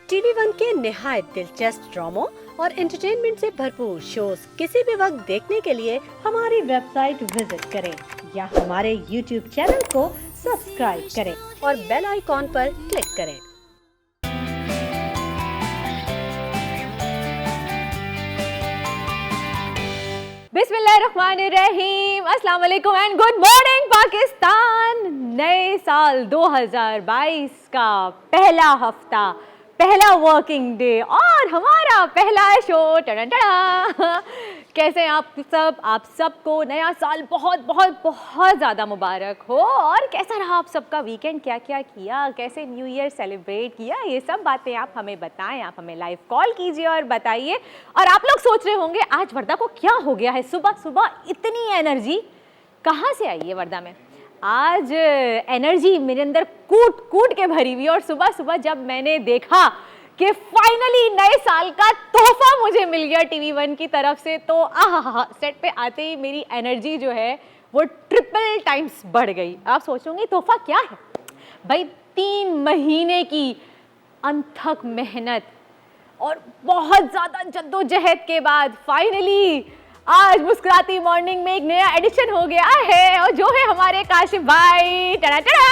TV one के निहायत दिलचस्प ड्रामों और एंटरटेनमेंट से भरपूर शोज किसी भी वक्त देखने के लिए हमारी वेबसाइट विजिट करें या हमारे यूट्यूब चैनल को सब्सक्राइब करें और बेल आइकॉन पर क्लिक करें। बिस्मिल्लाहिर्रहमानिर्रहीम, अस्सलाम वालेकुम एंड गुड मॉर्निंग पाकिस्तान। नए साल 2022 का पहला हफ्ता, पहला वर्किंग डे और हमारा पहला शो। टड़ा कैसे हैं आप सबको नया साल बहुत बहुत बहुत ज़्यादा मुबारक हो। और कैसा रहा आप सबका वीकेंड, क्या क्या किया, कैसे न्यू ईयर सेलिब्रेट किया, ये सब बातें आप हमें बताएं। आप हमें लाइव कॉल कीजिए और बताइए। और आप लोग सोच रहे होंगे आज वर्दा को क्या हो गया है, सुबह सुबह इतनी एनर्जी कहाँ से आई है वर्दा में। आज एनर्जी मेरे अंदर कूट कूट के भरी हुई। और सुबह सुबह जब मैंने देखा कि फाइनली नए साल का तोहफा मुझे मिल गया टीवी वन की तरफ से, तो सेट पे आते ही मेरी एनर्जी जो है वो ट्रिपल टाइम्स बढ़ गई। आप सोचोगे तोहफा क्या है भाई, 3 महीने की अनथक मेहनत और बहुत ज़्यादा जद्दोजहद के बाद फाइनली आज मुस्कुराती मॉर्निंग में एक नया एडिशन हो गया है, और जो है हमारे काशिफ भाई। टड़ा टड़ा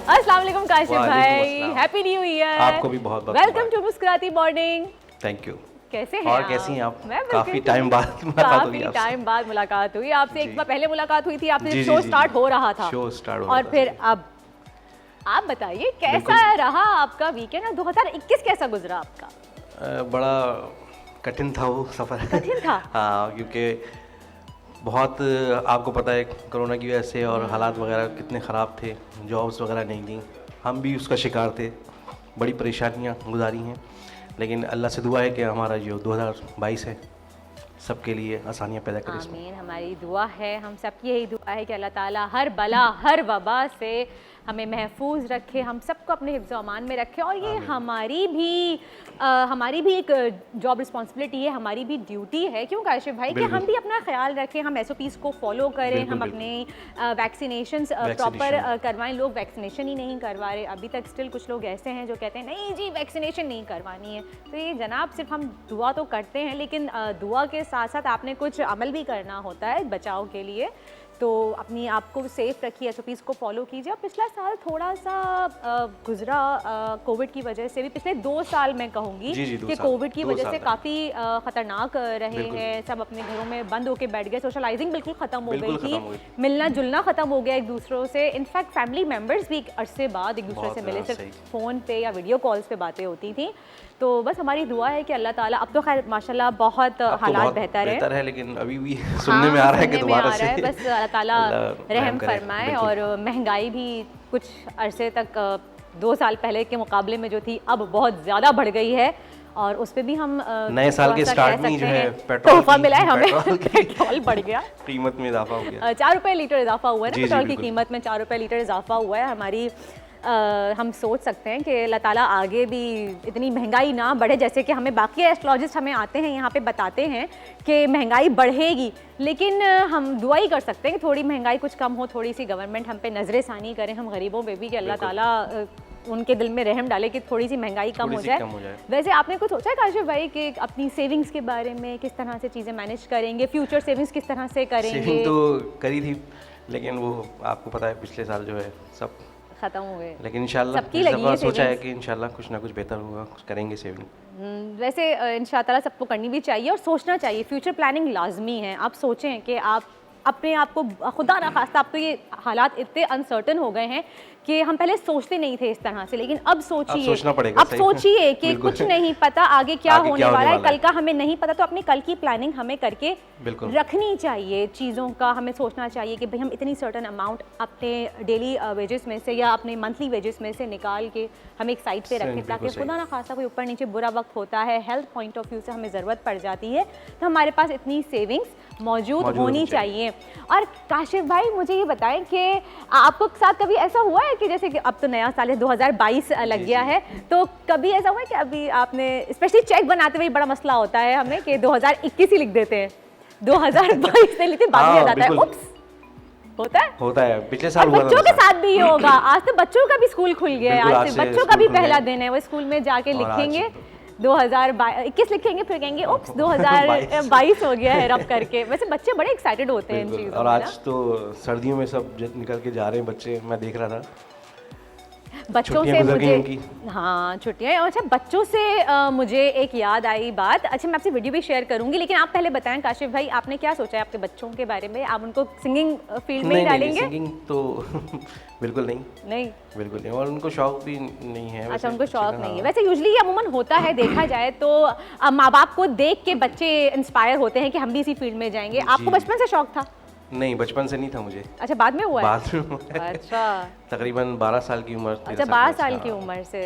अस्सलाम वालेकुम काशिफ भाई, हैप्पी न्यू ईयर। आपको भी बहुत बहुत वेलकम टू मुस्कुराती मॉर्निंग। Thank you. कैसे हैं और आप? कैसी हैं आप? मैं काफी टाइम बाद मुलाकात हुई आपसे। काफी टाइम बाद मुलाकात हुई आपसे। एक बार पहले मुलाकात हुई थी आपसे, जी, शो जी, स्टार्ट हो रहा था। शो स्टार्ट हो रहा और था। फिर अब आप बताइए कैसा रहा आपका वीकेंड। 2021 कैसा गुजरा आपका? बड़ा कठिन था वो सफर। कठिन था? हाँ, क्योंकि बहुत आपको पता है कोरोना की वजह से और हालात वगैरह कितने ख़राब थे, जॉब्स वगैरह नहीं थी, हम भी उसका शिकार थे, बड़ी परेशानियाँ गुजारी हैं। लेकिन अल्लाह से दुआ है कि हमारा जो 2022 है सबके लिए आसानियाँ पैदा करे। आमीन, हमारी दुआ है, हम सबकी यही दुआ है कि अल्लाह ताला हर बला हर वबा से हमें महफूज रखे, हम सबको अपने हिफ्ज़ अमान में रखे। और ये हमारी भी एक जॉब रिस्पॉन्सिबिलिटी है, हमारी भी ड्यूटी है, क्यों काशिफ भाई, कि हम भी अपना ख्याल रखें, हम SOPs को फॉलो करें, हम अपने वैक्सीनेशंस प्रॉपर करवाएं। लोग वैक्सीनेशन ही नहीं करवा रहे अभी तक। स्टिल कुछ लोग ऐसे हैं जो कहते हैं नहीं जी वैक्सीनेशन नहीं करवानी है। तो ये जनाब सिर्फ हम दुआ तो करते हैं, लेकिन दुआ के साथ साथ आपने कुछ अमल भी करना होता है बचाव के लिए। तो अपनी आप को सेफ रखिए, SOPs को फॉलो कीजिए। और पिछला साल थोड़ा सा गुजरा कोविड की वजह से भी। पिछले 2 साल मैं कहूँगी कि कोविड की वजह से काफ़ी ख़तरनाक रहे हैं। सब अपने घरों में बंद होके बैठ गए, सोशलाइजिंग बिल्कुल ख़त्म हो गई थी, मिलना जुलना ख़त्म हो गया एक दूसरों से। इनफैक्ट फैमिली मेम्बर्स भी एक अरसे बाद एक दूसरे से मिले, सिर्फ फ़ोन पे या वीडियो कॉल्स पे बातें होती थी। तो बस हमारी दुआ है कि अल्लाह ताला, अब तो खैर माशाल्लाह बहुत हालात बेहतर है, लेकिन अभी भी सुनने में आ रहा है कि दोबारा से बस अल्लाह ताला रहम फरमाए। और महंगाई भी कुछ अरसे तक 2 साल पहले के मुकाबले में जो थी अब बहुत ज़्यादा बढ़ गई है। और उस पर भी हम नए साल के स्टार्ट में जो है पेट्रोल मिला है हमें, पेट्रोल बढ़ गया, कीमत में इजाफा हो गया, 4 रुपये लीटर इजाफा हुआ है ना पेट्रोल की कीमत में, 4 रुपये लीटर इजाफा हुआ है। हमारी हम सोच सकते हैं कि अल्लाह ताला आगे भी इतनी महंगाई ना बढ़े। जैसे कि हमें बाकी एस्ट्रोलॉजिस्ट हमें आते हैं यहाँ पे बताते हैं कि महंगाई बढ़ेगी, लेकिन हम दुआ ही कर सकते हैं कि थोड़ी महंगाई कुछ कम हो, थोड़ी सी गवर्नमेंट हम पे नजर सानी करें, हम गरीबों पे भी, कि अल्लाह ताला उनके दिल में रहम डाले कि थोड़ी सी महंगाई कम हो जाए। वैसे आपने कुछ सोचा है काशिफ भाई कि अपनी सेविंग्स के बारे में, किस तरह से चीज़ें मैनेज करेंगे, फ्यूचर सेविंग्स किस तरह से करेंगे? सेविंग तो करी थी, लेकिन वो आपको पता है पिछले साल जो है सब खत्म हो गए, लेकिन इंशाल्लाह सोचा है कि इंशाल्लाह कुछ ना कुछ बेहतर होगा, कुछ करेंगे सेविंग। वैसे इंशाल्लाह सबको करनी भी चाहिए और सोचना चाहिए, फ्यूचर प्लानिंग लाजमी है। आप सोचें कि आप अपने आप को, खुदा ना खास्ता अब तो ये हालात इतने अनसर्टन हो गए हैं कि हम पहले सोचते नहीं थे इस तरह से, लेकिन अब सोचिए, अब सोचिए कि कुछ नहीं पता आगे क्या होने वाला है, कल का हमें नहीं पता। तो अपनी कल की प्लानिंग हमें करके रखनी चाहिए, चीज़ों का हमें सोचना चाहिए कि भाई हम इतनी सर्टन अमाउंट अपने डेली वेजेस में से या अपने मंथली वेजेस में से निकाल के हम एक साइड पे रखें, ताकि खुदा ना खासा कोई ऊपर नीचे बुरा वक्त होता है, हेल्थ पॉइंट ऑफ व्यू से हमें ज़रूरत पड़ जाती है, तो हमारे पास इतनी सेविंग्स मौजूद होनी चाहिए। और काशिफ भाई मुझे ये बताएं कि आपको साथ कभी ऐसा हुआ है कि जैसे कि अब तो नया साल है, 2022 लग गया है, तो कभी ऐसा हुआ है कि अभी आपने, स्पेशली चेक बनाते हुए बड़ा मसला होता है हमें कि 2021 ही लिख देते हैं, 2022 से लिखते बाद में आ जाता है, उप्स होता है? होता है, पिछले और साल हुआ था बच्चों के मेरे साथ भी ये होगा। आज तो बच्चों का भी स्कूल खुल गया है, बिल्कुल, आज आज से से बच्चों का भी स्कूल खुल पहला गया है। दिन है, वो स्कूल में जाके और आज लिखेंगे तो- 2021 लिखेंगे, फिर कहेंगे उप्स 2022 हो गया है रब करके। वैसे बच्चे बड़े एक्साइटेड होते हैं इन बिल्कुल। चीज़ों और में आज ना। तो सर्दियों में सब निकल के जा रहे हैं बच्चे, मैं देख रहा था। बच्चों छुट्टियां से गुजर गई मुझे उनकी। हाँ छुट्टियाँ। अच्छा बच्चों से मुझे एक याद आई बात। अच्छा मैं आपसे वीडियो भी शेयर करूंगी, लेकिन आप पहले बताएं काशिफ भाई, आपने क्या सोचा है आपके बच्चों के बारे में? आप उनको सिंगिंग फील्ड में ही डालेंगे? सिंगिंग तो बिल्कुल नहीं, नहीं। बिल्कुल नहीं। और उनको शौक भी नहीं है। अच्छा वैसे उनको शौक हाँ। नहीं है। वैसे यूजली ये अमूमन होता है, देखा जाए तो माँ बाप को देख के बच्चे इंस्पायर होते हैं कि हम भी इसी फील्ड में जाएंगे। आपको जी। बचपन से शौक था? नहीं, बचपन से नहीं था मुझे, अच्छा बाद में हुआ है? बाद में हुआ है। अच्छा तकरीबन 12 साल की उम्र, 13 अच्छा साल 12 की साल हाँ। की उम्र से।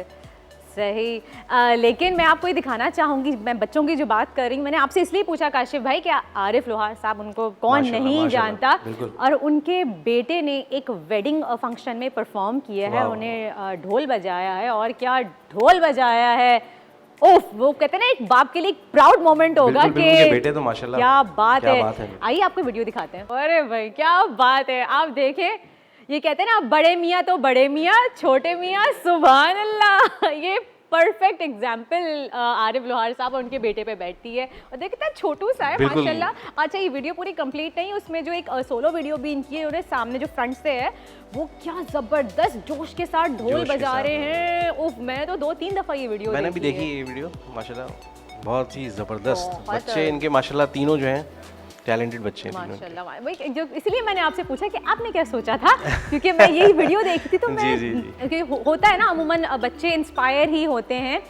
सही। लेकिन मैं आपको ये दिखाना चाहूँगी, मैं बच्चों की जो बात कर रही हूँ, मैंने आपसे इसलिए पूछा काशिफ भाई कि आरिफ लोहार साहब, उनको कौन माशाल्लाह, नहीं माशाल्लाह, जानता, बिल्कुल। और उनके बेटे ने एक वेडिंग फंक्शन में परफॉर्म किया है, वाह। उन्हें ढोल बजाया है, और क्या ढोल बजाया है। ओफ, वो कहते हैं ना एक बाप के लिए एक प्राउड मोमेंट होगा बिल्कुल, कि बिल्कुल, उनके बेटे तो माशाल्लाह, क्या बात क्या है। बात है। आइए आपको वीडियो दिखाते हैं। अरे भाई क्या बात है, आप देखें, ये कहते हैं ना बड़े मियाँ तो बड़े मियाँ, छोटे मियाँ सुभान अल्लाह। ये परफेक्ट एग्जाम्पल आरिफ लोहार साहब और उनके बेटे पे बैठती है। और देखिए कितना छोटू सा है बिल्कुल। माशाल्लाह। अच्छा ये वीडियो पूरी कंप्लीट नहीं, उसमें जो एक सोलो वीडियो भी इनकी है, उन्हें सामने जो फ्रंट से है, वो क्या जबरदस्त जोश के साथ ढोल जोश के बजा साथ, रहे हैं। उफ, मैं तो 2-3 दफा ये वीडियो मैंने भी देखी है। ये वीडियो, माशाल्लाह बहुत ही ज़बरदस्त बहुत। बच्चे इनके, माशाल्लाह तीनों जो हैं टैलेंटेड बच्चे हैं तीनों। माशाल्लाह। वही जो इसलिए मैंने आपसे पूछा कि आपने क्या सोचा था, क्योंकि मैं यही वीडियो देखी थी तो मैं जी, जी। क्योंकि होता है ना अमूमन बच्चे इंस्पायर ही होते हैं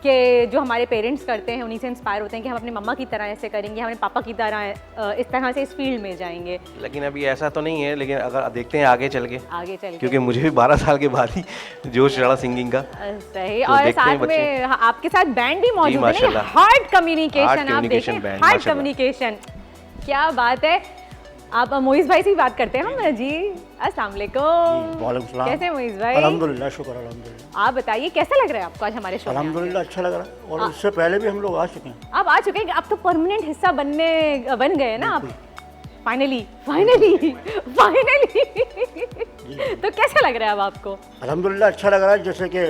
कि जो हमारे पेरेंट्स करते हैं उन्हीं से इंस्पायर होते हैं कि हम अपनी मम्मा की तरह ऐसे करेंगे, हम अपने पापा की तरह इस तरह से इस फील्ड में जाएंगे लेकिन अभी ऐसा तो नहीं है, लेकिन अगर देखते हैं आगे चल के, आगे चल के। क्योंकि मुझे भी 12 साल के बाद ही जोश चढ़ा सिंगिंग का। सही। तो और देखते हैं साथ बच्चे। में हाँ, आपके साथ बैंड भी मौजूद है ना, माशाल्लाह। Hard communication. आप communication देखें band, हार्ड माशाल्लाह। कम्युनिकेशन, क्या बात है। आप मोइज़ भाई से भी बात करते हैं हम जी। अस्सलाम वालेकुम। वालेकुम सलाम। कैसे हैं मोइज़ भाई? अल्हम्दुलिल्लाह, शुक्र अल्हम्दुलिल्लाह। आप बताइए कैसा लग रहा है आपको आज हमारे शो में? अल्हम्दुलिल्लाह अच्छा लग रहा है। और इससे पहले भी हम लोग आ चुके हैं। आप आ चुके हैं, आप तो परमानेंट हिस्सा बन गए ना आप। Finally finally finally. तो कैसा लग रहा है अब आपको? अल्हम्दुलिल्लाह अच्छा लग रहा है, जैसे कि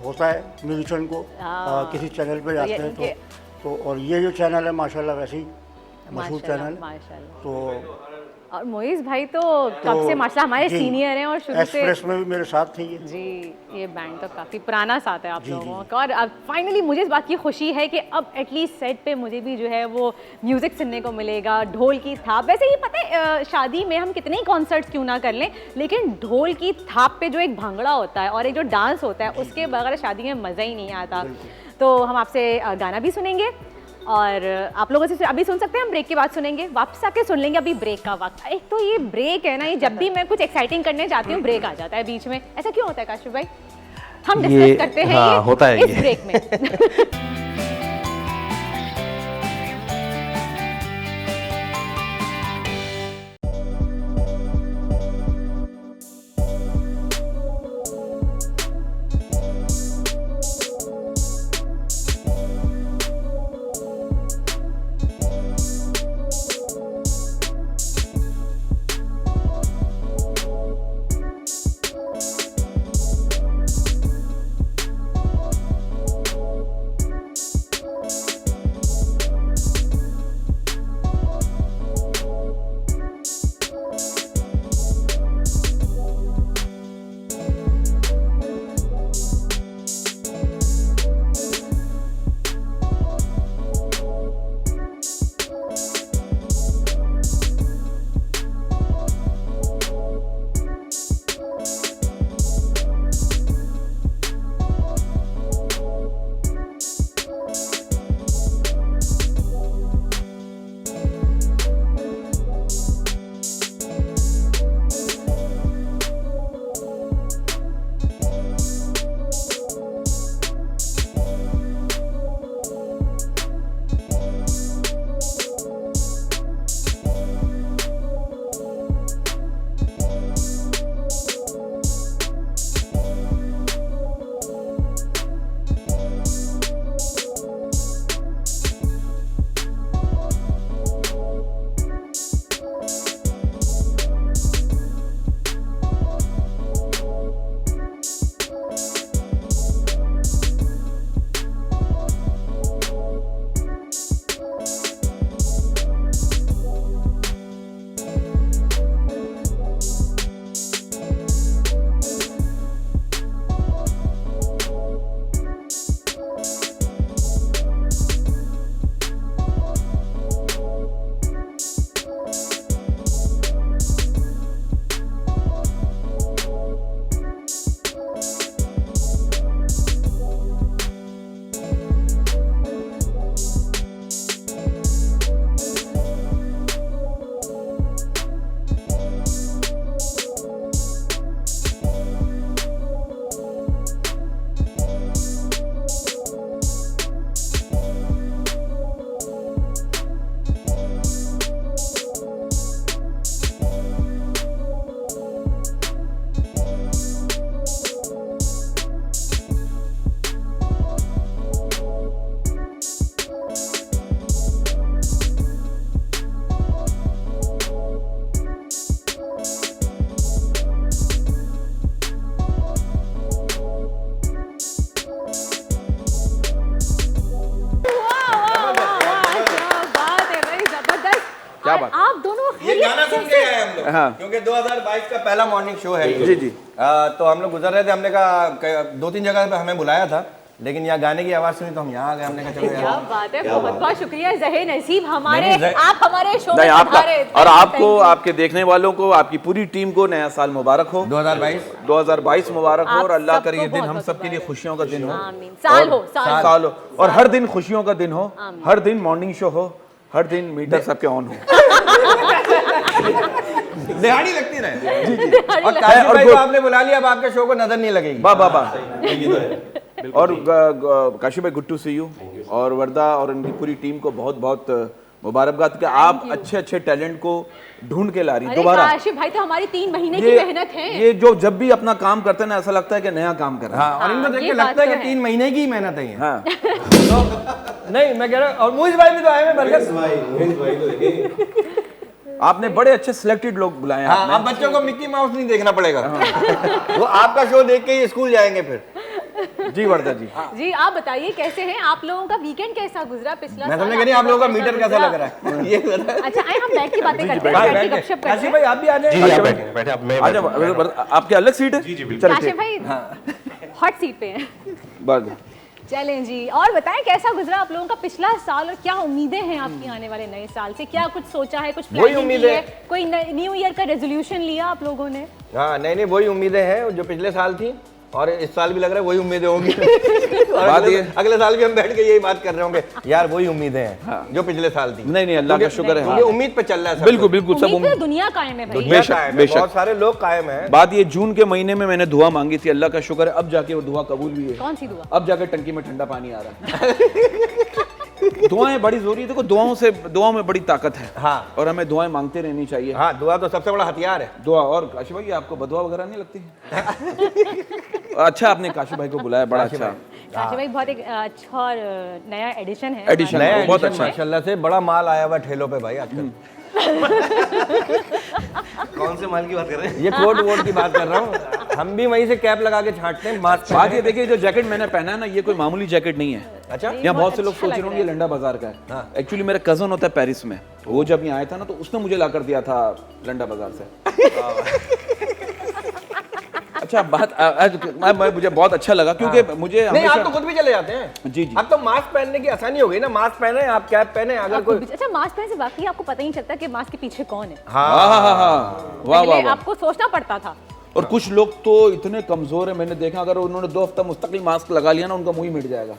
होता है म्यूजिशियन को हाँ। किसी चैनल पे जाते ये हैं इनके- तो और ये जो चैनल है माशाल्लाह वैसे ही मशहूर माशाल्लाह, चैनल, माशाल्लाह। तो और मोइज़ भाई तो कब से माशाल्लाह हमारे जी, सीनियर हैं और शुरू से। एक्सप्रेस में भी मेरे साथ थे ये। जी, ये बैंड तो काफ़ी पुराना साथ है आप जी, लोगों जी। का। और अब फाइनली मुझे इस बात की खुशी है कि अब एटलीस्ट सेट पे मुझे भी जो है वो म्यूज़िक सुनने को मिलेगा, ढोल की थाप। वैसे ये पता है शादी में हम कितने ही कॉन्सर्ट क्यों ना कर लें, लेकिन ढोल की थाप पे जो एक भांगड़ा होता है और एक जो डांस होता है, उसके बगैर शादी में मज़ा ही नहीं आता। तो हम आपसे गाना भी सुनेंगे और आप लोगों से अभी सुन सकते हैं, हम ब्रेक के बाद सुनेंगे, वापस आके सुन लेंगे। अभी ब्रेक का वक्त। एक तो ये ब्रेक है ना, ये जब भी मैं कुछ एक्साइटिंग करने जाती हूँ ब्रेक आ जाता है बीच में। ऐसा क्यों होता है काशिफ भाई? हम ये- डिस्कस करते हैं हाँ, ये होता है इस ये। ब्रेक में। हाँ क्योंकि 2022 का पहला मॉर्निंग शो है जी जी। तो हम लोग गुजर रहे थे, हमने कहा 2-3 जगह पे हमें बुलाया था, लेकिन यहाँ गाने की आवाज़ सुनी तो हम यहाँ आ गए। हमने कहा चलो क्या यार। बात है, बहुत बहुत शुक्रिया ज़हीर नसीब, हमारे नहीं, आप हमारे शो नहीं में आपका पधारे। और आपको, आपके देखने वालों को, आपकी पूरी टीम को नया साल मुबारक हो। 2022 मुबारक हो और आप अल्लाह सबको करे ये दिन हम बहुत-बहुत सबके लिए मुबारक। खुशियों का दिन हो। आमीन। साल हो, साल हो और हर दिन खुशियों का दिन हो, हर दिन मॉर्निंग शो हो, हर दिन मीटर सबके ऑन हो। दिहाड़ी लगती रहे। जी जी। और काशिफ भाई को आपने बुला लिया, अब आपके शो को नजर नहीं लगेगी। वाह वाह वाह। और काशिफ भाई गुड टू सी यू, और वर्दा और उनकी पूरी टीम को बहुत बहुत मुबारकबाद कि आप अच्छे अच्छे टैलेंट को ढूंढ के ला रही अरे दोबारा। काशिफ भाई तो हमारी 3 महीने की मेहनत है। ये जो जब भी अपना काम करते हैं ना, ऐसा लगता है कि नया काम कर रहे हैं। हाँ, और इनको देख ये के बात लगता है तो कि है। 3 महीने की मेहनत है ये। हाँ नहीं, मैं कह रहा हूँ, और मुइज भाई भी तो आए हैं बरकत। आपने बड़े अच्छे सिलेक्टेड लोग बुलाए हैं हाँ, आपने। अब बच्चों को मिक्की माउस नहीं देखना पड़ेगा। वो आपका शो देख के ही स्कूल जाएंगे फिर। जी वर्दा जी। जी आप बताइए कैसे हैं आप लोगों का वीकेंड कैसा गुजरा पिछला मैं साल? समझ नहीं, आप लोगों का मीटर कैसा लग रहा है ये बता। अच्छा आए हम बैठ के बातें करते हैं, बैठ के गपशप करते काशिफ हैं। भाई आप भी आ जी जाए। आप बैठे बैठे आप मैं अच्छा आपके अलग सीट है? जी जी बिल्कुल। चलो काशिफ ठीक। भाई हॉट सीट पे हैं। बस चलें जी, और बताएं कैसा गुजरा आप लोगों का पिछला साल और क्या उम्मीदें हैं आपकी आने वाले नए साल से? क्या कुछ सोचा है, कुछ वही प्लानिंग की उम्मीदें। है, कोई न्यू ईयर का रेजोल्यूशन लिया आप लोगों ने? हाँ, नहीं वही उम्मीदें हैं जो पिछले साल थी, और इस साल भी लग रहा है वही उम्मीदें होंगी। और बात ये- अगले साल भी हम बैठ के यही बात कर रहे होंगे, यार वही उम्मीदें हैं जो पिछले साल थी। नहीं अल्लाह का शुक्र है। ये उम्मीद पे चल रहा है सब बिल्कुल कुछ। बिल्कुल सब उम्मीद पे दुनिया कायम है भाई। दुनिया बेशक, कायम है, बेशक। बहुत सारे लोग कायम हैं। बात ये जून के महीने में मैंने दुआ मांगी थी, अल्लाह का शुक्र है अब जाके वो दुआ कबूल भी है। कौन सी दुआ? अब जाके टंकी में ठंडा पानी आ रहा है। दुआएं बड़ी जरूरी है। देखो दुआओं में बड़ी ताकत है। हाँ। और हमें दुआएं मांगते रहनी चाहिए। हाँ, दुआ तो सबसे बड़ा हथियार है। दुआ। और काशिफ भाई आपको बदुआ वगैरह नहीं लगती? अच्छा आपने काशिफ भाई को बुलाया, बड़ा अच्छा। काशिफ भाई बहुत एक अच्छा और नया एडिशन है। एडिशन नया है, बहुत edition अच्छा है। माशाल्लाह से बड़ा माल आया हुआ ठेलों पे भाई आजकल। कौन से माल की बात कर रहे हैं? ये कोट वोट की बात कर रहा हूँ, हम भी वहीं से कैप लगा के छांटते हैं, मास्क बात ये देखिए, जो जैकेट मैंने पहना है ना, ये कोई मामूली जैकेट नहीं है। अच्छा, यहाँ बहुत से लोग अच्छा सोच रहे लग होंगे ये लंडा बाजार का है। एक्चुअली मेरा कजन होता है पेरिस में, वो जब यहाँ आया था ना तो उसने मुझे ला कर दिया था लंडा बाजार से। अच्छा बात मुझे बहुत अच्छा लगा क्योंकि मुझे नहीं आप तो हमेशा खुद भी चले जाते हैं। जी जी। अब तो मास्क पहनने की आसानी हो गई ना, मास्क पहने आप कैप पहने, अगर आपको कोई भी- अच्छा मास्क पहनने से वाकई आपको पता ही नहीं चलता कि मास्क के पीछे कौन है। हाँ हाँ हाँ वाह वाह पहले वाह। आपको सोचना पड़ता था। और कुछ लोग तो इतने कमजोर है, मैंने देखा अगर उन्होंने 2 हफ्ता मुस्तकिल मास्क लगा लिया ना, उनका मुंह ही मिट जाएगा।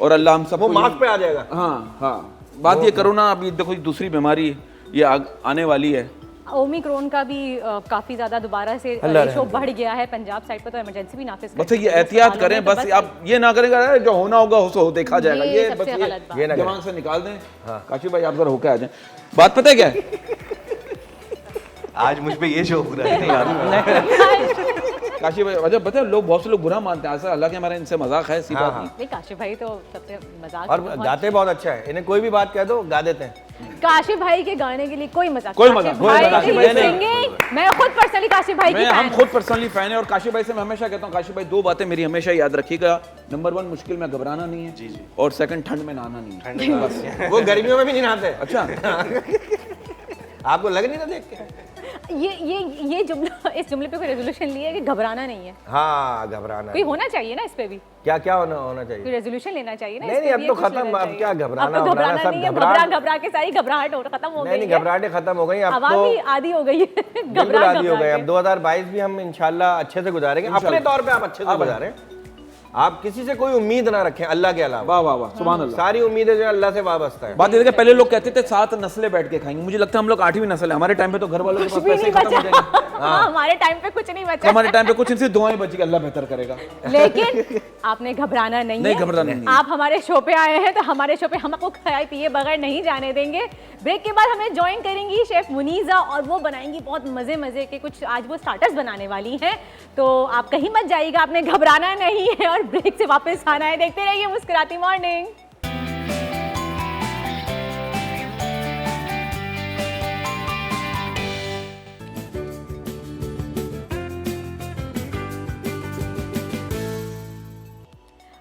और अल्लाह हम सब वो मास्क पे आ जाएगा। हाँ हाँ। बात ये करो ना, अभी देखो दूसरी बीमारी ये आने वाली है। ओमिक्रॉन का भी काफी ज्यादा दोबारा से रेशो बढ़ गया है पंजाब साइड पर, तो इमरजेंसी भी नाफिज कर बस दी ये है। एहतियात तो करें, तो बस आप ये ना करें अरे जो होना होगा उसको देखा जाएगा। ये ये सबसे बस गलत बात। ये ना करें। दिमाग से निकाल दें। काशिफ भाई आप जरा होके आ जाएं। बात पता है क्या है? आज मुझ पे ये शो पूरा है यार। काशिफ भाई अच्छा पता है, लोग बहुत से लोग बुरा मानते हैं, ऐसा हालांकि हमारा इनसे मजाक है, ऐसी बात नहीं। नहीं काशिफ भाई तो सबसे मजाक और बहुत- गाते बहुत अच्छा है, इन्हें कोई भी बात कह दो गा देते हैं। काशिफ भाई के गाने के लिए कोई मजाक कोई काशिफ मजाक, कोई भाई मजाक की नहीं, नहीं। singing, मैं खुद पर्सनली काशिफ भाई की मैं हम फैन खुद पर्सनली फैन है और काशिफ भाई से मैं हमेशा कहता हूँ, काशिफ भाई 2 बातें मेरी हमेशा याद रखिएगा। नंबर 1 मुश्किल में घबराना नहीं है। जी जी। और सेकंड ठंड में नहाना नहीं है। ठंड में बस। वो गर्मियों में भी नहीं नहाते। अच्छा आपको लग नहीं रहा देख के? ये जुमला, इस जुमले पे कोई रेजोल्यूशन लिया है कि घबराना नहीं है? हाँ, घबराना कोई होना चाहिए ना इस पे भी, क्या क्या होना चाहिए। कोई रेजोल्यूशन लेना चाहिए ना। नहीं, इस पे नहीं, भी अब तो कुछ खत्म, लेना अब चाहिए। क्या घबराना, अब तो घबराना, सब नहीं है, घबराहट- घबरा के सारी घबराहट खत्म हो नहीं गई नहीं, है। घबराहटें खत्म हो गई अब आवाज तो। भी आधी हो गई है। बिल्कुल आदी हो गए। अब 2022 भी हम इंशाल्लाह अच्छे से गुजारेंगे, अपने तौर पे आप अच्छे से गुजारें। आप किसी से कोई उम्मीद ना रखें अल्लाह के अलावा। वाह वाह वाह, सुभान अल्लाह। सारी उम्मीदें जो है अल्लाह से वाबस्ता है। बात ये है कि पहले लोग कहते थे 7 नस्लें बैठ के खाएंगे, मुझे लगता है हम लोग 8वीं नस्ल है। हमारे टाइम पे तो घर वालों के कुछ पास भी पैसे नहीं खत्म हो बचा। जाएंगे। हाँ, हमारे टाइम पे कुछ नहीं बचा। हमारे टाइम पे कुछ इनसे दुआएं बची, अल्लाह बेहतर करेगा। लेकिन आपने घबराना नहीं नहीं, है। घबराना नहीं। आप हमारे शो पे आए हैं तो हमारे शो पे हम आपको खाए पिए बगैर नहीं जाने देंगे। ब्रेक के बाद हमें ज्वाइन करेंगी शेफ मुनीजा और वो बनाएंगी बहुत मजे मजे के कुछ, आज वो स्टार्टर्स बनाने वाली हैं। तो आप कहीं मत जाइएगा, आपने घबराना नहीं है और ब्रेक से वापस आना है। देखते रहिए मुस्कुराती morning.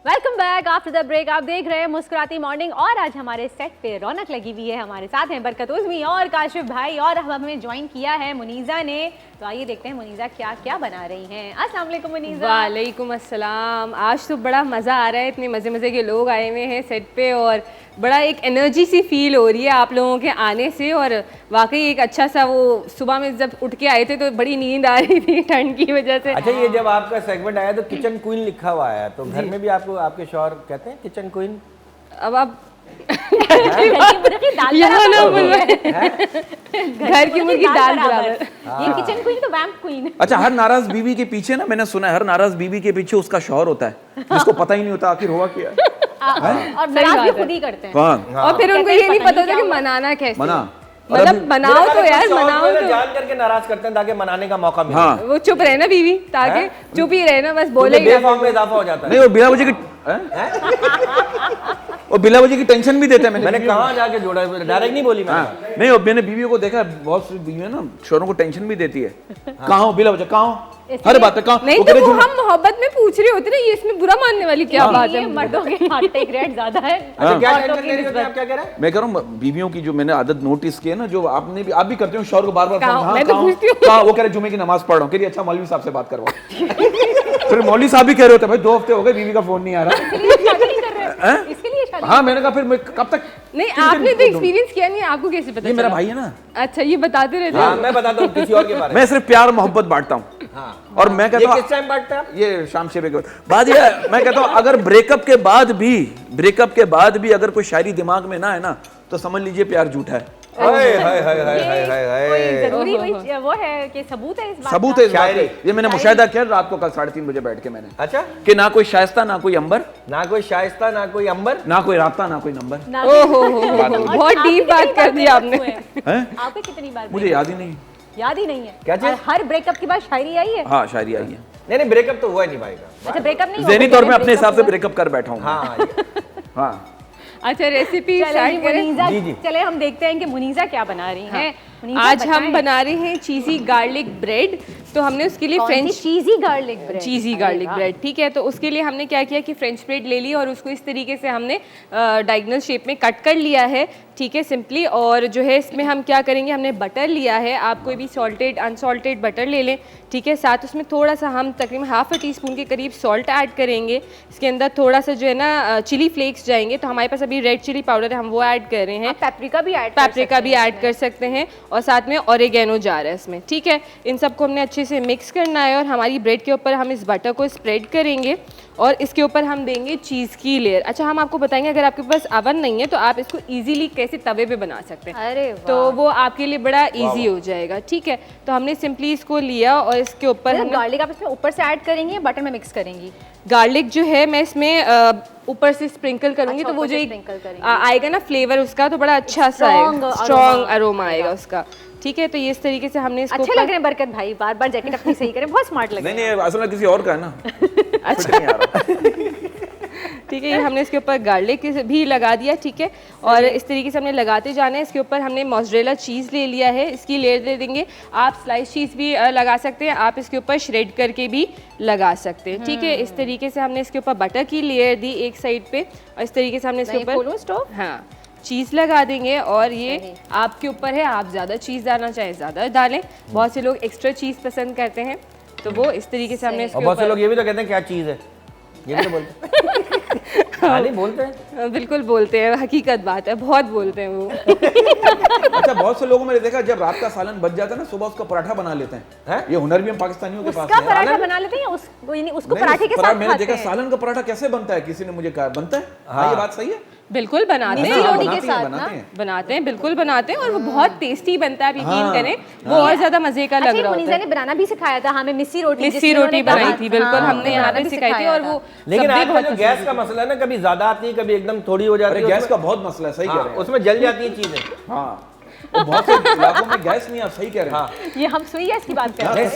Welcome back after the break. आप देख रहे हैं मुस्कुराती मॉर्निंग और आज हमारे सेट पे रौनक लगी हुई है। हमारे साथ हैं बरकत उज़्मी और काशिफ भाई और अब हमें ज्वाइन किया है मुनीज़ा ने। तो आइए देखते हैं मुनीज़ा क्या क्या बना रही हैं। अस्सलाम वालेकुम मुनीज़ा। वालेकुम अस्सलाम। आज तो बड़ा मज़ा आ रहा है, इतने मज़े मज़े के लोग आए हुए हैं सेट पे और बड़ा एक एनर्जी सी फील हो रही है आप लोगों के आने से। और वाकई एक अच्छा सा वो सुबह में जब उठ के आए थे तो बड़ी नींद आ रही थी ठंड की वजह से। अच्छा, ये जब आपका सेगमेंट आया तो किचन क्वीन लिखा हुआ आया, तो घर में भी आपको आपके शौहर कहते हैं किचन क्वीन? अब आप यहाँ ना बोलो, घर की मुर्गी दाल बराबर। ये किचन क्वीन तो वैम्प क्वीन। अच्छा, हर नाराज बीवी के पीछे ना, मैंने सुना है हर नाराज बीवी के पीछे उसका शौहर होता है जिसको पता ही नहीं होता आखिर हुआ क्या है। और नाराज भी खुद ही करते हैं। कौन? और फिर उनको ये नहीं पता होता कि मनाना कैसे। मना मतलब बनाओ तो यार, बनाओ तो जान करके नाराज करते हैं ताकि मनाने का मौका मिले। हाँ, वो चुप रहे ना बीवी, ताकि चुप ही रहे ना, बस बोले ही ना। बेफाम में इजाफा हो जाता है। नहीं वो बिला वजह की वो बिला वजह की टेंशन भी देते हैं। मैंने कहाँ जाके जोड़ा, डायरेक्ट नहीं बोली मैंने। हाँ, नहीं वो मैंने बीवियों को देखा है, बहुत सी बीवियां ना शोरों को टेंशन भी देती है। कहाँ हो बिला वजह, कहाँ हो, हर बात पे कहाँ। नहीं तो वो हम मोहब्बत में पूछ रहे होते ना, ये इसमें बुरा मानने वाली क्या बात ये है। मर्दों के हार्ट टेक रेट ज्यादा है। अच्छा, क्या औरतों टेंशन की ले रही होती हैं आप, निस्बत। क्या कह रहे हैं? मैं कह रहा हूँ बीवियों की जो मैंने आदत नोटिस की है ना, जो आपने भी आप भी करते हो, शौहर को बार बार कहाँ? हाँ, मैं तो कहाँ? पूछती हूँ। कहाँ? वो कह रहे जुमे की नमाज पढ़ रहा हूँ। कह रही अच्छा मौलवी साहब से बात करवाओ। फिर मौलवी साहब भी कह रहे होते भाई 2 हफ्ते हो गए बीवी का फोन नहीं आ रहा। शादी नहीं कर रहे हैं? इसके लिए शादी। हाँ, मैंने कहा फिर मैं कब तक। नहीं आपने तो एक्सपीरियंस किया नहीं, आपको कैसे पता ये मेरा चला? भाई है ना, अच्छा, ये बताते रहते हाँ, हैं। मैं बताता हूँ किसी और के बारे में। मैं सिर्फ प्यार मोहब्बत बांटता हूँ। हाँ। और मैं ये कहता हूँ किस टाइम बांटते हैं आप? ये शाम शेबे के बाद ये मैं कहता हूँ अगर ब्रेकअप के बाद भी अगर कोई शायरी दिमाग में ना है ना, तो समझ लीजिए प्यार झूठा है। हाय हाय हाय हाय हाय ये हाय कोई हाय। जरूरी कोई वो है कि सबूत है इस बात सबूत का? है इस बात शायरी। का। ये मैंने मुशाहिदा किया रात को, कल 3:30 बजे बैठ के मैंने, अच्छा, कि ना कोई शाइस्ता ना कोई अंबर, ना कोई शाइस्ता ना कोई अंबर। ना कोई रास्ता ना कोई नंबर। ना- ओहो और बहुत आपके डीप कितनी बात कर दी breakup आपने। हुए हैं? हैं? आपके कितनी बार मुझे breakup? याद ही नहीं। याद ही नहीं है। क्या चीज़? और हर ब्रेकअप के बाद शायरी आई है। हाँ, शायरी आई है। नहीं नहीं, ब्रेकअप तो हुआ ही नहीं भाई का। अच्छा, ब्रेकअप नहीं ज़हनी हुआ, तौर पे अपने breakup हिसाब से हुआ। ब्रेकअप कर बैठा हूँ। हाँ, हाँ, अच्छा, रेसिपी चले स्टार्ट जी, करें। मुनीज़ा, जी, जी। चले हम देखते हैं कि मुनीज़ा क्या बना रही हैं। मुनीज़ा, आज हम बताएं। बना रहे हैं चीज़ी गार्लिक ब्रेड। तो हमने उसके लिए कौन सी? French cheesy garlic bread. Cheesy अरे गार्लिक वाह। ब्रेड, ठीक है। तो उसके लिए हमने क्या किया कि फ्रेंच ब्रेड ले ली और उसको इस तरीके से हमने डायगोनल शेप में कट कर लिया है, ठीक है, सिंपली। और जो है इसमें हम क्या करेंगे, हमने बटर लिया है, आप कोई भी सॉल्टेड अनसॉल्टेड बटर ले लें, ठीक है। साथ उसमें थोड़ा सा हम तकरीबन ½ टीस्पून के करीब सॉल्ट ऐड करेंगे। इसके अंदर थोड़ा सा जो है ना चिली फ्लेक्स जाएंगे, तो हमारे पास अभी रेड चिली पाउडर है, हम वो ऐड कर रहे हैं। आप पेपरिका भी ऐड पेपरिका भी ऐड कर सकते हैं और साथ में ऑरिगेनो जा रहा है इसमें, ठीक है। इन सबको हमने अच्छे से मिक्स करना है और हमारी ब्रेड के ऊपर हम इस बटर को स्प्रेड करेंगे और इसके ऊपर हम देंगे चीज़ की लेयर। अच्छा, हम आपको बताएंगे अगर आपके पास अवन नहीं है तो आप इसको इजीली कैसे तवे पे बना सकते हैं। अरे वाह। तो वो आपके लिए बड़ा इजी हो जाएगा, ठीक है। तो हमने सिंपली इसको लिया और इसके ऊपर हम गार्लिक आप इसमें ऊपर से ऐड करेंगी या बटर में मिक्स करेंगी? गार्लिक जो है मैं इसमें ऊपर से स्प्रिंकल करूंगी। अच्छा, तो वो ऊपर जो से एक sprinkle करेंगी। आएगा ना फ्लेवर उसका, तो बड़ा अच्छा सा Strong स्ट्रॉन्ग aroma अरोमा आएगा उसका, ठीक है। तो ये इस तरीके से हमने इसको अच्छे लग रहे हैं बरकत भाई, बार बार जैकेट अपनी सही करें, बहुत स्मार्ट लग नहीं रहे हैं। नहीं, असल में किसी और का है ना। अच्छा नहीं आ रहा। ठीक है। ये हमने इसके ऊपर गार्लिक भी लगा दिया, ठीक है। और इस तरीके से हमने लगाते जाना है। इसके ऊपर हमने मोज़रेला चीज़ ले लिया है, इसकी लेयर दे देंगे। आप स्लाइस चीज़ भी लगा सकते हैं, आप इसके ऊपर श्रेड करके भी लगा सकते हैं, ठीक है। इस तरीके से हमने इसके ऊपर बटर की लेयर दी एक साइड पे और इस तरीके से हमने इसके नहीं, खोलो ऊपर स्टोव। हाँ चीज़ लगा देंगे। और ये आपके ऊपर है, आप ज़्यादा चीज़ डालना चाहें ज़्यादा डालें। बहुत से लोग एक्स्ट्रा चीज़ पसंद करते हैं, तो वो इस तरीके से हमने और इसके बहुत से ऊपर लोग ये भी तो कहते हैं क्या चीज़ है, ये भी तो बोलते हैं। हाँ, नहीं बोलते हैं। बिल्कुल बोलते हैं, हकीकत बात है, बहुत बोलते हैं वो। अच्छा, बहुत से लोगों मैंने देखा जब रात का सालन बच जाता है ना, सुबह उसका पराठा बना लेते हैं। ये हुनर भी हम पाकिस्तानियों के पास उसका है। पराठा बना लेते हैं या यानी उसको नहीं, पराठे के साथ मैंने खाते देखा हैं? सालन का पराठा कैसे बनता है, किसी ने मुझे कहा बनता है। हाँ, ये बात सही है। बिल्कुल बनाते मिस्सी हैं, रोटी के बनाते हैं, साथ बनाते ना? हैं। बनाते हैं, बिल्कुल बनाते हैं और वो बहुत टेस्टी बनता है, आप यकीन हाँ, करें, वो और ज्यादा मजे का लग अच्छा, रहा मुनीज़ा होता ने है। बनाना भी सिखाया था हमें, मिस्सी रोटी। मिस्सी जिसमें रोटी उन्होंने बनाई कहा- थी, बिल्कुल हाँ, हमने यहाँ पे भी सिखाई थी सिखाया और था। वो लेकिन सबसे आजकल बहुत जो पसंद गैस है। का मसला है ना, कभी ज्यादा आती है कभी एकदम थोड़ी हो जाती अरे है। गैस का बहुत मसला है, सही कह रहे हैं। उसमें जल जाती है चीजें। हाँ, बहुत से इलाकों में गैस नहीं, आप सही कह रहे हैं। ये हम सुई गैस की बात कर रहे हैं।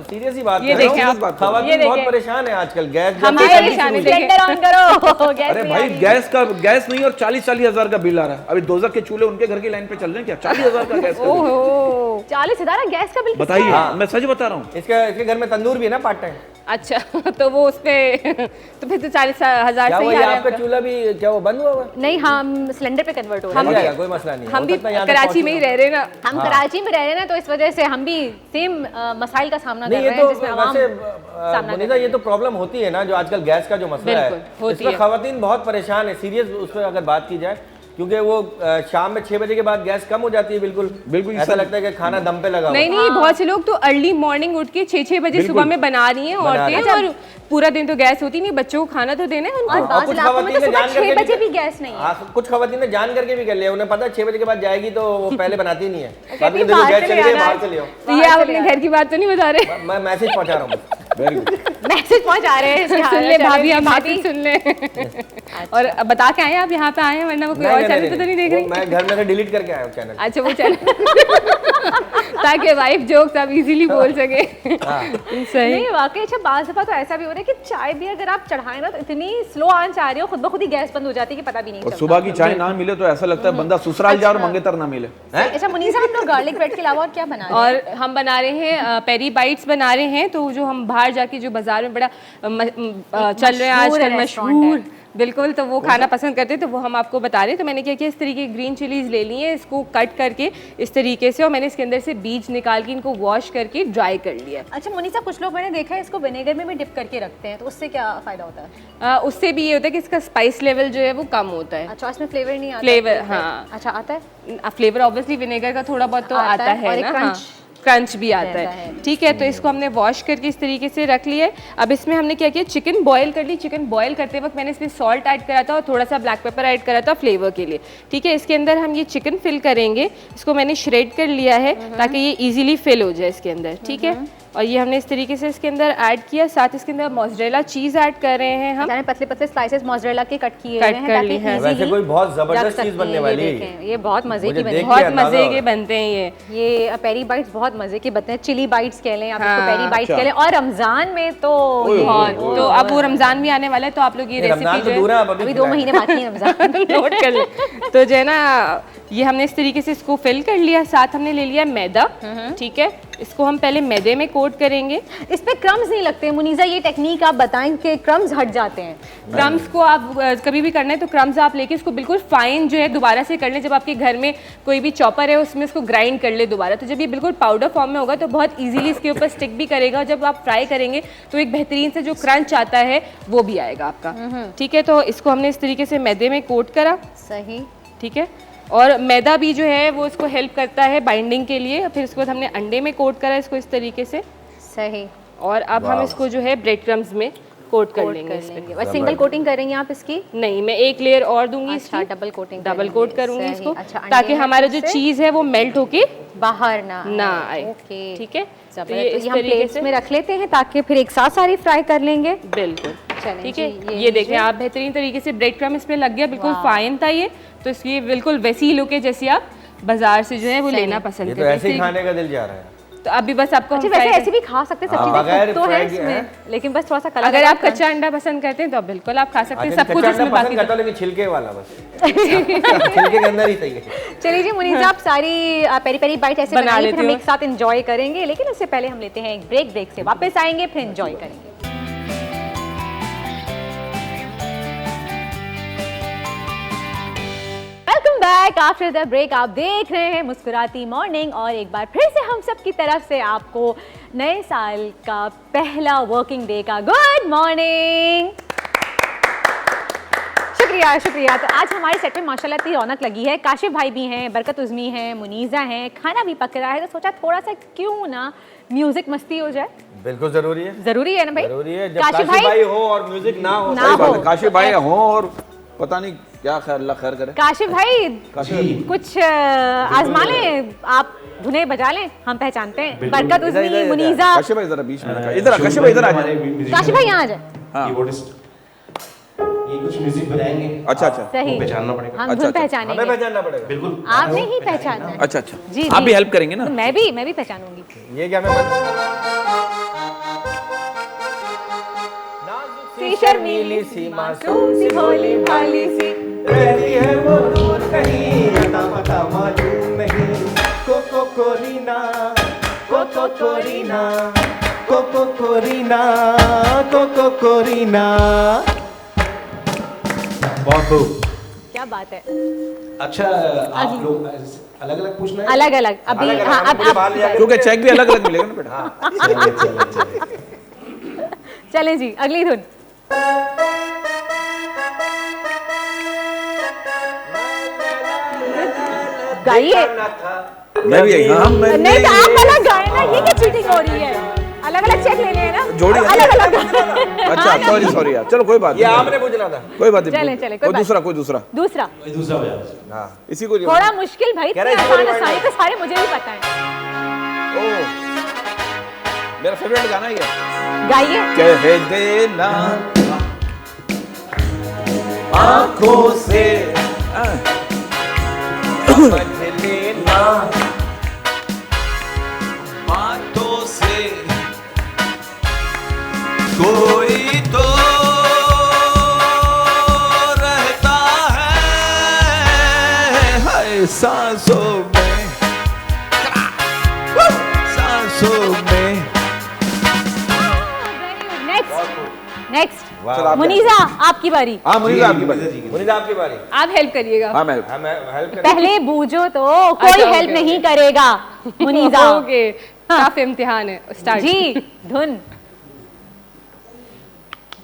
सीरियस ही बात ये कर रहा हूँ। देखें आप, खवातीन ये बहुत देखें। परेशान है आजकल गैस हम जब भी से परेशान शुरू हैं, हुई। सिलेंडर ऑन करो, गैस अरे नहीं भाई आ रही। गैस नहीं और 40-40 हजार का बिल आ रहा है। अभी दोजक के चूल्हे उनके घर की लाइन पे चल रहे हैं क्या? 40 हजार का गैस का बिल। ओहो 40,000 गैस का बिल बताइए, हाँ। मैं सच बता रहा हूँ। इसके घर में तंदूर भी है ना पार्ट टाइम। अच्छा तो वो उस पे तो फिर तो 40,000 क्या से वो ही ये आ रहा है आपका आपका। चूल्हा भी क्या वो बंद हुआ हुआ है? नहीं, हम सिलेंडर पे कन्वर्ट हो रहे हम हैं। जाएगा, कोई मसला नहीं है। हम हो भी सकता है यहाँ तक कराची में ही पहुंच रह रहे ना। हम कराची में रह रहे हैं ना, तो इस वजह से हम भी सेम मसाइल का सामना कर नहीं, रहे ये हैं तो जिसमें आवाम वैसे सामना कर मुनीसा रही ये तो प्रॉब्लम होती है ना, जो आजकल गैस का जो मसला है, बिल्कुल, होती इसमें है। खवातीन बहुत परेशान है। सीरियस उस पर अगर बात की जाए, क्योंकि वो शाम में 6 बजे के बाद गैस कम हो जाती है। बिल्कुल ऐसा लगता है कि खाना दम पे लगा हुआ है। नहीं बहुत से लोग तो अर्ली मॉर्निंग उठ के 6-6 बजे सुबह में बना रही हैं औरतें, और पूरा दिन तो गैस होती नहीं, बच्चों को खाना तो देना है उनको। और और बाज़ कुछ इलाकों में तो खवातीन ने सुबह जान 6 करके बजे भी गैस नहीं है। हाँ, कुछ खवातीन ने जान करके भी कर लिया। उन्हें पता है 6 बजे के बाद जाएगी तो वो पहले बनाती नहीं है। कहती बाकी है, देखो बाहर गैस से चली ले गई, आना बाहर है। से ले आओ। तो ये आप अपने घर की बात तो नहीं बता रहे? मैं मैसेज पहुंचा रहा हूँ। Very good. मैसेज पहुंचा रहे हैं इसके सुन हाल ले में। भाभी, आप भाभी मैसेज सुन ले। और अब बता के आए आप यहाँ पे आए हैं, वरना वो कोई और चैनल पे तो नहीं देख वो रही? मैं घर में से डिलीट करके आया हूँ चैनल। अच्छा वो चैनल ताकि वाइफ जोक्स आप इजीली बोल सके। सही। नहीं वाकई। अच्छा बाज़ दफा तो ऐसा भी हो रहा है कि चाय भी अगर आप चढ़ाएं ना तो इतनी स्लो आंच आ रही हो, खुद ब खुद ही गैस बंद हो जाती है कि पता भी नहीं और चलता। सुबह की चाय ना मिले तो ऐसा लगता है बंदा ससुराल जाए और मंगेतर ना मिले। अच्छा मुनीसा, हम लोग गार्लिक ब्रेड के अलावा और क्या बना रहे हैं? और हम बना रहे हैं पेरी बाइट्स बना रहे हैं, तो जो हम बाहर जाके जो बाजार में बड़ा चल रहे हैं आजकल रेस्टोरेंट मशहूर, बिल्कुल, तो वो खाना पसंद करते हैं, तो वो हम आपको बता रहे हैं। तो मैंने क्या किया, इस तरीके की ग्रीन चिलीज ले ली है, इसको कट करके इस तरीके से, और मैंने इसके अंदर से बीज निकाल के इनको वॉश करके ड्राई कर लिया। अच्छा मुनीसा, कुछ लोग मैंने देखा है इसको विनेगर में भी डिप करके रखते हैं, तो उससे क्या फायदा होता है? उससे भी ये होता है कि इसका स्पाइस लेवल जो है वो कम होता है। अच्छा, इसमें फ्लेवर नहीं आता? फ्लेवर, हाँ। अच्छा आता है। फ्लेवर ऑब्वियसली विनेगर का थोड़ा बहुत तो आता आता है, और है एक ना, क्रंच भी आता है। ठीक है, तो इसको हमने वॉश करके इस तरीके से रख लिया है। अब इसमें हमने क्या किया, चिकन बॉईल कर ली। चिकन बॉईल करते वक्त मैंने इसमें सॉल्ट ऐड करा था और थोड़ा सा ब्लैक पेपर ऐड करा था फ्लेवर के लिए। ठीक है, इसके अंदर हम ये चिकन फिल करेंगे। इसको मैंने श्रेड कर लिया है ताकि ये इजीली फिल हो जाए इसके अंदर। ठीक है, और ये हमने इस तरीके से इसके अंदर ऐड किया। साथ इसके अंदर मोज़रेला चीज़ ऐड कर रहे हैं हम। मैंने पतले पतले स्लाइसेस मोज़रेला के कट किए कट हुए हैं कर ताकि ली है। easily वैसे कोई बहुत जबरदस्त रख चीज सकते बनने हैं। वाली ये है। देखें, ये बहुत मजे मुझे की बनी देख है। बहुत के अंदाजा मजे हो के रहा बनते हैं ये। ये पेरी बाइट्स बहुत मजे के बनते हैं। चिली बाइट्स कह लें आप इसको, हाँ, पेरी बाइट्स अच्छा। कह लें। और रमजान में तो ये बहुत, तो अब वो रमजान भी आने वाला है, तो आप लोग ये रमजान रेसिपी तो जो दूर है है, अब अभी 2 महीने बाकी हैं रमजान। नोट कर ले। तो जो है ना, ये हमने इस तरीके से इसको फिल कर लिया। साथ हमने ले लिया मैदा। ठीक है, इसको हम पहले मैदे में कोट करेंगे। इस पे क्रम्स नहीं लगते मुनीसा, ये टेक्निक आप बताएं कि क्रम्स हट जाते हैं। क्रम्स को आप कभी भी करना है तो क्रम्स आप लेके इसको बिल्कुल फाइन जो है दोबारा से कर लें। जब आपके घर में कोई भी चॉपर है उसमें इसको ग्राइंड कर ले दोबारा, तो जब ये बिल्कुल पाउडर फॉर्म में होगा तो बहुत इजीली इसके ऊपर स्टिक भी करेगा। और जब आप फ्राई करेंगे तो एक बेहतरीन से जो क्रंच आता है वो भी आएगा आपका। ठीक है, तो इसको हमने इस तरीके से मैदे में कोट करा। सही। ठीक है, और मैदा भी जो है वो इसको हेल्प करता है बाइंडिंग के लिए। फिर उसके बाद हमने अंडे में कोट करा इसको इस तरीके से। सही। और अब हम इसको जो है ब्रेड क्रम्स में कोट कर लेंगे कर इस पे। लेंगे। बस सिंगल कोटिंग करेंगे आप इसकी? नहीं, मैं एक लेयर और दूंगी अच्छा, इसकी। डबल कोटिंग डबल कोट करूंगी इसको, अच्छा, अंडे ताकि में हमारा फिर जो से चीज है वो मेल्ट होके बाहर ना आए। ओके, ठीक है, तो तो ये इस हम तरीके प्लेट्स से में रख लेते हैं ताकि फिर एक साथ सारी फ्राई कर लेंगे। बिल्कुल। चलें ठीक जी, है, ये देखें आप, बेहतरीन तरीके से ब्रेड क्रम इसमें लग गया, बिल्कुल फाइन था ये। तो इसकी बिल्कुल वैसी लुक है जैसी आप बाजार से जो है वो लेना पसंद ये तो करते ऐसे ही हैं। खाने का दिल जा रहा है। तो अभी बस आपको हम अच्छा, वैसे fry ऐसे भी खा सकते हैं, सब बगैर चीजें तो है फ्राई के इसमें, हैं। लेकिन बस थोड़ा सा कलर। अगर आप कच्चा अंडा पसंद करते हैं तो बिल्कुल आप खा सकते हैं, अच्छा, सब कुछ कच्चा उसमें अंडा बाकी पसंद करता हूं, लेकिन छिलके वाला बस। छिलके के अंदर ही सही है। चलिए जी मुनीसा, आप सारी पेरी पेरी बाइट ऐसे बना बनाइए, लेती फिर हम हूँ। एक साथ एंजॉय करेंगे। लेकिन उससे पहले हम लेते हैं एक ब्रेक। ब्रेक से वापस आएंगे, फिर एंजॉय करेंगे। Welcome back after the break. आप देख रहे हैं मुस्कुराती मॉर्निंग, और एक बार फिर से हम सब की तरफ से आपको नए साल का पहला वर्किंग डे का गुड मॉर्निंग। शुक्रिया शुक्रिया। तो आज हमारे सेट में माशाल्लाह इतनी रौनक लगी है। काशिफ भाई भी हैं, बरकत उज़मी हैं, मुनीज़ा हैं, खाना भी पक रहा है, तो सोचा थोड़ा सा क्यों ना म्यूजिक मस्ती हो जाए। बिल्कुल जरूरी है, जरूरी है ना भाई? जरूरी है। जब काशिफ भाई हो और म्यूजिक ना हो, ना सही बात हो। है। काशिफ भाई हों और पता नहीं क्या खैर, अल्लाह खैर करे। काशिफ भाई काशिफ कुछ आजमा लें, आप धुनें बजा लें, हम पहचानते हैं। बरकत उज़मी, मुनीज़ा। काशिफ भाई जरा बीच में रखा, इधर काशिफ भाई इधर आ जाए। काशिफ भाई यहाँ आ जाए। हाँ, ये कुछ म्यूजिक बजाएंगे। अच्छा अच्छा सही। वो पहचानना पड़ेगा। हम अच्छा, धुन अच्छा। हमें पहचानेंगे, पहचानना पड़ेगा। बिल्कुल। आपने ही पहचानना है। अच्छा अच्छा जी आप जी। भी हेल्प करेंगे ना? तो मैं भी पहचानूंगी। ये क्या मैं सी शर्मीली सी मासूम सी भोली भाली सी, रहती है वो दूर कहीं, अता पता मालूम नहीं। कोको कोरीना, कोको कोरीना, कोको कोरीना, कोको कोरीना। बहुत खूब। क्या बात है। अच्छा आप लोग अलग अलग पूछना है? अलग अलग अभी अलग-अलग, हाँ मुझे बाहर ले जाके- क्योंकि चेक भी अलग अलग मिलेगा ना बेटा। चलिए। चले जी अगली धुन। गाइए। मैं भी मैं नहीं तो आप अलग गाए ना, ये क्या चीटिंग हो रही है? अलग अलग चेक लेने हैं ना, जोड़ी अलग अलग अच्छा सॉरी यार, चलो कोई बात ये नहीं, आपने पूछना था। कोई बात नहीं। चलें, चलें, कोई कोई बात दूसरा कोई दूसरा दूसरा दूसरा बजा। हाँ इसी को थोड़ा मुश्किल भाई, कह रहे इतनी हैं, आसान आसानी तो सारे मुझे भी पता है। ओ मेरा फेवरेट गाना ही है। गाइए। कह देना आंखों से समझ लेना, बातों से कोई तो रहता है सांसों में, सांसों में। नेक्स्ट वाह। चलो आप मुनीजा आपकी बारी। हाँ मुनीजा आपकी बात। मुनीजा आपकी बारी। आप हेल्प करिएगा। हाँ मैं हमें हेल्प कर। पहले बूझो तो कोई अच्छा, हेल्प ओके, नहीं करेगा मुनीजा। ओके टफ इम्तिहान है। स्टार्ट जी धुन।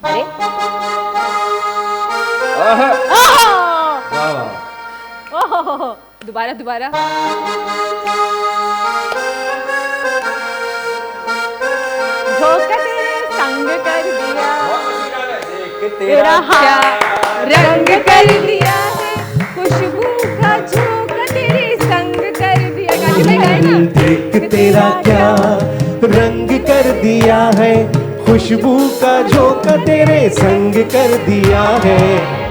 अरे वाह वाह। ओहो, दोबारा दोबारा। झोंका तेरे संग कर दिया, देख तेरा क्या हाथ रंग कर दिया है, खुशबू का झोंका तेरे संग कर दिया। गाने में गाए ना। देख तेरा क्या रंग कर दिया है, खुशबू का झोंका तेरे संग कर दिया है।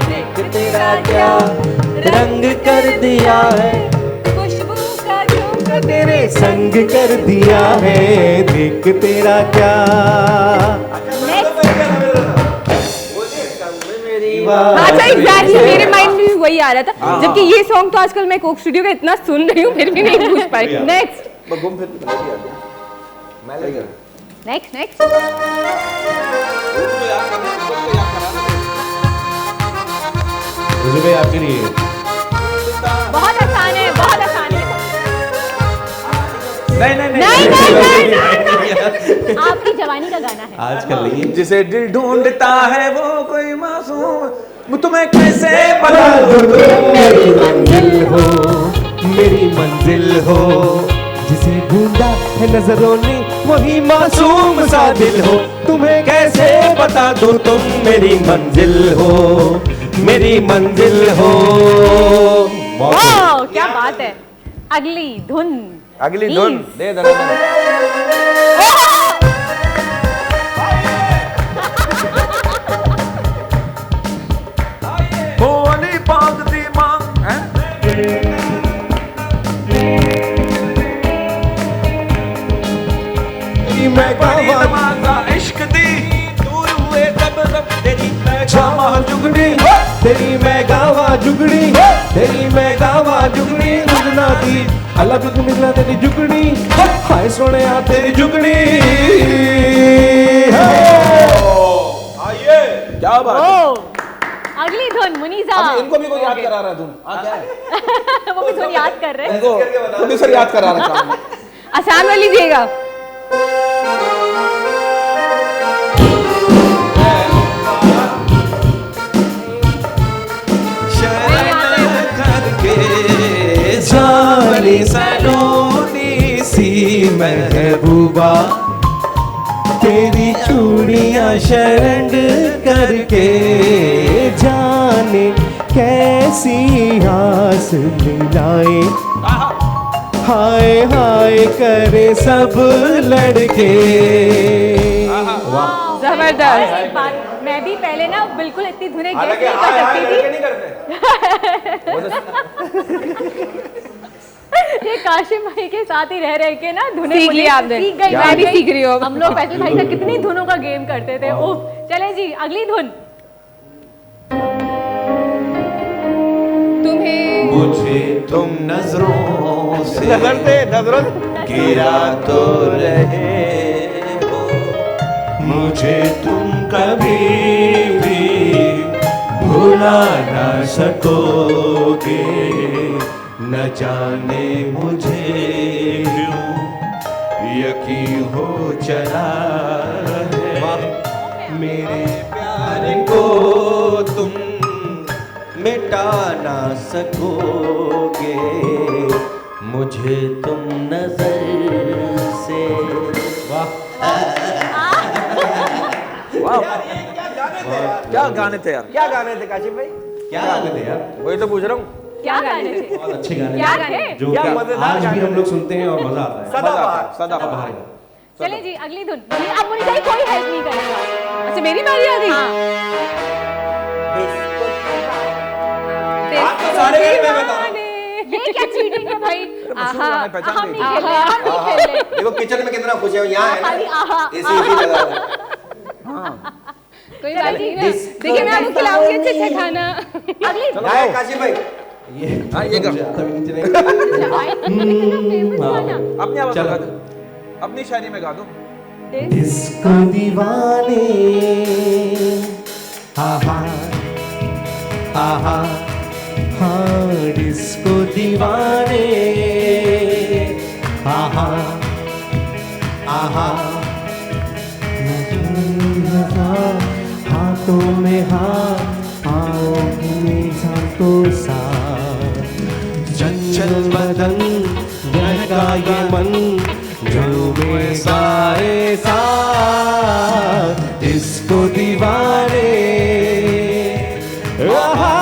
देख तेरा क्या रंग कर दिया है, खुशबू का झोंका तेरे संग कर दिया है, देख तेरा क्या। अच्छा एग्जैक्टली मेरे माइंड में भी वही आ रहा था, जबकि ये सॉन्ग तो आजकल मैं कोक स्टूडियो का इतना सुन रही हूँ फिर भी नहीं पूछ पाई। नेक्स्ट घूम फिर नेक्स्ट नेक्स्ट। मुझे आपके लिए बहुत आसान है, बहुत आसान है। नहीं नहीं नहीं नहीं नहीं, आपकी जवानी का गाना है। आज कर लेंगे। जिसे दिल ढूंढता है वो कोई मासूम, तुम्हें कैसे बता दूं मेरी मंजिल हो, मेरी मंजिल हो, जिसे ढूंढा है नजरों ने वही मासूम सा दिल हो। तुम्हें कैसे बता दूं तुम मेरी मंजिल हो, मेरी मंजिल हो। वाह क्या बात है। अगली धुन। अगली धुन दे दे। बोली बात दी मांग हैं? मैं गावा तमाशा इश्क दी दूर हुए कब तेरी छावा जुगड़ी, तेरी मैं गावा जुगड़ी, तेरी मैं गावा जुगड़ी। रुजना दी अलग निकला तेरी जुगड़ी, हाय सोने आ तेरी जुगड़ी। क्या बात है? ओ अगली धुन मुनीजा। अच्छा, इनको भी कोई याद करा रहा है धुन? क्या है? वो भी धुन याद कर रहे हैं। इनको प्रोड्यूसर याद करा रहा है। आसान वाली दिएगा। जानी सलोनी सी महबूबा, तेरी चूड़ियां शरण करके जाने कैसी आस मिलाए। हाय हाय करे सब लड़के। जबरदस्त। एक बात मैं भी पहले ना बिल्कुल इतनी धुनें गेस हालांकि नहीं हाय कर हाय सकती लड़के नहीं करते वो तो थी। ये काशिफ भाई के साथ ही रह रह के ना धुनें सीख मुझे लिया आपने। सीख गई, मैं भी सीख रही हूँ अब। हम लोग फैसल भाई से कितनी धुनों का गेम करते थे। उफ, चले जी अगली धुन। तुम्हें मुझे तुम नजरों से नजरों गिरा तो रहे हो, मुझे तुम कभी भी भुला ना सकोगे, न जाने मुझे क्यों यकीन हो चला है, मेरे प्यार को तुम मिटा ना सकोगे, मुझे तुम नजर से। वाह क्या गाने थे यार। क्या गाने थे काशिफ भाई? क्या गाने थे यार, वही तो पूछ रहा हूँ। क्या गाने थे? बहुत अच्छे गाने क्या थे, गाने? जो क्या क्या मजेदार आज भी गाने हम लोग सुनते हैं और मजा आता है। सदाबहार। सदाबहार। चले जी अगली धुन। अब मुझे कोई हेल्प नहीं करेगा। अच्छा मेरी बारी आ गई। आप तो सारे गाने मैं बता रहा हूँ। ये क्या चीटिंग है भाई? मशहूर गाने पहचान हम गई। नहीं खेल रहे, हम नहीं खेल रहे। देखो किचन में कितना खुश है, यहाँ है खाली ना आहा इसी लगा हुआ है। कोई बात नहीं ना। देखिए मैं आपको खिलाऊंगी अच्छा अच्छा खाना। अगली गाए काशिफ भाई। हाँ ये गा। तभी नीचे नहीं अपनी आवाज चलो। गा दो, अपनी शायरी में गा दो। डिस्को दीवाने, आहा आहा, हाँ डिस्को दीवाने, आहा आहा, हाथों में हाथ, आओ में सांतों साथ, चंचल बदन का ये मन, झूमे सारे साथ, डिस्को दीवाने, आहा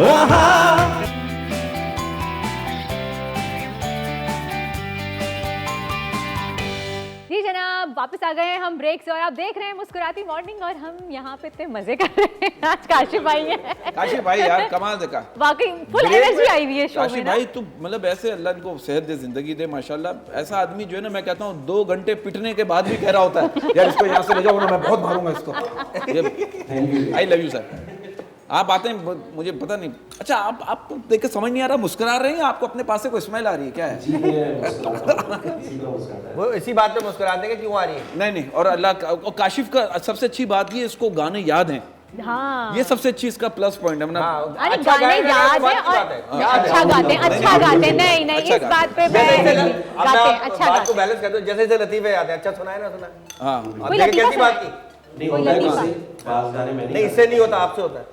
आहा। जी जनाब वापस आ गए हैं हम ब्रेक से और आप देख रहे हैं मुस्कुराती मॉर्निंग और हम यहाँ पे इतने मजे कर रहे हैं। आज काशिफ भाई है। काशिफ भाई यार कमाल देखा। वाकई फुल एनर्जी आई हुई है शो में काशिफ ना। भाई तू मतलब ऐसे अल्लाह इनको सेहत दे, जिंदगी दे माशाल्लाह। ऐसा आदमी जो है ना, मैं कहता हूँ 2 घंटे पिटने के बाद भी कह रहा होता है यार इसको यहाँ से ले जाओ ना, मैं बहुत मारूंगा इसको। I love you sir. आप आते हैं मुझे पता नहीं। अच्छा आपको देख के समझ नहीं आ रहा, मुस्कुरा रहे हैं आपको अपने पास से कोई स्मेल आ रही है क्या है? वो इसी बात पे मुस्कुराते हैं कि क्यों आ रही है। नहीं नहीं, और अल्लाह का और काशिफ का सबसे अच्छी बात ये इसको गाने याद हैं। हाँ ये सबसे अच्छी इसका प्लस पॉइंट है। अरे अच्छा गाने गाएगा याद तो है बात की और बात है। याद है। अच्छा गाते हैं, अच्छा गाते हैं। नहीं नहीं अच्छा इस गाते बात पे जैसे मैं जैसे गाते अब हैं, मैं अच्छा बात गाते को हैं। बैलेंस कर दूं, जैसे जैसे लतीफे याद है। अच्छा सुना है ना सुना है? हाँ अब कोई देखिए लतीफा कैसी बात सुना- की। नहीं कोई होता है लतीफा। किसी पास गाने में नहीं इससे नहीं होता, आपसे होता है।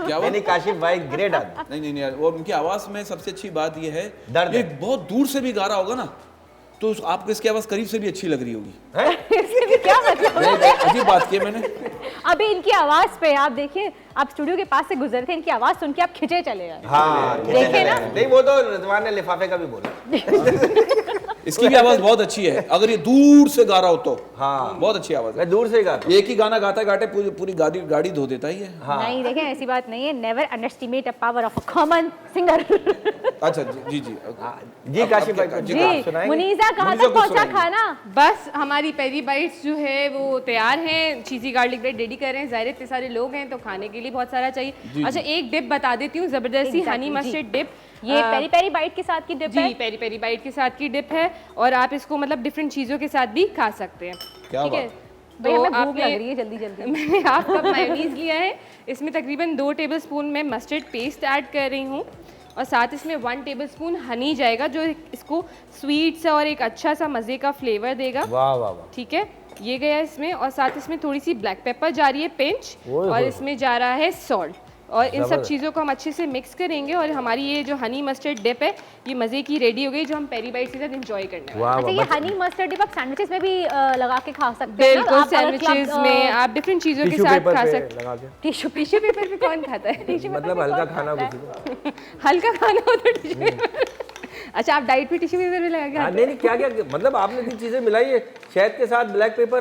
क्या हुआ? नहीं काशिफ भाई ग्रेट आदमी। नहीं नहीं नहीं यार, और उनकी आवाज में सबसे अच्छी बात ये है, दर्द ये है। बहुत दूर से भी गा रहा होगा ना तो आपको इसकी आवाज करीब से भी अच्छी लग रही होगी। इसके भी क्या मतलब नहीं, नहीं, अजीब बात की है मैंने। अभी इनकी आवाज पे आप देखिए, आप स्टूडियो के पास से गुजरे थे, इनकी आवाज सुन के आप खिंचे चले गए। हाँ देखे ना? नहीं वो तो रिजवान ने लिफाफे का भी बोला। इसकी भी आवाज बहुत अच्छी है, अगर ये दूर से गा रहा हो तो। हाँ बहुत अच्छी आवाज है। मैं दूर से ही गाता हूँ। एक ही गाना गाता गाते पूरी गाड़ी धो देता ही है। नहीं देखें ऐसी बात नहीं है। Never underestimate a power of a common singer. अच्छा जी जी जी काशिफ भाई जी आप सुनाएंगे? मुनीजा कहाँ मुनीजा तक कुछ पहुंचा सुनाइए। खाना? बस हमारी पेरी बाइट्स जो है वो तैयार हैं। चीज़ी गार्लिक ब्रेड रेडी कर रहे हैं। ज़ाहिर है इतने सारे लोग हैं तो खाने के लिए बहुत सारा चाहिए। अच्छा एक डिप बता देती हूँ, ज़बरदस्ती Exactly, Honey ji. Mustard dip. ये पेरी पेरी बाइट के साथ की डिप है। जी पेरी पेरी बाइट के साथ की डिप है और आप इसको मतलब डिफरेंट चीज़ों के साथ भी खा सकते हैं। क्या ठीक है बात। भाई तो हमें भूख आपने लग रही है जल्दी जल्दी। मैंने हाफ कप मायोनीज लिया है। इसमें तकरीबन 2 टेबलस्पून मैं मस्टर्ड पेस्ट ऐड कर रही हूँ और साथ इसमें 1 टेबलस्पून हनी जाएगा जो इसको स्वीट सा और एक अच्छा सा मज़े का फ्लेवर देगा। वाह वाह वाह। ठीक है ये गया इसमें और साथ इसमें थोड़ी सी ब्लैक पेपर जा रही है पिंच ओए और होए। इसमें जा रहा है सॉल्ट और इन सब चीज़ों को हम अच्छे से मिक्स करेंगे और हमारी ये जो हनी मस्टर्ड डिप है ये मज़े की रेडी हो गई जो हम पेरी बाइट्स के साथ एंजॉय करने वाले हैं। वाह अच्छा ये वाह। हनी मस्टर्ड डिप आप सैंडविचेस में भी लगा के खा सकते हैं ना? बिल्कुल आप अगर सैंडविचेस क्लब, में आप डिफरेंट चीज़ों के टिश्यू साथ पेपर खा पे सकते लगा के। टिश्यू टिश्यू पेपर पे कौन खाता है? मतलब हल्का खाना किसी को। हल्का खाना हो तो टिश्यू पेपर। अच्छा आप डाइट पे टिश्यू पेपर भी लगा के हाँ खाते नहीं नहीं क्या क्या मतलब आपने इतनी चीजें मिलाई है, शहद के साथ ब्लैक पेपर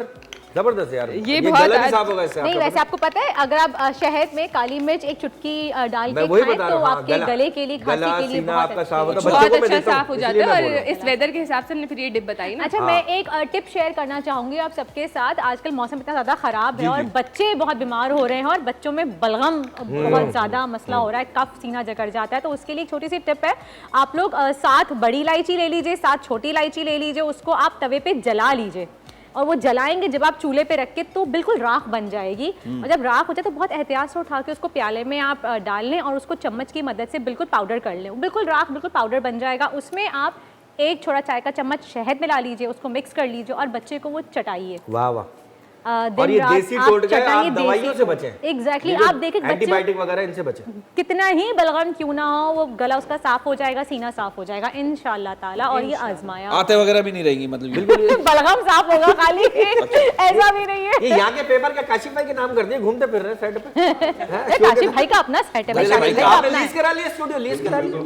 जबरदस्त यार, ये बहुत गला भी साफ होगा इससे। नहीं आपका वैसे आपको पता है अगर आप शहद में काली मिर्च एक चुटकी डाल मैं के वही खाएं बता तो रहा हूँ, आपके गले के लिए खांसी गला, के लिए सीना बहुत आपका अच्छी साफ है। होता है। बच्चों बहुत को मैं अच्छा देता हूँ, साफ हो जाता इसलिए है। मैं और बोल रहा हूँ। इस वेदर के हिसाब से हमने फिर ये टिप बताई ना। अच्छा मैं एक टिप शेयर करना चाहूंगी आप सबके साथ। आजकल मौसम इतना ज्यादा खराब है और बच्चे बहुत बीमार हो रहे हैं और बच्चों में बलगम बहुत ज्यादा मसला हो रहा है, कफ सीना जकड़ जाता है। तो उसके लिए एक छोटी सी टिप है, आप लोग 7 बड़ी इलायची ले लीजिए, 7 छोटी इलायची ले लीजिए, उसको आप तवे पे जला लीजिए और वो जलाएंगे जब आप चूल्हे पे रख के तो बिल्कुल राख बन जाएगी। और जब राख हो जाए तो बहुत एहतियात से उठा के उसको प्याले में आप डाल लें और उसको चम्मच की मदद से बिल्कुल पाउडर कर लें। बिल्कुल राख बिल्कुल पाउडर बन जाएगा। उसमें आप एक छोटा चाय का चम्मच शहद मिला लीजिए, उसको मिक्स कर लीजिए और बच्चे को वो चटाइए। वाह वाह। दिन और ये रात देसी आप टोटका है, चटाइए, आप दवाइयों देसी- से बचें। एग्जैक्टली ये जो आप देखें बच्चे एंटीबायोटिक वगैरह इनसे बचें। कितना ही बलगम क्यों ना हो वो गला उसका साफ हो जाएगा, सीना साफ हो जाएगा इंशाल्लाह ताला। और ये आजमाया आते वगैरह भी नहीं रहेंगी मतलब बिल्कुल। बलगम साफ होगा खाली ऐसा भी नहीं है। ये यहाँ के पेपर के काशिफ भाई के नाम कर दिए, घूमते फिर रहे सेट पे। काशिफ भाई का अपना सेट है भाई, भाई काशिफ भाई का आपने अपना लीज है। करा लिया, स्टूडियो लीज करा लिया।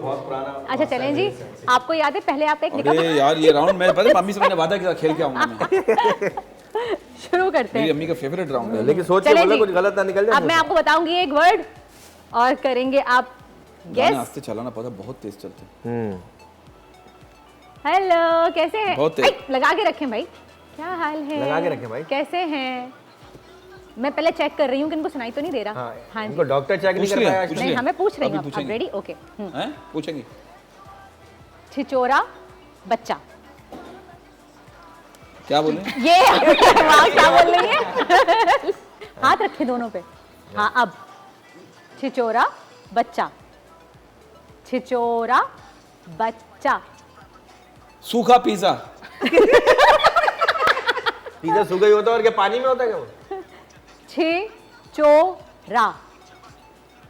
अच्छा चलें जी, आपको याद है पहले आपका एक निकाह अरे यार ये राउंड मैं पता है मम्मी से मैंने वादा किया खेल के आऊंगा मैं। शुरू करते मेरी हैं। अम्मी का फेवरेट राउंड है। लेकिन सोच के चलें बोला जी। कुछ गलत ना निकल जाए। अब मैं आपको बताऊंगी एक वर्ड और करेंगे आप गाना गेस। आस्ते चलाना पता बहुत तेज चलते हैं। हेलो कैसे हैं? बहुत तेज। ऐ, लगा के रखें भाई, क्या हाल है? लगा के रखें भाई। कैसे हैं? मैं पहले चेक कर रही हूँ कि इनको सुनाई तो नहीं दे रहा। हाँ, हाँ इनको जी, डॉक्टर चेक नहीं पूछ कर लिया, पाया आज। पूछ नहीं लिया। हमें पूछ रही अभी हूँ आप पूछेंगे। रेडी? ओके। हैं पूछेंगे छिचोरा बच्चा, क्या बोले? ये वाह क्या बोल रही है? हाथ रखे दोनों पे। हाँ अब छिचोरा बच्चा, छिचोरा बच्चा, सूखा पिज्जा। सीधा सूखा ही होता है और क्या पानी में होता है क्या वो? छिचोरा,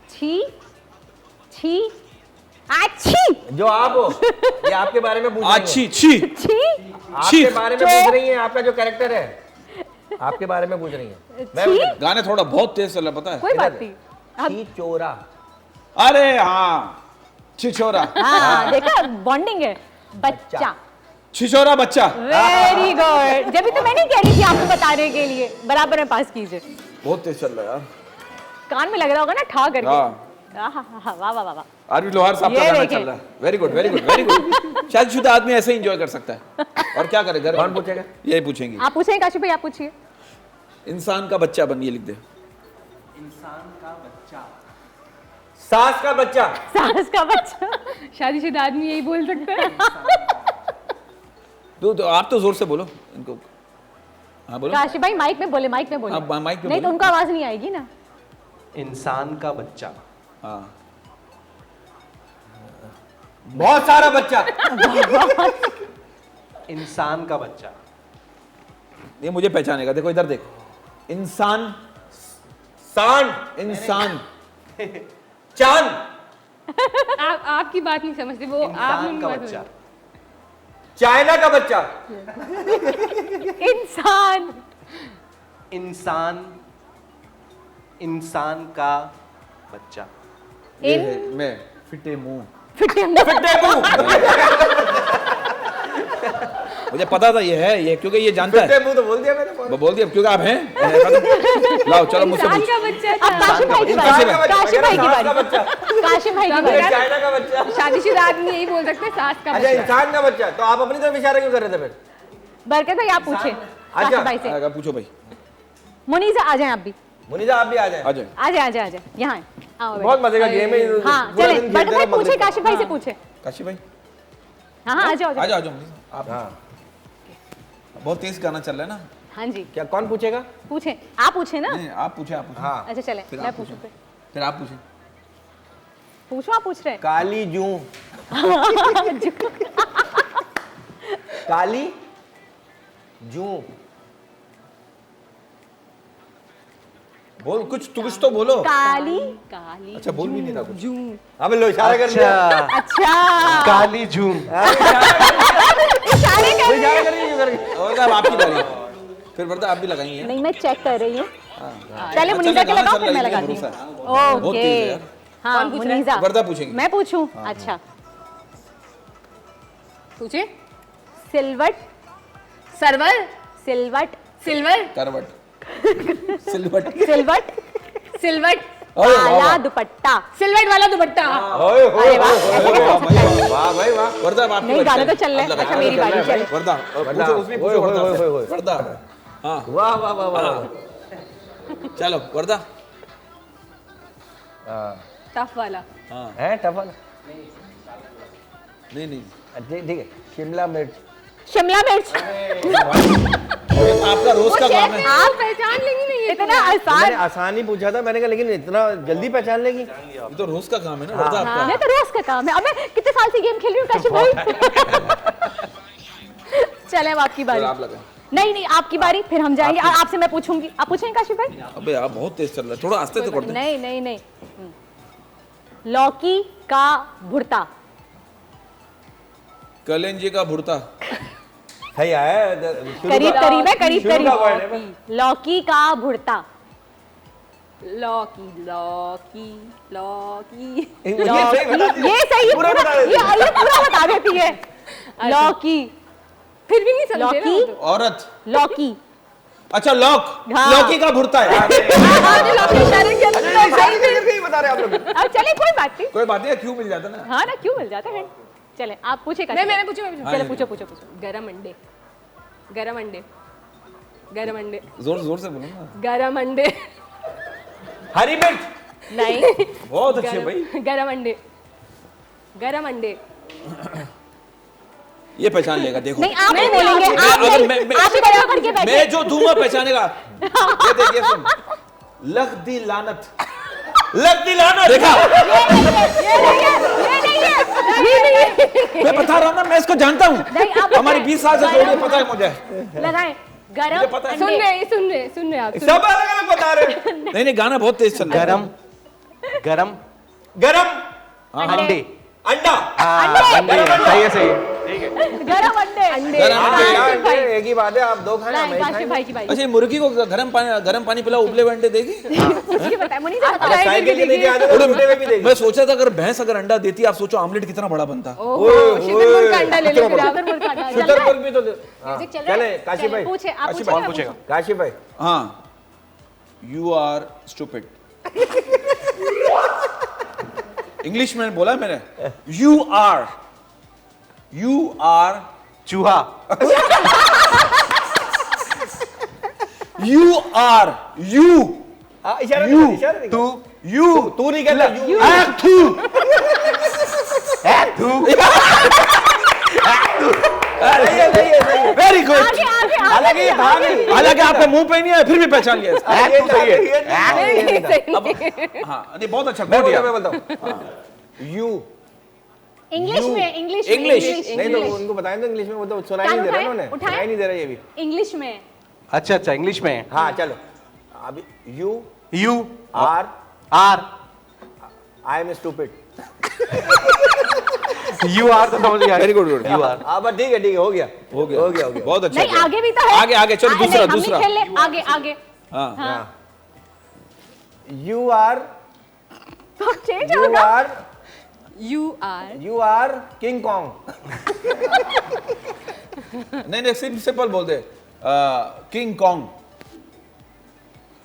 छी छी अच्छी जो आप हो, ये आपके बारे में पूछ रही हैं। अच्छी छी छी आपके बारे में पूछ रही हैं, आपका जो कैरेक्टर है आपके बारे में पूछ रही हैं। मैं छी गाने थोड़ा बहुत तेज चल रहा पता है। कोई बात नहीं। छी चोरा। अरे हाँ छिछोरा, हाँ देखा बॉन्डिंग है। बच्चा, छिछोरा बच्चा। Very good. जब भी तो मैं नहीं कह रही थी आपको बताने के लिए, बराबर में पास कीजिए। बहुत तेज चल रहा है यार। कान में लग रहा होगा ना ठा करके। हाँ। वाह वाह वाह वाह। आरवी लोहार साहब का ये गाना देखें। चल रहा है। Very good very good very good. शादीशुदा आदमी ऐसे ही एंजॉय कर सकता है। और क्या करे घर कौन पूछेगा? यही पूछेंगे। आप पूछें काशिफ भाई, आप पूछिए। इंसान का बच्चा बन ये लिख दे। सास का बच्चा। सास का बच्चा। शादीशुदा आदमी यही बोल सकता है। तो आप तो जोर से बोलो इनको। हाँ बोलो। काशिफ भाई माइक में बोले, माइक में बोले। हाँ, माइक पे नहीं तो बोले। उनको आवाज नहीं आएगी ना। इंसान का बच्चा। हाँ बहुत सारा बच्चा। इंसान का बच्चा। ये मुझे पहचानेगा। देखो इधर देख। इंसान, सांड। इंसान, चांद। आप आपकी बात नहीं समझते वो, आप इंसान उनकी का बात बच्चा। समझते। चाइना का बच्चा। इंसान, इंसान, इंसान का बच्चा। ये है मैं फिटे मुंह। फिटे मुझे पता था ये है ये क्योंकि ये जानता है। फिटे मुंह तो बोल दिया मैंने। वो बोल दिया क्योंकि आप हैं। लाओ चलो मुझसे इंसान पूछ। का बच्चा अब था। काशिफ भाई की इंसान का बारी। बच्चा। काशिफ भाई की सास का बारी। बच्चा। काशिफ भाई की फिर बारी। चाइना का बच्चा। शादीशुदा आदमी यही बोल सकते हैं, सास का अच्छा बच्चा। इंसान का बच्चा, तो आप अपनी तरफ इशारा क्यों कर रहे थे फिर? बरकत भाई आप पूछे काशिफ भाई से। आएगा पूछो भाई। मुनीजा आ जाएं आप भी। मुनीजा आप भी आ जाए। आ जाए। आ जाए आ जाए आ जाए यहाँ आओ बहुत मजे का गेम है। हाँ पूरा चले दिन बरकत खेलते भाई रहो, पूछे, मजे काशिफ भाई से पूछे। काशी भाई हाँ हाँ आ जाओ आ जाओ आ जाओ। आप हाँ बहुत तेज गाना चल रहा है ना। हाँ जी क्या कौन पूछेगा? पूछे, आप पूछे ना। नहीं आप पूछे आप पूछे। हाँ अच्छा चले फिर मैं आप पूछूं फिर आप पूछे। पूछो आप पूछ रहे हैं। काली जूं। काली जूं। बोल कुछ तू कुछ तो बोलो। काली काली अच्छा बोल भी नहीं रहा कुछ। अबे लो इशारा कर दिया। अच्छा, अच्छा काली जूं। इशारे कर रही इशारा कर रही है, कर रही है। और साहब आपकी बारी। फिर बरता आप भी लगाएंगे। नहीं मैं चेक कर रही हूँ। पहले अच्छा, मुनीजा के गाना लगाओ चल फिर रहा मैं है, ये लगाती भरोसा है। हूँ। बहुत ओके तेज है यार। हाँ कौन पूछ रहा है? मुनीजा वर्दा पूछेंगी। मैं पूछूं। अच्छा पूछे। सिलवट सरवर, सिलवट सिल्वर करवट सिलवट सिलवट सिल्वट काला दुपट्टा। सिल्वर वाला दुपट्टा। ओए होए अरे वाह, ऐसे कैसे वाह भाई वाह भाई वाह वर्दा अब आपकी नहीं, बारी। गाने तो चल रहे हैं। अब लगा। अच्छा, मेरी बारी, चलो। वर्दा वर्दा, पूछो, उसमें पूछो ओए, वर्दा ओए, से। ओए, ओए। वर्दा हाँ वाह वाह वाह वाह चलो वर्दा टफ वाला। है टफल नहीं नहीं ठीक है शिमला मिर्च शिमला मिर्च। ये तो आपका रोज का काम है। आप पहचान लेंगी नहीं इतना मैंने आसान। आसानी पूछा था मैंने कहा लेकिन इतना जल्दी पहचान लेगी ये तो रोज का काम है ना वर्दा आपका। मैं तो रोज का काम है। अब मैं कितने साल से गेम खेल रही हूँ काशिफ भाई। चले अब आपकी बारी। फिर आप लगाएं। नहीं नहीं, आपकी बारी, फिर हम जाएंगे। और आपसे मैं पूछूंगी। आप पूछेंगे काशिफ भाई? अबे आप बहुत तेज चल रहा है, थोड़ा आस्ते से कर दे। नहीं नहीं नहीं। लौकी का भुर्ता। कलेंजी का भुर्ता। सही आया शुरू करीब का- करीब है, करीब शुरू करीब। का word है बस। लौकी का भुर्ता। लौकी लौकी लौकी ये सही बता दी। ये सही है, पूरा पूरा बता देती ये पूरा बता देती है। लौकी। फिर भी नहीं समझे ना लौकी। वो तो। औरत। लौकी। अच्छा लौक। हाँ। लौकी का भुर्ता है। आपने लौकी इशारे किया तो सही में। सही बता रहे आप लोग अब चले, कोई बात नहीं। कोई बात नहीं, क्यों मिल जाता ना। हाँ ना, क्यों मिल जाता है। चले आप पूछे मैंने पूछा मैं पूछूं। चले पूछो पूछो पूछो। गरम अंडे गरम अंडे गरम अंडे जोर जोर से बोलो ना। गरम अंडे हरी मिर्च नहीं। बहुत अच्छे भाई। गरम अंडे गरम अंडे। ये पहचान लेगा देखो। नहीं, आप नहीं बोलेंगे। आप अगर नहीं, मैं- आप ही खड़ा करके बैठे। मैं जो दूंगा पहचानेगा। ये देखिए सुन। लख दी लानत। लख दी लानत देखा। मैं बता रहा हूँ ना, मैं इसको जानता हूँ। नहीं, आप हमारी 20 साल से जोड़ी है, पता है मुझे। लगाए गरम मुझे पता है। सुन अंडे। रहे आप सुन सब अलग अलग बता रहे हैं। नहीं नहीं, गाना बहुत तेज चल रहा है। गरम गरम गरम अंडे अंडा अंडे सही है सही है ठीक है गरम अंडे। गरम हाँ, अंडे। यार, ये एक ही बात है आप दो खाए नहीं, काशिफ भाई की बारी। अच्छा, ये मुर्गी को गरम पानी पिलाओ, उबले हुए अंडे देगी। मुझे पता है, मुनीसा पता अगर है। साइकिल के नीचे आ जाए तो उठे हुए भी देगी मैं सोचा था अगर भैंस अगर अंडा देती, आप सोचो आमलेट कितना बड़ा बनता। ओहो शुतुरमुर्ग का अंडा ले ले फिर आप। शुतुरमुर्ग का अंडा। चल रहा है? शुतुरमुर्ग भी तो म्यूजिक चल रहा चले है? काशिफ भाई पूछे आप, काशिफ पूछे भाई ना, पूछेगा काशिफ भाई हाँ, यू आर स्टूपिड। इंग्लिश में बोला मैंने। यू आर चूहा यू आर यू हाँ इशारा You, इशारा तू यू तू नहीं कहता यू सही है वेरी गुड। आगे आगे आगे। हालांकि ये था नहीं हालांकि आपके मुंह पे नहीं है, फिर भी पहचान लिया इसको। ये था नहीं, ये था नहीं, ये था। हाँ, नहीं बहुत अच्छा, मैं गुड बोलता यार। मैं बोलता हूँ यू इंग्लिश में, इंग्लिश में, English। नहीं तो उनको बताएं तो इंग्लिश में वो तो सुनाई नहीं दे रहा उन्होंने उठाएं? सुनाई नहीं दे रहा ये भी इंग्लिश में। अच्छा अच्छा इंग्लिश में हाँ चलो अभी you you are are I am stupid you are तो समझ गया very good good. You are हाँ बस ठीक है हो गया हो गया बहुत अच्छा नहीं, किया। आगे भी तो है। आगे आगे चलो, दूसरा नहीं, हम ही दूसरा। खेल ले। आगे आगे। हाँ यू आर तो चेंज यू होगा। Are you are King Kong नहीं नहीं, सिंपल बोल दे। King Kong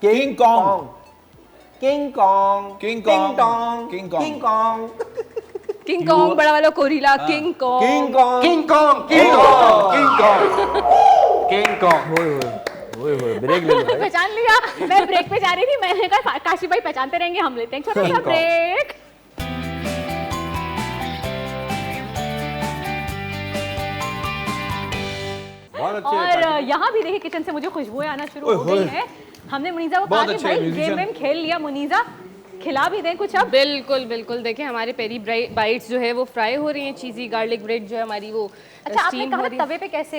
King Kong King Kong King King Kong, Kong King Kong। King Kong King Kong बड़ा वाला gorilla King Kong King Kong King Kong King Kong King Kong King Kong ओए ओए break ले लो भाई पहचान लिया। मैं ब्रेक पे जा रही थी, मैंने कहा काशिफ भाई पहचानते रहेंगे, हम लेते हैं छोटा सा ब्रेक। बहुत अच्छे और यहाँ भी देखिए किचन से मुझे खुशबुएं आना शुरू हो गई है। हमने मुनीजा को कहा बहुत कि अच्छे भाई musician। गेम वेम खेल लिया, मुनीजा खिला भी दें कुछ अब। बिल्कुल बिल्कुल देखिए हमारे पेरी बाइट्स जो है वो फ्राई हो रही हैं, चीज़ी गार्लिक ब्रेड जो है हमारी वो अच्छा, आपने steam कहा हो रही है। तवे पे कैसे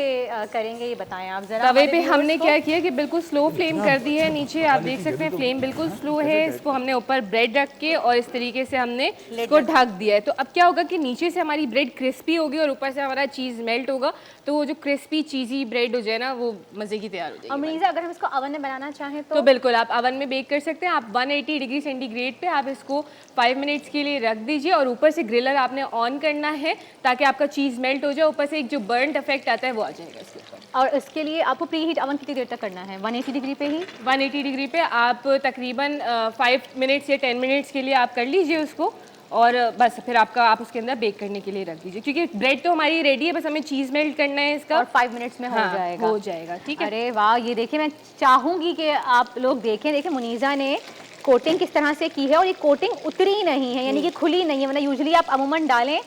करेंगे ये बताएं आप जरा। तवे हमारे पे हमने viewers को। क्या किया कि बिल्कुल स्लो फ्लेम कर दी है, नीचे आप देख सकते हैं फ्लेम बिल्कुल स्लो है। इसको हमने ऊपर ब्रेड रख के और इस तरीके से हमने इसको ढक दिया है। तो अब क्या होगा कि नीचे से हमारी ब्रेड क्रिस्पी होगी और ऊपर से हमारा चीज़ मेल्ट होगा, तो वो जो क्रिस्पी चीज़ी ब्रेड हो जाए ना वो मज़े की तैयार हो और जाएगी। मुनीजा अगर हम इसको ओवन में बनाना चाहें तो बिल्कुल आप अवन में बेक कर सकते हैं। आप 180 डिग्री सेंटीग्रेड पे आप इसको 5 मिनट्स के लिए रख दीजिए और ऊपर से ग्रिलर आपने ऑन करना है ताकि आपका चीज़ मेल्ट हो जाए, ऊपर से एक जो बर्न्ड इफेक्ट आता है वो आ जाएगा इसके ऊपर। और इसके लिए आपको प्री हीट अवन कितनी देर तक करना है? 180 डिग्री पे ही? 180 डिग्री पे आप तकरीबन 5 मिनट्स या 10 मिनट्स के लिए आप कर लीजिए उसको, और बस फिर आप उसके अंदर बेक करने के लिए रख दीजिए, क्योंकि ब्रेड तो हमारी रेडी है, बस हमें चीज़ मेल्ट करना है इसका, और 5 मिनट्स में हो जाएगा। हो जाएगा, ठीक है। अरे वाह, ये देखिए, मैं चाहूँगी कि आप लोग देखें। देखिए मुनीज़ा ने कोटिंग किस तरह से की है, और ये कोटिंग उतरी नहीं है, यानी कि खुली नहीं है, वरना यूजुअली आप अमूमन डालें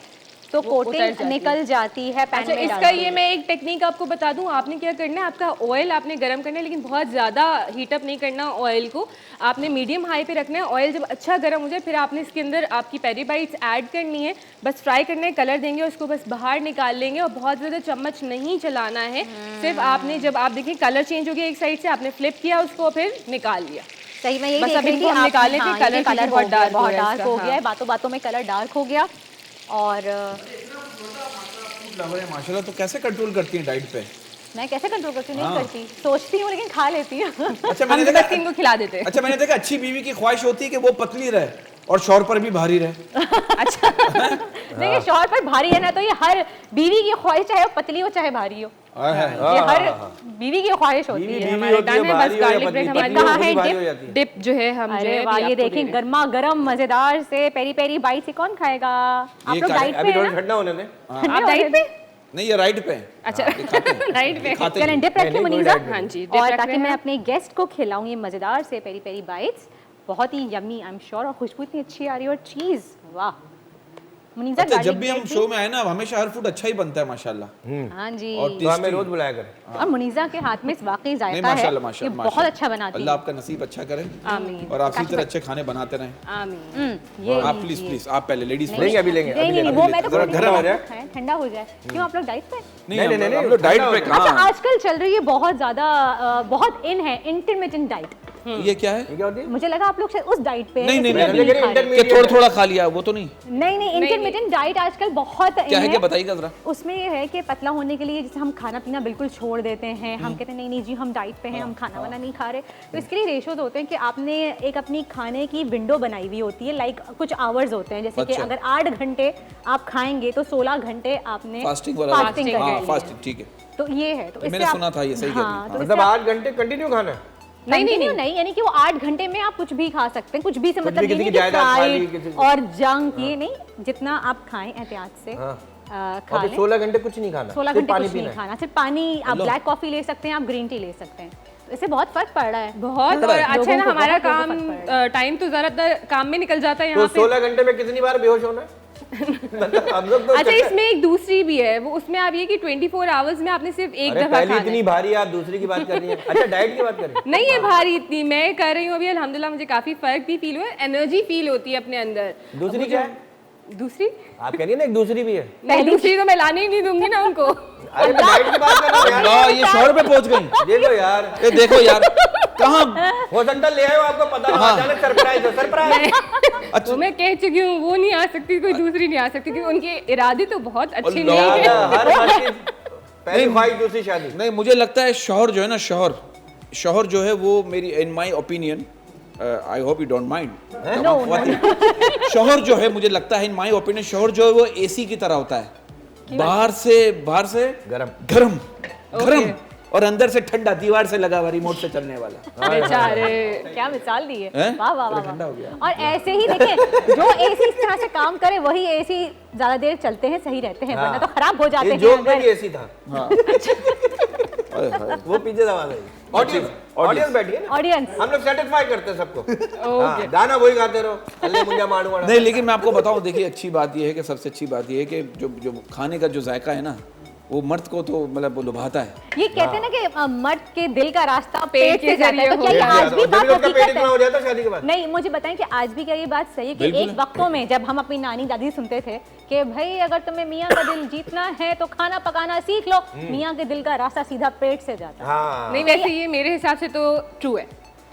तो कोटिंग निकल जाती है पैन में। इसका ये मैं एक टेक्निक आपको बता दूं, आपने क्या करना है, आपका ऑयल आपने गर्म करना है, लेकिन बहुत ज़्यादा हीटअप नहीं करना ऑयल को, आपने मीडियम हाई पे रखना है। ऑयल जब अच्छा गर्म हो जाए फिर आपने इसके अंदर आपकी पेरी बाइट्स ऐड करनी है, बस फ्राई करना है, कलर देंगे, उसको बस बाहर निकाल लेंगे, और बहुत ज़्यादा चम्मच नहीं चलाना है। सिर्फ आपने जब आप देखिए कलर चेंज हो गया एक साइड से, आपने फ्लिप किया उसको, फिर निकाल लिया। सही में यही बस देख अब रही इनको थी हम आप, निकालें कि हाँ, कलर ये बहुत बहुत डार्क डार्क हो गया है, बातों बातों में कलर डार्क हो गया। और माशाल्लाह, तो कैसे कंट्रोल करती हैं डाइट पे? मैं कैसे कंट्रोल करती हूँ? नहीं करती, सोचती हूँ लेकिन खा लेती हूँ। अच्छा, हम बस इनको खिला देते हैं। अच्छा, मैंने देखा अच्छी बीवी की ख्वाहिश होती है कि वो पतली रहे और शौहर पर भी भारी रहे। अच्छा देखिए, शौहर पर भारी है ना, तो ये हर बीवी की ख्वाहिश, चाहे वो पतली हो चाहे भारी हो, ये हर बीवी की ख्वाहिश होती है। हमारे डन है, बस गार्लिक ब्रेड हमारी कहाँ है डिप? डिप जो है हम जो अरे है वाह, अभी ये आपको देखिए दे रहे हैं। गर्मा गर्म मजेदार से पेरी पेरी बाइट से कौन खाएगा? आप लोग डाइट पे अभी हैं थोड़ा ना? ठंडा होने दें। आप डाइट पे? नहीं, ये राइट पे है। अच्छा राइट पे खाते चलें डिप रखिए मुनीज़ा। हाँ जी, dip और रख ताकि रहे मैं हैं। अपने गेस्ट को खिलाऊं ये मजेदार से पेरी पेरी बाइट्स, बहुत ही यम्मी आई एम श्योर, और खुशबू इतनी अच्छी आ रही है, और चीज वाह। मुनीज़ा अच्छा, garlic जब भी हम bread शो में आए ना, हमेशा हर फूड अच्छा ही बनता है माशाल्लाह। हाँ जी, और तो हमें रोज बुलाया करें। और मुनीज़ा के हाथ में वाकई नहीं, जायका है, माशाल्लाह ये माशाल्लाह, बहुत अच्छा बनाती अल्लाह है। आपका नसीब अच्छा करे, आमीन और आप इसी तरह अच्छे खाने बनाते रहें। आमीन। ये आप प्लीज प्लीज, आप पहले लेडीज लेंगे, अभी लेंगे, नहीं अभी नहीं लेंगे। वो मैं तो जरा बोल रही गर्म हूँ, हो जाए। खाएं, ठंडा हो जाए। क्यों आप लोग डाइट पे? नहीं, हम लोग डाइट पे अच्छा, कहाँ? आजकल चल रही है बहुत ज्यादा, बहुत इन है इंटरमिटेंट डाइट। ये क्या है? ये क्या होती है? मुझे लगा आप लोग शायद उस डाइट पे हैं, नहीं, नहीं, इसलिए मैंने अभी लेकिन खा रहे हैं। कि थोड़ा थोड़ा खा लिया, वो तो नहीं। नहीं इंटरमिटेंट डाइट आजकल बहुत क्या in है, क्या बताइएगा जरा। उसमें ये है कि पतला होने के लिए जैसे हम खाना पीना बिल्कुल छोड़ देते हैं, हम कहते हैं नहीं नहीं जी हम डाइट पे हैं, हम खाना वाना नहीं खा रहे, तो इसके लिए रेशोज होते हैं कि आपने एक अपनी खाने की विंडो बनाई हुई होती है, लाइक कुछ आवर्स होते हैं, जैसे कि अच्छा। अगर 8 घंटे आप खाएंगे तो 16 घंटे आपने फास्टिंग वाला, फास्टिंग करनी हाँ है। फास्टिंग, ठीक है। तो ये है, तो मैंने इससे सुना था ये, सही कह रही हाँ, हैं। तो मतलब 8 घंटे कंटिन्यू खाना है? नहीं, यानी कि वो 8 घंटे में आप कुछ भी खा सकते हैं, कुछ भी से मतलब भी, ये किसी नहीं की कि जायदाद खा ली, फ्राइड किसी की- और जंक, ये नहीं, जितना आप खाएं एहतियात से खा और लें। फिर 16 घंटे कुछ नहीं खाना, 16 सिर्फ घंटे पानी कुछ नहीं पीना है। खाना, सिर्फ पानी। आप ब्लैक कॉफी ले सकते हैं, आप ग्रीन टी ले सकते हैं, तो इससे बहुत फर्क पड़ रहा है। बहुत, और अच्छा है ना, लोगों को हमारा बहुत लोगों को फर्क काम टाइम तो ज़्यादातर काम में निकल जाता है तो यहाँ पे। 16 घंटे में कितनी बार बेहोश होना है? मतलब हम लोग तो अच्छा, इसमें एक दूसरी भी है, वो उसमें आप ये कि 24 आवर्स में आपने सिर्फ एक अरे दफा पहली खाना इतनी है। भारी है, आप दूसरी की बात कर रही हैं। अच्छा, डाइट की बात कर रही हैं। नहीं है भारी इतनी, मैं कर रही हूँ अभी अल्हम्दुलिल्लाह, मुझे काफी फर्क भी फील हुआ है, एनर्जी फील होती है अपने अंदर। दूसरी क्या है? दूसरी आप कह रही है ना एक दूसरी भी है। नहीं, दूसरी तो मैं लाने ही नहीं दूंगी ना उनको। अरे मैं डाइट की बात कर रहा हूँ यार। अल्लाह, ये शौहर पे पहुंच गई। देखो यार, ये देखो यार, कहाँ? हो सकता है ले आए हो, आपको पता ना, अचानक सरप्राइज हो, सरप्राइज। वो मैं कह चुकी हूँ, वो नहीं आ सकती, कोई दूसरी नहीं आ सकती, क्योंकि उनके इरादे तो बहुत अच्छे नहीं अल्लाह। है। हर चीज पहली ख्वाहिश दूसरी शादी। नहीं, मुझे लगता है शौहर जो है ना, शौहर जो है वो मेरी, in my opinion, I hope you don't mind, शौहर जो है, मुझे लगता है इन माय ओपिनियन, शौहर जो है वो एसी की तरह होता है, बाहर से गरम और अंदर से ठंडा, दीवार से लगा हुआ, रिमोट से चलने वाला। बेचारे। क्या मिसाल दी है, हैं? वाह वाह वाह। और ऐसे ही देखिए, जो एसी इस तरह से काम करे वही एसी ज्यादा देर चलते हैं, सही रहते हैं, वरना तो खराब हो जाते ये हैं जोक में अगर- भी ऐसी था। वो पीछे दबा गई। ऑडियंस बैठी है ना, ऑडियंस हम लोग सेटिस्फाई करते हैं सबको। हाँ, गाना वही गाते रहो, अल्ले मुंजा मारू मारू। नहीं, लेकिन मैं आपको बताऊं, देखिए अच्छी बात यह है कि सबसे अच्छी बात यह है कि जो खाने का जो जायका है ना, वो मर्द को तो मतलब वो लुभाता है। ये कहते हैं ना कि मर्द के दिल का रास्ता पेट पेट के से जाता है, तो क्या ये जरिए आज भी बात जब उसका पेट हकीकत इतना हो है? जाता शादी के बाद। नहीं, मुझे बताएं कि आज भी क्या ये बात सही है कि बिल्कुल एक वक्तों में जब हम अपनी नानी दादी सुनते थे कि भाई अगर तुम्हें मियाँ का दिल जीतना है तो खाना पकाना सीख लो, मियाँ के दिल का रास्ता सीधा पेट से जाता है। हाँ, नहीं, वैसे ये मेरे हिसाब से तो ट्रू है।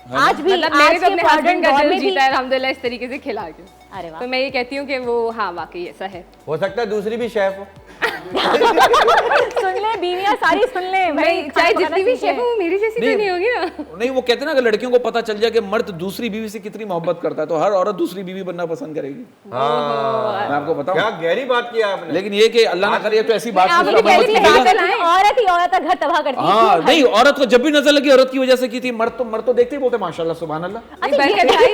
आज भी, मतलब आज मेरे तो के अपने मॉडर्न हस्बैंड का दौर दिल में भी। जीता है अल्हम्दुलिल्लाह, इस तरीके से खिला के। अरे वाह, तो मैं ये कहती हूँ कि वो हाँ वाकई ऐसा है। हो सकता है दूसरी भी शेफ हो। सुन ले बीवियां सारी सुन ले भाई, नहीं, चाहे जितनी भी शेफ हो वो मेरी जैसी तो नहीं होगी ना। नहीं, वो कहते हैं ना, अगर लड़कियों को पता चल जाए कि मर्द दूसरी बीवी से कितनी मोहब्बत करता है तो हर औरत दूसरी बीवी बनना पसंद करेगी। मैं आपको बताऊं, क्या गहरी बात की आपने। लेकिन ये कि अल्लाह ना करे तो ऐसी बात आप नहीं, भी अमल कहती मत है, कीजिएगा। औरत ही औरत का घर तबाह करती है। हाँ नहीं, औरत को जब भी नजर लगी औरत की वजह से की थी, मर्द तो देखते ही बोलते माशाल्लाह सुभान अल्लाह। बरकत भाई,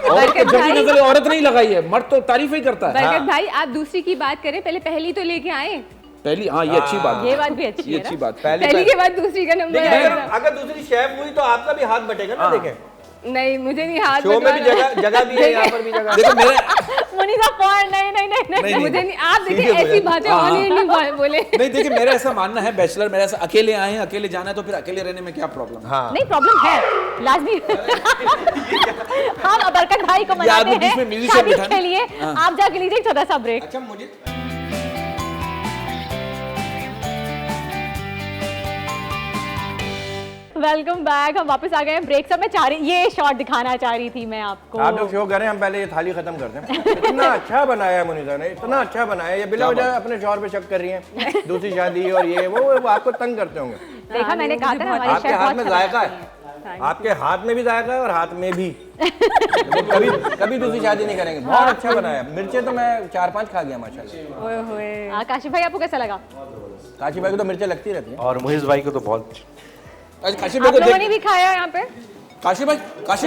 औरत को जब भी नजर लगी, औरत नहीं लगाई है, मर्द तो तारीफ ही करता है। बरकत भाई आप दूसरी की बात करें, पहले पहली तो लेके आए। पहली, हाँ ये अच्छी बात ये है, बात भी अच्छी ये है अच्छी ना? बात। पहली के बाद दूसरी का नंबर लेकिन आएगा। अगर दूसरी शेफ हुई तो आपका भी हाथ बटेगा ना। देखें नहीं मुझे नहीं हाथ शो में भी बटवाना। जगह भी है, यहाँ पर भी जगह। देखो मेरे मुनीसा पॉइंट नहीं नहीं नहीं नहीं मुझे नहीं, आप देखिए सीरियस हो ऐसी जाए। बातें हाँ, ऑन नहीं बोले। नहीं, देखिए मेरा ऐसा मानना है, बैचलर मेरा ऐसा अकेले आए हैं, अकेले जाना है तो फिर अकेले रहने में क्या प्रॉब्लम है। हाँ नहीं प्रॉब्लम है लाजमी। हम बरकत भाई को ये आदमी मनाते बीच में हैं musician शादी बिठाना। के लिए। हाँ। आप जाके लीजिए एक छोटा सा ब्रेक। अच्छा मुझे वेलकम बैक, हम वापस आ गए हैं ब्रेक से। मैं चाह रही, ये शॉट दिखाना चाह रही थी मैं आपको। आप लोग शो करें, हम पहले ये थाली खत्म करते हैं। इतना अच्छा बनाया है मुनीसा ने, इतना अच्छा बनाया है। ये बिला वजह अपने शौहर पे शक कर रही हैं, दूसरी शादी और ये वो आपको तंग करते होंगे। देखा मैंने कहा था ना, हमारे आपके शेफ हाथ बहुत में अच्छा जायका बनाते है, आपके हाथ में भी जायका है और हाथ में भी। वो कभी कभी दूसरी शादी नहीं करेंगे। बहुत अच्छा बनाया। मिर्चें तो मैं 4-5 खा गया माशाल्लाह। ओए होए। हैं। काशिफ भाई आपको कैसा लगा? काशी भाई को तो मिर्चें लगती रहती हैं। और मुहिज भाई को तो बहुत काशी भाई आप को लोगों ने देख, भी खाया यहाँ पे? काशी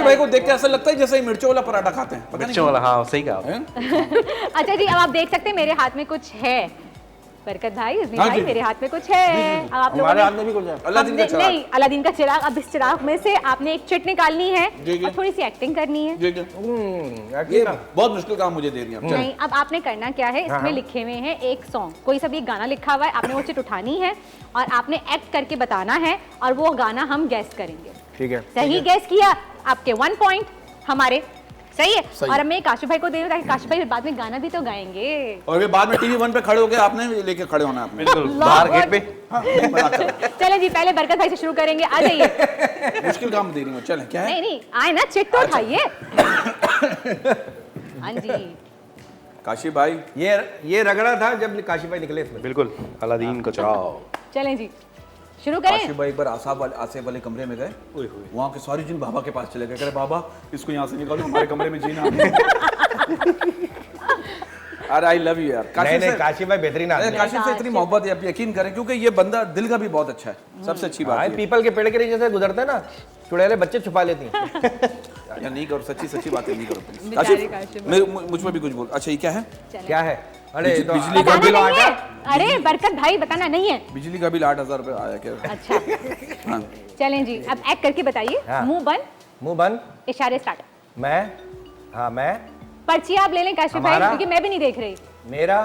भाई को देख के ऐसा लगता है जैसे ही मिर्चों वाला पराठा खाते हैं। पता नहीं मिर्चों वाला, हाँ सही कहा। हैं? अच्छा जी, अब आप देख सकते हैं मेरे हाथ में कुछ है। बरकत भाई, इज़मी हाँ भाई, जी। मेरे हाथ में कुछ है। अब आप लोगों हमारे ने हाथ में भी कुछ है। अल्लादीन का चिराग। नहीं, अलादीन का चिराग। अब इस चिराग में से आपने एक चिट निकालनी है जी, जी। और थोड़ी सी एक्टिंग करनी है। जी, जी। ये बहुत मुश्किल काम मुझे दे दिया। चलो। नहीं, अब आपने करना क्या है, इसमें लिखे हुए हैं एक सॉन्ग, कोई सा भी एक गाना लिखा हुआ है, आपने वो चिट उठानी है और आपने एक्ट करके बताना है और वो गाना हम गैस करेंगे। ठीक है। सही गैस किया आपके 1 पॉइंट, हमारे सही है। सही और है। अब मैं काशिफ भाई को दे रही हूँ ताकि काशिफ भाई बाद में गाना भी तो गाएंगे। और ये बाद में टीवी 1 पे खड़े हो गए, आपने लेके खड़े होना है आपने। बिल्कुल बाहर गेट पे। हाँ, नहीं, मना कर रहा। चले जी, पहले बरकत भाई से शुरू करेंगे। आ जाइए। मुश्किल काम दे रही हूँ, चलें। क्या है? नहीं नहीं, आए ना, चिट तो उठाइए। हाँ जी, काशी भाई, ये रगड़ा था जब काशी भाई निकले इसमें। बिल्कुल अलादीन को चिराग। चलें जी, शुरू काशी करें। भाई एक बार आसिफ वाले कमरे में गए, वहाँ के सारे जिन बाबा के पास चले गए, कह रहे बाबा इसको यहाँ से निकालो, हमारे कमरे में जीना। अरे आई लव यू यार नहीं नहीं, से- काशी भाई बेहतरीन आदमी है। काशिफ से इतनी मोहब्बत है, आप यकीन करें, क्योंकि ये बंदा दिल का भी बहुत अच्छा है। सबसे अच्छी बात हाँ, है। पीपल के पेड़ के नीचे से गुजरते हैं ना, चुड़ैले बच्चे छुपा लेती हैं। या नहीं करो, सच्ची बातें नहीं करो प्लीज। बेचारे काशिफ काशिफ मुझ में भी कुछ बोल। अच्छा ये क्या है? क्या है? अरे ये तो बिजली का बताना बिल नहीं है। अरे बरकत भाई, बताना नहीं है। बिजली का बिल 8,000 रुपये आया क्या? अच्छा हाँ। चलें जी, अब एक्ट करके बताइए। हाँ। मुंह बंद, मुंह बंद। इशारे स्टार्ट। मैं पर्ची आप ले लें काशिफ भाई, हमारा? क्योंकि मैं भी नहीं देख रही। मेरा,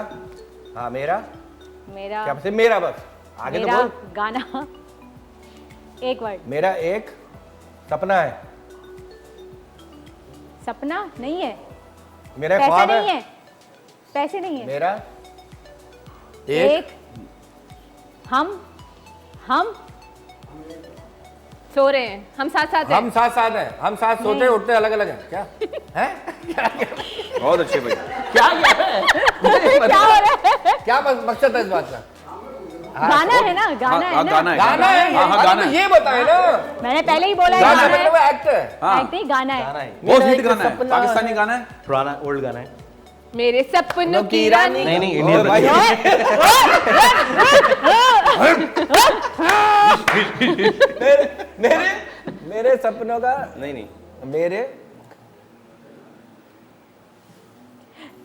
हाँ मेरा, मेरा, क्या सिर्फ मेरा बस, आगे तो मेरा बोल। गाना, एक वर्ड। मेरा एक सपना है, सपना नहीं है, मेरा पैसे ख्वाब नहीं है, है, पैसे नहीं है। मेरा एक हम सो रहे हैं, हम साथ साथ हैं। हम साथ साथ हैं, हम साथ सोते उठते अलग अलग हैं। क्या है? बहुत अच्छे भाई। क्या है? क्या हो रहा है? क्या मकसद है इस बात का? गाना है ना, गाना है ना। गाना है, गाना है। हाँ, हाँ, अरे गाना तो है। ये बताए ना, मैंने पहले ही बोला है गाना गाना मतलब है। एक्ट है। हाँ। Act नहीं, गाना है। बहुत मेरा हिट एक गाना है, सपना पाकिस्तानी गाना है। पुराना ओल्ड गाना है। मेरे सपनों की रानी। नहीं नहीं, और इंडियन भाई, मेरे सपनों का नहीं नहीं, मेरे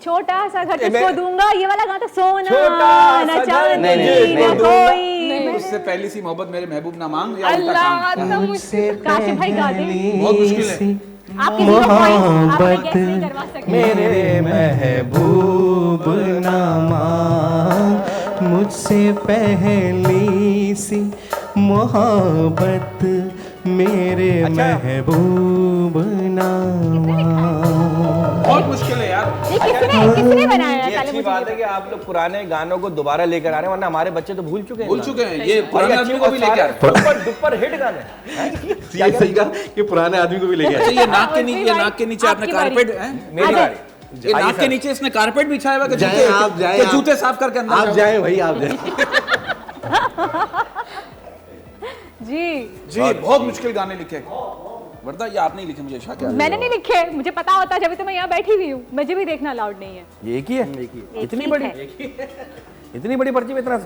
छोटा सा घर मैं- तुझको दूंगा, ये वाला गाना तो सोना छोटा न सा घर चांदी नहीं, नहीं, न नहीं, कोई। उससे पहली सी मोहब्बत मेरे महबूब ना मांग या उल्टा अल्लाह काम। तो मुझसे काशिफ भाई गा दें। बहुत मुश्किल है। आप किसी को point आप कोई guess नहीं करवा सकते। मेरे महबूब नामा मुझसे पहली सी मोहब्बत मेरे महबूब नामा। बहुत मुश्किल है यार। ये किसने बनाया है? ये पहले अच्छी मुझे बात है कि आप लोग पुराने गानों को दोबारा लेकर आ रहे हैं, वरना हमारे बच्चे तो भूल चुके हैं। भूल चुके हैं, ये और पुराने ये आदमी को भी लेके आ रहे हैं। दुपर दुपर हिट गाने हैं। ये सही कहा कि पुराने आदमी को भी लेके अच्छा आए। ये नाक के और नीचे, भी ये भाई, नाक के नीचे आपने आपकी बारी। कारपेट है? मेरी आ बारी। ये नाक के नीचे इसने कारपेट बिछाया हुआ है कि जाए आप, जाए कि आप। जूते साफ करके अंदर आप जाओ। जाए भाई, आप जाए। जी जी बहुत मुश्किल गाने लिखे वर्दा, ये आपने ही लिखे, मुझे शक है। मैंने नहीं लिखे, मुझे पता होता जब तो मैं यहाँ बैठी हुई हूँ, मुझे भी देखना अलाउड नहीं है। ये एक ही है, इतनी बड़ी, इतनी बड़ी पर्ची में इतना,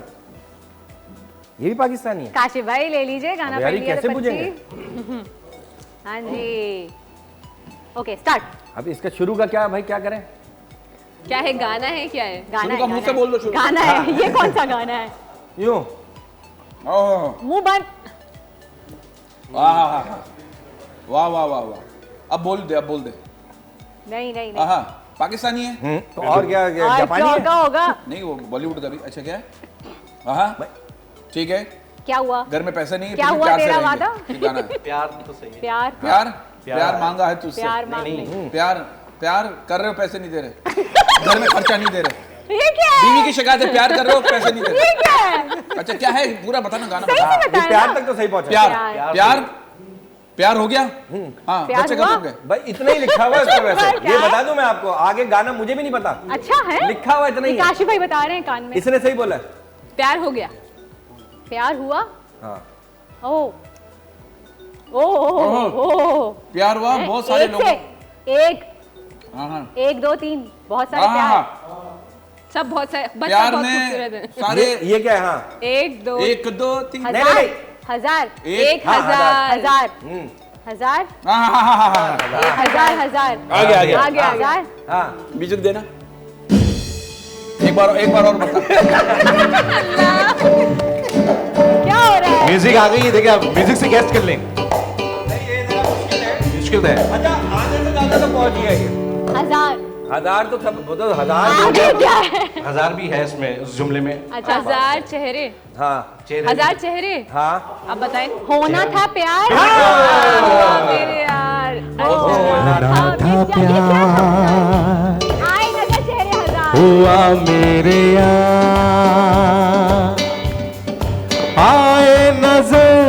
ये भी पाकिस्तानी है। काशिफ भाई ले लीजिए गाना अब यार पढ़ ये लिया कैसे तो पूछेंगे? पर्ची। हाँ जी, ओके स्टार्ट। अब इसका शुरू का क्या भाई, क्या करें? क्या है, गाना है, क्या है? गाना शुरू है, का मुंह से गाना बोल दो, है, शुरू। गाना है। ये कौन सा गाना है? यूं ओह, मुंह बंद। वाह वाह वाह वाह वाह, अब बोल दे, अब बोल दे। नहीं नहीं नहीं, हाँ पाकिस्तानी है। तो और क्या, और जापानी क्या है? होगा होगा? नहीं वो बॉलीवुड का भी। अच्छा क्या है? हाँ ठीक है। क्या हुआ? घर में पैसे नहीं है, क्या फिर भी हुआ प्यार से तेरा रहेंगे। वादा? ये गाना है। प्यार तो सही है। प्यार प्यार प्यार मांगा है तुझसे। प्यार मांग ले। प्यार प्यार कर रहे हो, पैसे नहीं दे रहे, घर में खर्चा नहीं दे रहे, ये क्या है? बीवी की शिकायत है, प्यार कर रहे हो पैसे नहीं दे ये रहे। क्या है? अच्छा क्या है पूरा बताना, गाना सही बता। से ये बताया प्यार ना। तक तो सही पहुंचा। प्यार प्यार। प्यार प्यार हो गया। हाँ प्यार बच्चे हुआ? कब गए? भाई इतना ही लिखा हुआ है इसमें वैसे, क्या ये है? बता दूं मैं आपको, आगे गाना मुझे भी नहीं पता। अच्छा है, लिखा हुआ इतना ही ये है। काशिफ भाई बता रहे हैं कान में। इसने सही बोला है। प्यार हो गया। प्यार हुआ। हाँ ओ ओ ओ प्यार हुआ बहुत सारे एक लोग। से एक, हाँ हाँ 1 2 3 बहुत सारे हाँ प्यार। हाँ, सब बहुत सारे, बच्चा प्यार बहुत ने खूबसूरत है। सारे ये क्या है? हाँ 1 2 1 2 3 हजार हजार एक 1000 हजार हम्म, हजार हाँ हाँ हाँ हाँ हाँ 1000 आगे आगे आगे आगे। हजार हाँ म्यूजिक देना एक बार और बता। क्या हो रहा है? म्यूजिक आ गई है, देखिए आप म्यूजिक से गेस्ट कर लें। मुश्किल है। अच्छा, आधे से ज्यादा तो पहुंच गया ये। हजार हजार तो सब, वो तो हजार हो आगे गया। क्या है? 1000 भी है इसमें, उस जुमले में। अच्छा 1000 चेहरे, हाँ 1000 चेहरे। हाँ अब बताएं। होना था प्यार। मेरे यार, होना था प्यार। आए नजर चेहरे हजार। हुआ मेरे यार, आए नजर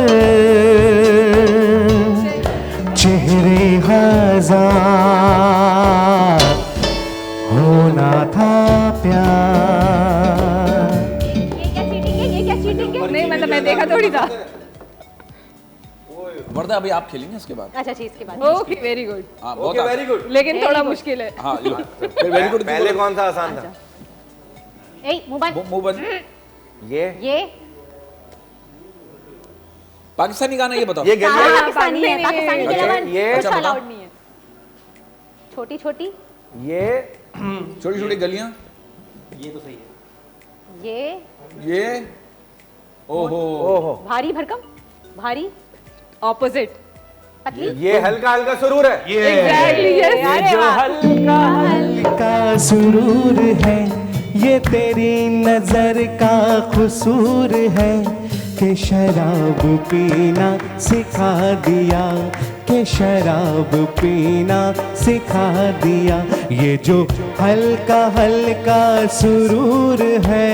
चेहरे हजार, होना था प्यार। ये क्या चीटिंग है? ये क्या चीटिंग है? नहीं मतलब मैं देखा थोड़ी था। वर्दा अभी आप खेलेंगे इसके बाद। अच्छा ठीक, इसके बाद ओके वेरी गुड, हाँ बहुत ओके वेरी गुड। लेकिन Very थोड़ा good. मुश्किल है। हाँ लो फिर वेरी गुड। पहले कौन सा आसान था? ए मुंह बंद। मुंह बंद। ये पाकिस्तानी गाना ये बताओ। ये गली सारा पाकिस्तानी है, नहीं, पाकिस्तानी के अच्छा, अलावा ये- कुछ अच्छा, बताओ। अलाउड नहीं है। छोटी छोटी ये छोटी छोटी गलियां, ये ये ओहो ओहो, भारी भरकम, भारी ऑपोजिट। पतली। ये हल्का हल्का सुरूर है। Exactly yes. अरे वाह। का सुरूर है, ये तेरी नजर का कसूर है कि शराब पीना सिखा दिया, कि शराब पीना सिखा दिया, ये जो हल्का हल्का सुरूर है।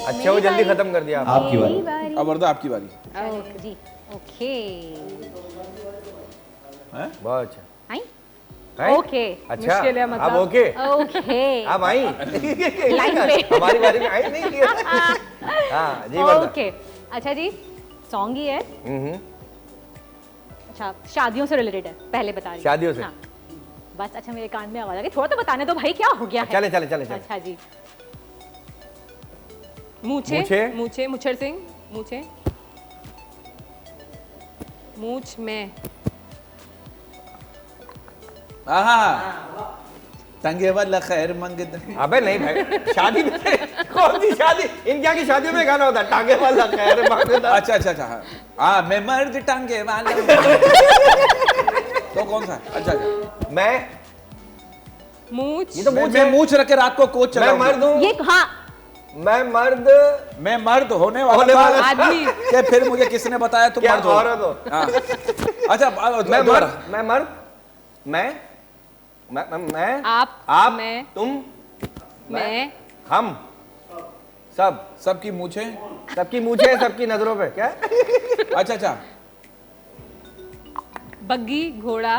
अच्छा वो जल्दी खत्म कर दिया आपने। आपकी बारी। बारी। अब वर्दा आपकी बारी। ओके जी, ओके बहुत अच्छा। आई हैं? ओके अच्छा मुश्किल है मतलब। अब ओके, ओके अब आई लाइन पे। हमारी बारी में आई नहीं किया। हाँ जी बता। ओके अच्छा जी, सॉन्ग ही है। अच्छा शादियों से रिलेटेड है, पहले बता रही हूँ। शादियों से? हाँ। बस अच्छा मेरे कान में आवाज आ गई, थोड़ा तो बताने दो भाई, क्या हो गया है? चले चले चले चले। अच्छा जी, मूछे मूछे? मूछे, मुच्छर सिंह, मूछे, मूछ में, तंगे वाला खैर मंग। अबे नहीं भाई, शादी में कौन सी शादी, इनके यहाँ की शादियों में गाना होता है टांगे वाला खैर मांगता। अच्छा अच्छा अच्छा हाँ मैं मर्द टांगे वाला। तो कौन सा है? अच्छा अच्छा मैं मूछ, ये तो मूछ मैं है। मूछ रख के रात को कोच मैं चलाऊंगी। मर्द हूँ, ये हाँ मैं मर्द मैं मर्द होने होने वाला वाला था। आदमी, कि फिर मुझे किसने बताया तुम क्या मर्द हो? औरत हो? हाँ। अच्छा मैं दोबारा। मर्द, मैं मर्द, मैं आप, मैं, तुम, मैं, हम, सब, सबकी मूछे। सबकी मूछे सबकी नजरों पे क्या? अच्छा अच्छा बग्गी, घोड़ा,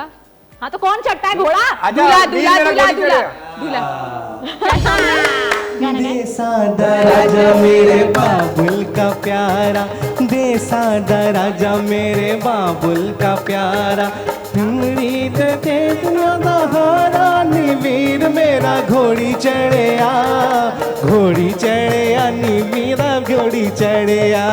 हाँ तो कौन चढ़ता है घोड़ा? आजा, दूल्हा बीच दूल्हा मेरा दूल्हा घोड़ी दूल्हा चढ़ेगा। दूल्हा देसा दराजा मेरे बाबुल का प्यारा, देसा दराजा मेरे बाबुल का प्यारा, रीत हारा नीवीर मेरा घोड़ी चढ़े आ, घोड़ी चढ़े आ नीवीरा घोड़ी चढ़े आ।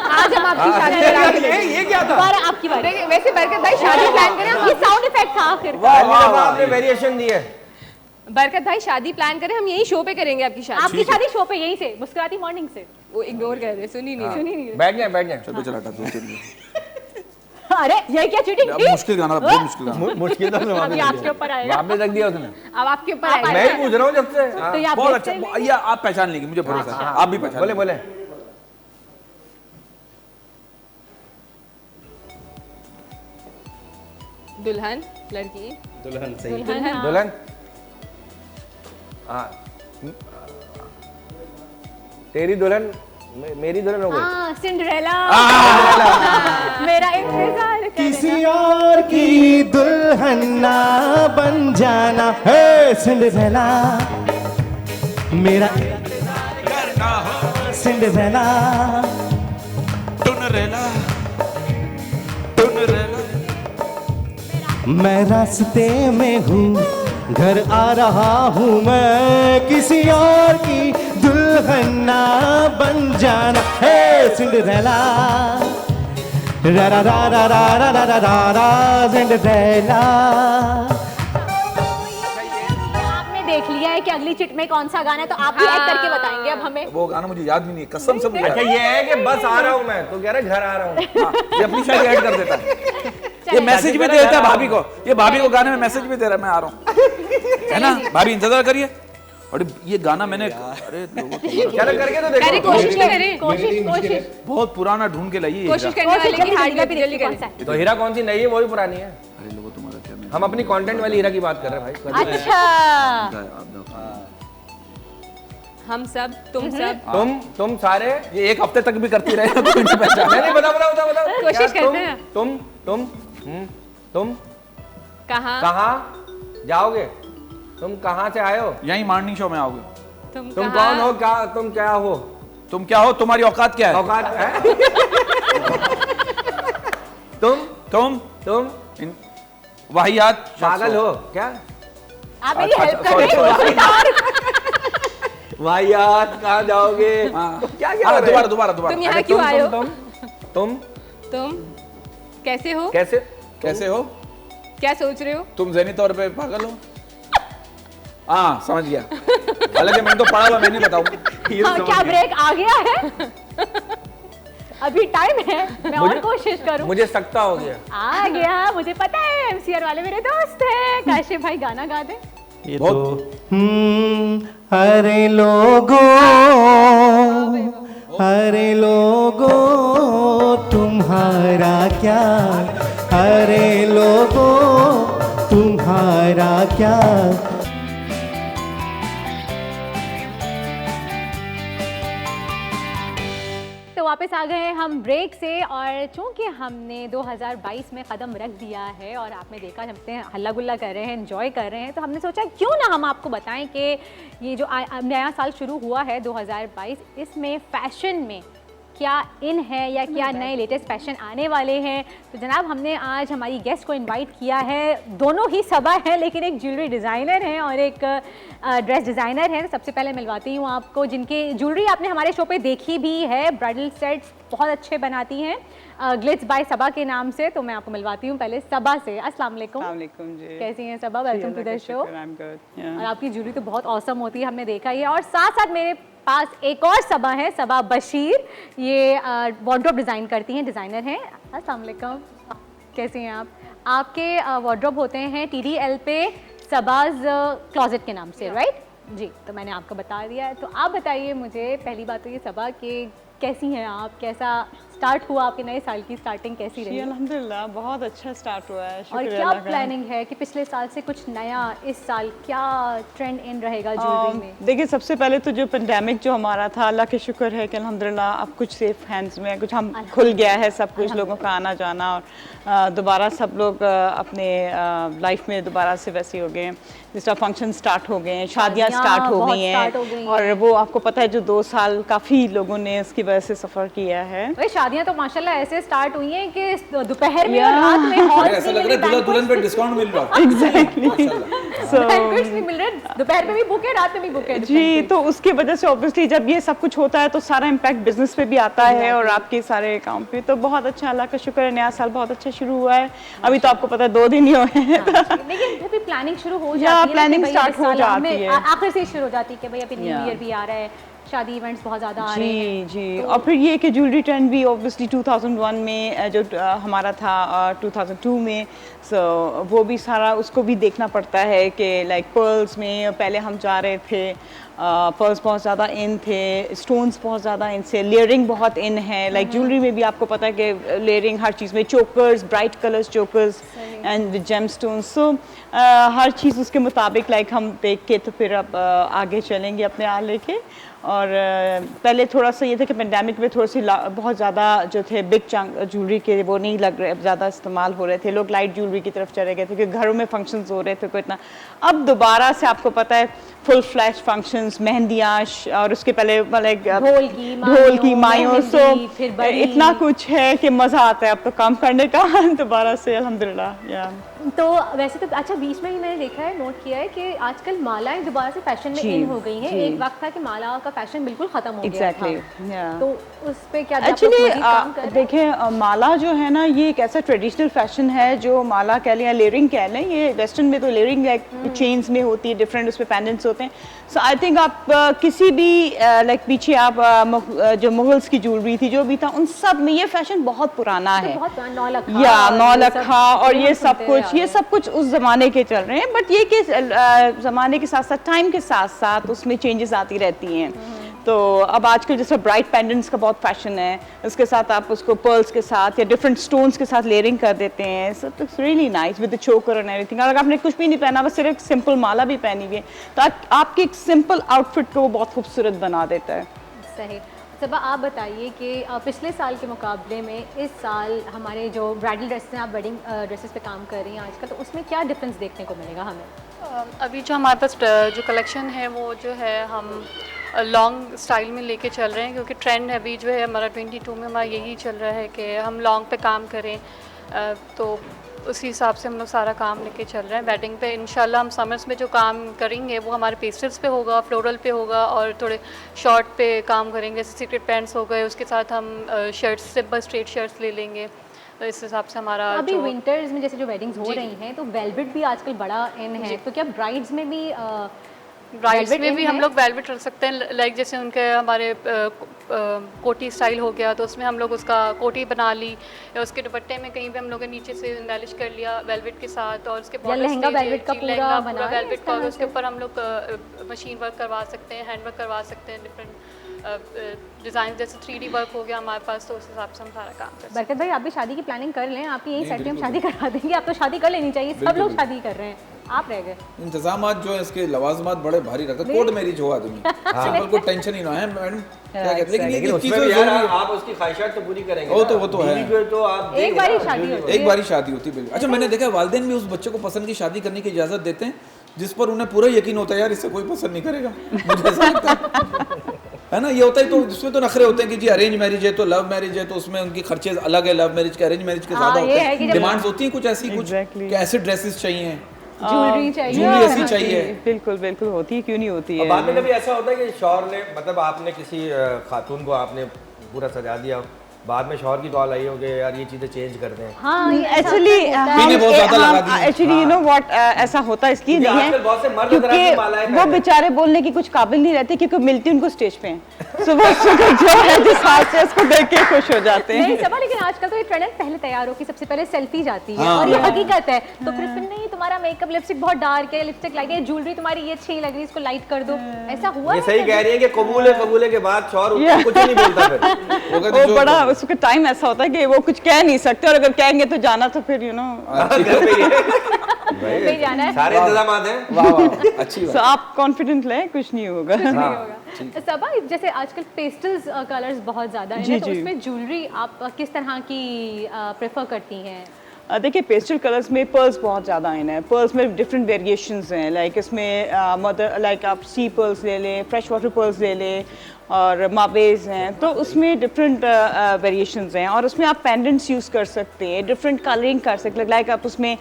आज हम आपकी शादी करा के ये क्या था? दोबारा आपकी बारी। देखिए, वैसे बरकत भाई शादी प्लान करें हम। ये साउंड इफेक्ट था आखिर। पहली दफा आपने वेरिएशन दी है। बरकत भाई शादी प्लान करें हम, यही शो पे करेंगे आपकी शादी। आपकी शादी शो पे यहीं से मुस्कुराती मॉर्निंग से। वो इग्नोर कर रहे, सुनी नहीं सुनी नहीं। बैठ जाए बैठ जाए। चल चल हटा दो, चल। अरे ये क्या चीटिंग अब थी? मुश्किल गाना था, बहुत मुश्किल गाना। मुश्किल था अब ये आपके ऊपर आएगा। वापस रख दिया उसने। अब आपके ऊपर आएगा। मैं ही पूछ रहा हूँ जब से। हाँ। तो ये आप बहुत देखते अच्छा, हैं। ये आप पहचान लेंगे, मुझे भरोसा है। आप भी पहचान बोले लेंगे। बोले। दुल्हन लड़की दुल्हन सही। दुल्हन हाँ। दुल्हन। हाँ। तेरी दुल्हन मेरी दुल्हन हो गई। हाँ सिंड्रेला। मेरा इंतजार करेगा। किसी और की दुल्हन ना बन जाना है सिंड्रेला, मेरा सिंड्रेला। मैं रास्ते में हूँ, घर आ रहा हूँ मैं, किसी और की दुल्हन ना बन जाना है सिंड्रेला, रा रा रा रा रा रा रा रा रा सिंड्रेला। आपने देख लिया है कि अगली चिट में कौन सा गाना है, तो आप भी एक्ट करके बताएंगे अब हमें। वो गाना मुझे याद भी नहीं है, कसम से मुझे याद अच्छा नहीं ये है कि बस आ रहा हूँ मैं, तो कह रहा घर आ रहा हूँ। है। हाँ, ये अपनी शादी ऐड कर देता है, ये मैसेज भी दे देता है भाभी को, ये भाभी को गाने में मैसेज भी दे रहा है मैं आ रहा हूँ, है ना भाभी इंतजार करिए। और ये गाना मैंने, अरे लोगों को चलो करके तो अरे देखो। कोशिश तो करें, कोशिश बहुत पुराना ढूंढ के लाइए ये कोशिश हीरा। करने वाले की हार जल्दी जल्दी कौन करें। सा है? तो हीरा कौन सी नई है वो भी पुरानी है। अरे लोगों तुम्हारा क्या मैं हम अपनी कंटेंट वाली हीरा की बात कर रहे हैं भाई। अच्छा आप दो। हम सब तुम सब तुम सारे। ये एक हफ्ते तक भी करती रहे तो नहीं पहचाना। नहीं बता बता बता बता। कोशिश क्या करते हैं। तुम कहाँ कहाँ जाओगे? तुम कहाँ से आए हो? यही मॉर्निंग शो में आओगे। तुम तुम कहाँ? कौन हो? क्या तुम क्या हो? तुम क्या हो, तुम्हारी औकात क्या है? औकात है? तुम वाहियात शख्स पागल हो क्या? आप मेरी अच्छा, हेल्प कर sorry, रहे sorry। हो। वाहियात कहाँ जाओगे? हाँ। क्या क्या हाँ, हो रहा है? दोबारा तुम यहाँ अच्छा, क्यों आए हो? तुम कैसे हो? कैसे हो? क्या सोच रहे हो? तुम ज़हनी तौर पे पागल हो? हाँ समझ गया, हालांकि मैंने तो पढ़ा हुआ, मैं नहीं बताऊंगा। हाँ, क्या ब्रेक आ गया है? अभी टाइम है, मैं और कोशिश करूं। मुझे सकता हो गया। आ गया, मुझे पता है एमसीआर वाले मेरे दोस्त हैं। काशिफ भाई गाना गा दे। ये तो अरे लोगों, अरे लोगों तुम्हारा क्या, अरे लोगों तुम्हारा क्या। तो वापस आ गए हम ब्रेक से, और चूंकि हमने 2022 में कदम रख दिया है और आपने देखा हमने हल्ला गुल्ला कर रहे हैं, एंजॉय कर रहे हैं, तो हमने सोचा क्यों ना हम आपको बताएं कि ये जो नया साल शुरू हुआ है 2022, इसमें फैशन में क्या इन है या क्या नए लेटेस्ट फैशन आने वाले हैं। तो जनाब हमने आज हमारी गेस्ट को इनवाइट किया है, दोनों ही सबा हैं लेकिन एक ज्वेलरी डिज़ाइनर हैं और एक ड्रेस डिज़ाइनर हैं। सबसे पहले मिलवाती हूँ आपको, जिनके ज्वेलरी आपने हमारे शो पे देखी भी है, ब्राइडल सेट्स बहुत अच्छे बनाती हैं ग्लिट्स बाय सबा के नाम से। तो मैं आपको मिलवाती हूँ पहले सबा से। अस्सलाम वालेकुम जी। कैसी हैं Saba? Welcome to the show. I'm good. और आपकी ज्वेलरी तो बहुत औसम होती है, हमने देखा ही है। और साथ साथ मेरे पास एक और सबा है, सबा बशीर, ये वार्डरोब डिज़ाइन करती हैं, डिज़ाइनर हैं। अस्सलाम वालेकुम, कैसी हैं आप? आपके वार्डरोब होते हैं TDL पे सबाज क्लोजेट के नाम से, राइट जी? तो मैंने आपको बता दिया है। तो आप बताइए मुझे, पहली बात तो ये सबा कि कैसी हैं आप, कैसा स्टार्ट हुआ आपके नए साल की स्टार्टिंग कैसी जी रही? अल्हम्दुलिल्लाह बहुत अच्छा स्टार्ट हुआ है, और शुक्र क्या अल्लाह का। प्लानिंग है कि पिछले साल से कुछ नया इस साल क्या ट्रेंड इन रहेगा ज्वेलरी में? देखिए सबसे पहले तो जो पेंडेमिक जो हमारा था, अल्लाह के शुक्र है कि अल्हम्दुलिल्लाह अब कुछ सेफ हैंड्स में, कुछ हम खुल गया है सब कुछ, लोगों का आना जाना, और दोबारा सब लोग अपने लाइफ में दोबारा से वैसे हो गए हैं, जिस तरह फंक्शन स्टार्ट हो गए हैं, शादियाँ स्टार्ट हो बहुत गई start हो गई हैं, और वो आपको पता है जो 2 साल काफ़ी लोगों ने उसकी वजह से सफ़र किया है। भाई शादियां तो माशाल्लाह ऐसे स्टार्ट हुई हैं कि दोपहर में और रात में हॉल ऐसा लग रहा है दूल्हा दुल्हन पे डिस्काउंट मिल रहा है। बैंक्वेट्स भी मिल रहे हैं, दोपहर में भी बुक है, रात में भी बुक है। जी, तो उसकी वजह से ऑब्वियसली जब ये सब कुछ होता है तो सारा इम्पैक्ट बिजनेस पे भी आता है और आपके सारे काम पे, तो बहुत अच्छा, अल्लाह का शुक्र है, नया साल बहुत अच्छा शुरू हुआ है। अभी तो आपको पता है 2 दिन ही हुए हैं। लेकिन फिर भी प्लानिंग शुरू हो या जाती है, प्लानिंग कि भाई स्टार्ट इस हो साल जाती हमें है। आखिर से ही शुरू हो जाती है कि भाई अभी न्यू या। ईयर भी आ रहा है, शादी इवेंट्स बहुत ज़्यादा आ रहे हैं। जी जी, और फिर ये कि ज्वेलरी ट्रेंड भी ऑब्वियसली 2001 में जो हमारा था 2002 में, सो वो भी सारा उसको भी देखना पड़ता है कि लाइक पर्ल्स में पहले हम जा रहे थे, पर्ल्स बहुत ज़्यादा इन थे, स्टोन्स बहुत ज़्यादा इन से, लेयरिंग बहुत इन है, लाइक ज्वेलरी में भी आपको पता है कि लेयरिंग हर चीज़ में, chokers, bright colours chokers and with gem stones, so हर चीज़ उसके मुताबिक लाइक हम देख के तो फिर अब आगे चलेंगे अपने आ लेके। और पहले थोड़ा सा ये था कि पेंडेमिक में थोड़ी सी बहुत ज़्यादा जो थे बिग चंक ज्वेलरी के वो नहीं लग रहे, ज़्यादा इस्तेमाल हो रहे थे, लोग लाइट ज्वेलरी की तरफ चले गए थे क्योंकि घरों में फंक्शंस हो रहे थे कोई इतना। अब दोबारा से आपको पता है फुल फ्लैश फंक्शंस, मेहंदियाँ, और उसके पहले मतलब ढोल की मायों, सो इतना कुछ है कि मज़ा आता है अब तो काम करने का दोबारा से अल्हम्दुलिल्लाह। या तो वैसे तो अच्छा, बीच में ही मैंने देखा है, नोट किया है कि आजकल मालाएं दोबारा से फैशन में इन हो गई हैं। एक वक्त था कि माला का फैशन बिल्कुल खत्म हो गया था, तो उस पे क्या एक्चुअली देखें, माला जो है ना ये एक ऐसा ट्रेडिशनल फैशन है जो माला कह लें या लेयरिंग कह लें, ये वेस्टर्न में तो लेयरिंग लाइक चेन्स में होती है, डिफरेंट उस पर पेंडेंट्स होते हैं। सो आई थिंक आप किसी भी लाइक पीछे आप जो मुगल्स की ज्वेलरी थी जो भी था, उन सब में ये फैशन बहुत पुराना है, नौलखा और ये सब कुछ उस ज़माने के चल रहे हैं। बट ये कि ज़माने के साथ साथ, टाइम के साथ साथ उसमें चेंजेस आती रहती हैं। तो अब आजकल जैसे ब्राइट पेंडेंट्स का बहुत फैशन है, उसके साथ आप उसको पर्ल्स के साथ या डिफरेंट स्टोन्स के साथ लेयरिंग कर देते हैं, so it's really nice with the चोकर एंड एवरीथिंग। अगर आपने कुछ भी नहीं पहना, बस सिर्फ सिंपल माला भी पहनी हुई है, तो आपकी एक सिंपल आउटफिट को वो बहुत खूबसूरत बना देता है। सही। सबा, आप बताइए कि पिछले साल के मुकाबले में इस साल हमारे जो ब्राइडल ड्रेसेस हैं, आप वेडिंग ड्रेसेस पे काम कर रही हैं आजकल, तो उसमें क्या डिफरेंस देखने को मिलेगा हमें? अभी जो हमारे पास जो कलेक्शन है वो जो है हम लॉन्ग स्टाइल में लेके चल रहे हैं, क्योंकि ट्रेंड अभी जो है हमारा 22 में हमारा यही चल रहा है कि हम लॉन्ग पे काम करें, तो उसी हिसाब से हम लोग सारा काम लेके चल रहे हैं। वेडिंग पे इंशाल्लाह हम समर्स में जो काम करेंगे वो हमारे पेस्टल्स पे होगा, फ्लोरल पे होगा, और थोड़े शॉर्ट पे काम करेंगे, जैसे सीक्रेट पैंट्स हो गए, उसके साथ हम शर्ट्स, सिंपल स्ट्रेट शर्ट्स ले लेंगे। तो इस हिसाब से हमारा अभी विंटर्स में जैसे जो वेडिंग्स हो रही हैं, तो वेलवेट भी आजकल बड़ा इन है, तो क्या ब्राइड्स में भी ब्राइड्स में भी हम लोग वेलवेट रख सकते हैं, लाइक जैसे उनके हमारे कोटी स्टाइल हो गया, तो उसमें हम लोग उसका कोटी बना ली, या उसके दुपट्टे में कहीं पे हम लोग नीचे से नैलिश कर लिया वेलवेट के साथ, और उसके लहंगा वेलवेट का पूरा वेलवेट का, उसके ऊपर हम लोग मशीन वर्क करवा सकते हैं, हैंड वर्क करवा सकते हैं, डिफरेंट डिज़ाइन, जैसे 3D वर्क हो गया हमारे पास, तो उस हिसाब से हम सारा काम कर सकते हैं। बरकत भाई, आप भी शादी की प्लानिंग कर लें, आपकी यही सेट में हम शादी करवा देंगे। आप तो शादी कर लेनी चाहिए, सब लोग शादी कर रहे हैं, आप रह गए। इंतजामात जो है इसके लवाजमात बड़े भारी रहते हैं, कोर्ट मैरिज हो आदमी, सिंपल को टेंशन ही ना है मैडम, क्या कहते हैं, लेकिन उसमें भी यार आप उसकी ख्वाहिशात तो पूरी करेंगे। वो तो है, तो आप एक बार ही शादी होती है, एक बार ही शादी होती है, बिल्कुल। अच्छा, मैंने देखा वालिदैन भी उस बच्चे को पसंद की शादी करने की इजाजत देते हैं जिस पर उन्हें पूरा यकीन होता है यार इससे कोई पसंद नहीं करेगा, मुझे ऐसा लगता है ना। ये होता है, तो उसमें तो नखरे होते हैं कि जी अरेंज मैरिज है तो लव मैरिज है, तो उसमें उनकी खर्चे अलग है, लव मैरिज के अरेंज मैरिज के ज्यादा होते हैं, डिमांड्स होती हैं कुछ ऐसी, कुछ ऐसे ड्रेसेस चाहिए, ज्वेलरी चाहिए, ज्वेलरी ऐसी चाहिए, बिल्कुल बिल्कुल होती है, क्यों नहीं होती है। बाद में कभी ऐसा होता है कि शौहर ने, मतलब आपने किसी खातून को आपने पूरा सजा दिया, बाद में शौहर की कॉल आई हो कि यार ये चीज़ें चेंज कर दें? हाँ, एक्चुअली यू नो व्हाट, ऐसा होता इसलिए नहीं है क्योंकि वो बेचारे बोलने की कुछ काबिल नहीं रहते, क्योंकि मिलती उनको स्टेज पे हैं, सो वो जो है जिस हाल से उसको देख के खुश हो जाते हैं। नहीं सबा, लेकिन आजकल तो ये ट्रेंड है, पहले तैयार हो कि सबसे पहले सेल्फी जाती है, और ये हकीकत है, तो फिर नहीं तुम्हारा मेकअप लिपस्टिक बहुत डार्क है, लिपस्टिक लाइट है, ज्वेलरी तुम्हारी ये अच्छी लग रही है, इसको लाइट कर दो, ऐसा हुआ? ये सही कह रही है कि कबूले के बाद शौहर कुछ नहीं बोलता, फिर वो बड़ा उस वक्त टाइम ऐसा होता है कि वो कुछ कह नहीं सकते, और अगर कहेंगे तो जाना तो फिर पे जाना है। सारे इंतजाम हैं। वाह वाह, अच्छी बात। आप कॉन्फिडेंट लें, कुछ नहीं होगा। सबा, जैसे आजकल पेस्टल्स कलर्स बहुत ज़्यादा हैं, जी, तो जी। उसमें ज्वेलरी आप किस तरह की प्रेफर करती हैं? देखिए पेस्टल कलर्स में पर्ल्स बहुत ज़्यादा आए हैं। पर्ल्स में डिफरेंट वेरिएशंस हैं, लाइक इसमें मदर लाइक आप सी पर्ल्स ले लें, फ्रेश वाटर पर्ल्स ले लें, और माबेज हैं, तो उसमें डिफरेंट वेरिएशंस हैं। और उसमें आप पेंडेंट्स यूज़ कर सकते हैं, डिफरेंट कलरिंग कर सकते हैं। लाइक आप उसमें